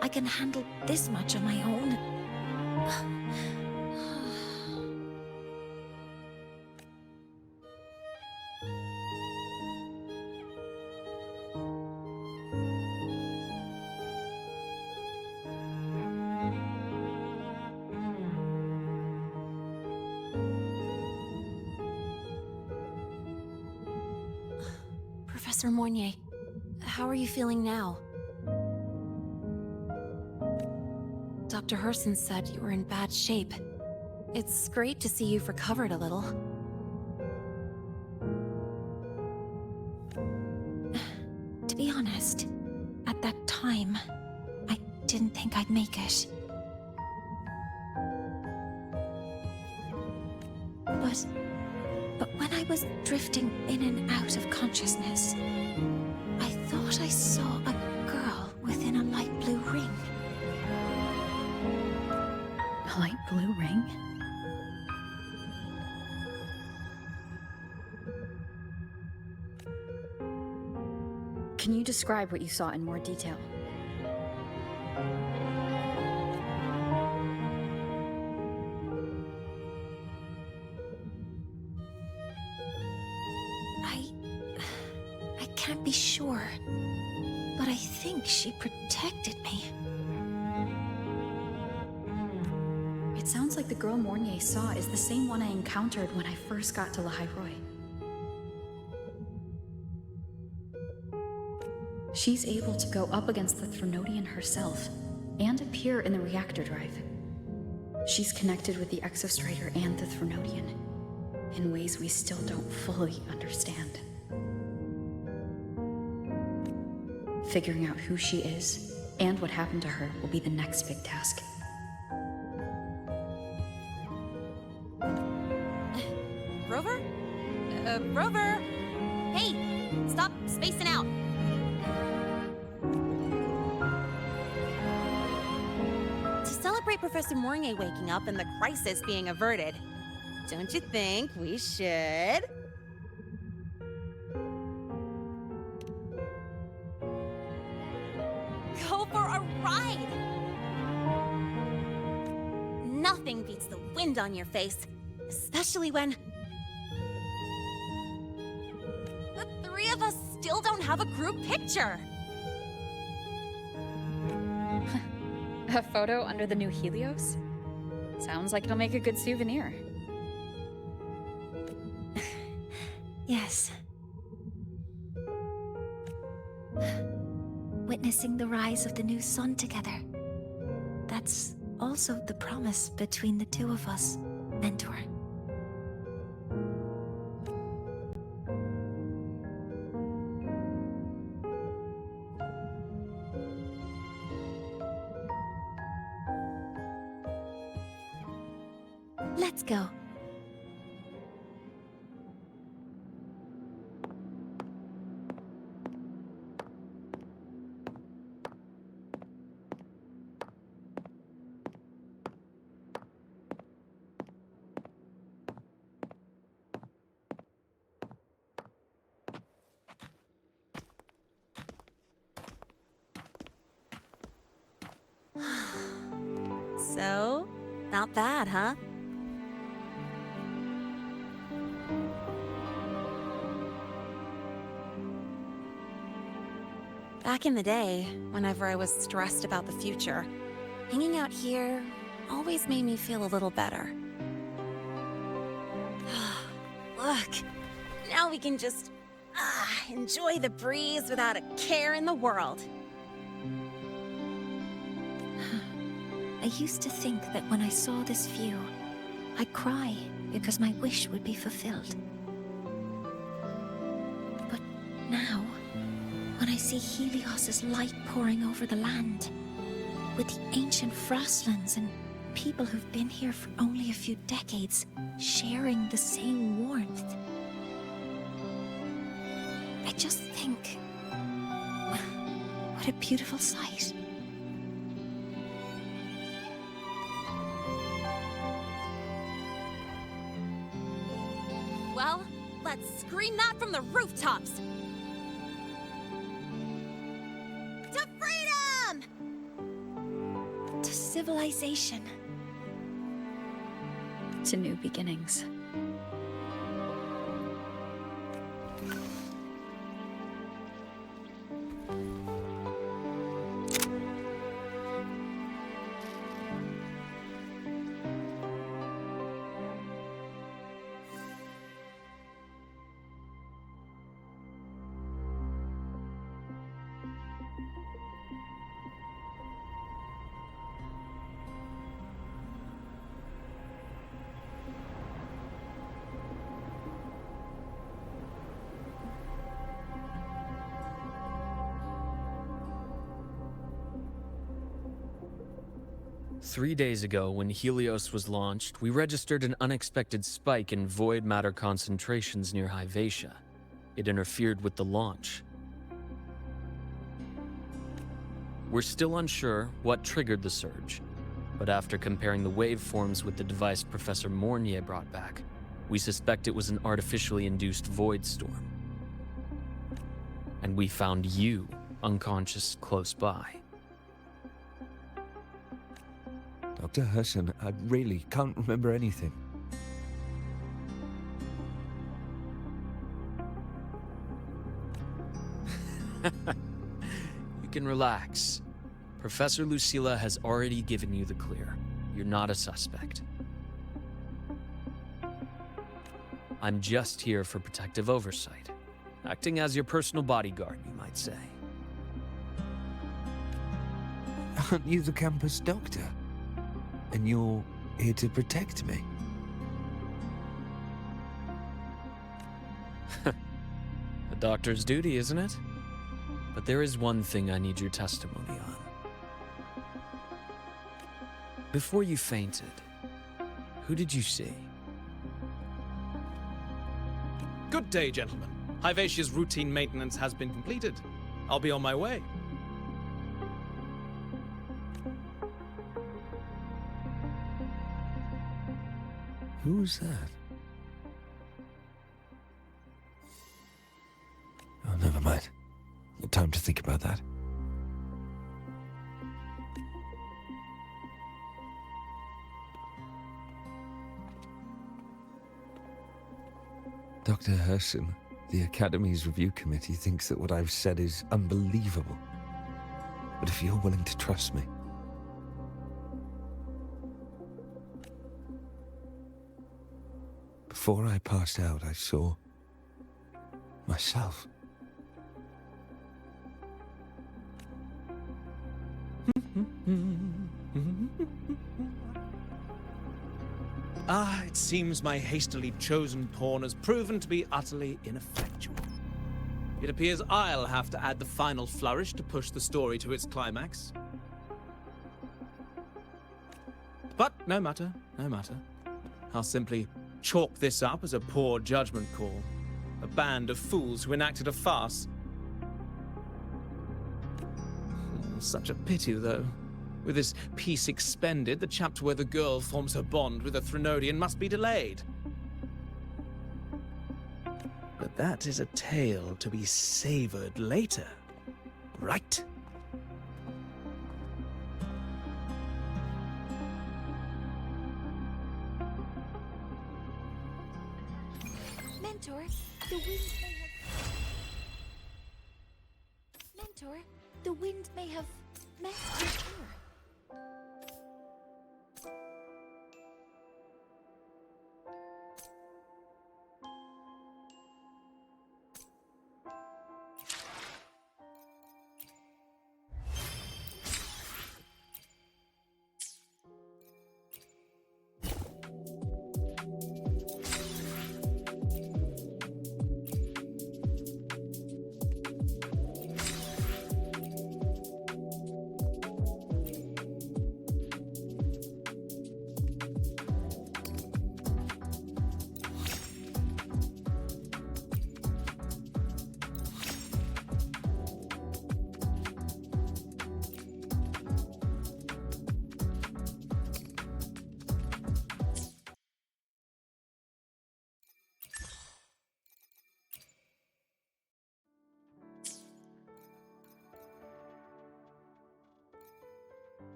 I can handle this much on my own. Professor Mornier, how are you feeling now? Dr. Herson said you were in bad shape. It's great to see you've recovered a little. To be honest, at that time, I didn't think I'd make it. But when I was drifting in and out of consciousness, I thought I saw a girl within a light blue ring. A light blue ring? Can you describe what you saw in more detail? I can't be sure, but I think she protected me. It sounds like the girl Mornier saw is the same one I encountered when I first got to Lahairoi. She's able to go up against the Threnodian herself and appear in the reactor drive. She's connected with the Exostrator and the Threnodian in ways we still don't fully understand. Figuring out who she is and what happened to her will be the next big task. Rover? Rover! Hey, stop spacing out. To celebrate Professor Mornier waking up and the crisis being averted, don't you think we should? Go for a ride! Nothing beats the wind on your face, especially when the three of us still don't have a group picture. A photo under the new Helios? Sounds like it'll make a good souvenir. Yes. Witnessing the rise of the new sun together. That's also the promise between the two of us, Mentor. Let's go. So, not bad, huh? Back in the day, whenever I was stressed about the future, hanging out here always made me feel a little better. Look, now we can just enjoy the breeze without a care in the world. I used to think that when I saw this view, I'd cry because my wish would be fulfilled. now, when I see Helios's light pouring over the land, with the ancient frostlands and people who've been here for only a few decades sharing the same warmth, I just think, what a beautiful sight. Well, let's scream that from the rooftops! To freedom! To civilization. To new beginnings. Three days ago, when Helios was launched, we registered an unexpected spike in void matter concentrations near Hyvatia. It interfered with the launch. We're still unsure what triggered the surge, but after comparing the waveforms with the device Professor Mornier brought back, we suspect it was an artificially induced void storm. And we found you unconscious close by. Dr. Herson, I really can't remember anything. You can relax. Professor Lucilla has already given you the clear. You're not a suspect. I'm just here for protective oversight. Acting as your personal bodyguard, you might say. Aren't you the campus doctor? And you're here to protect me? A doctor's duty, isn't it? But there is one thing I need your testimony on. Before you fainted, who did you see? Good day, gentlemen. Hyvatia's routine maintenance has been completed. I'll be on my way. Who's that? Oh, never mind. No time to think about that. Dr. Herson, the Academy's review committee thinks that what I've said is unbelievable. But if you're willing to trust me... Before I passed out, I saw... myself. It seems my hastily chosen pawn has proven to be utterly ineffectual. It appears I'll have to add the final flourish to push the story to its climax. But no matter, no matter. I'll simply chalk this up as a poor judgment call. A band of fools who enacted a farce. Such a pity, though. With this piece expended, the chapter where the girl forms her bond with a Threnodian must be delayed. But that is a tale to be savored later, right? Mentor, the wind may have... Mentor, the wind may have messed with her.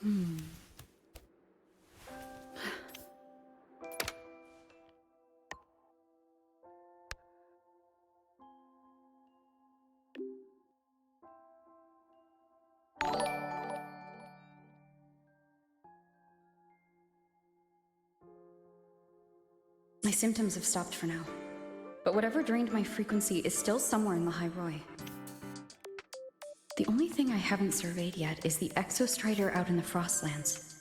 My symptoms have stopped for now, but whatever drained my frequency is still somewhere in the High Roy. The only thing I haven't surveyed yet is the exostrider out in the Frostlands.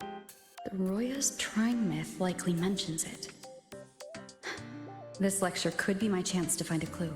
The Roya's Trine myth likely mentions it. This lecture could be my chance to find a clue.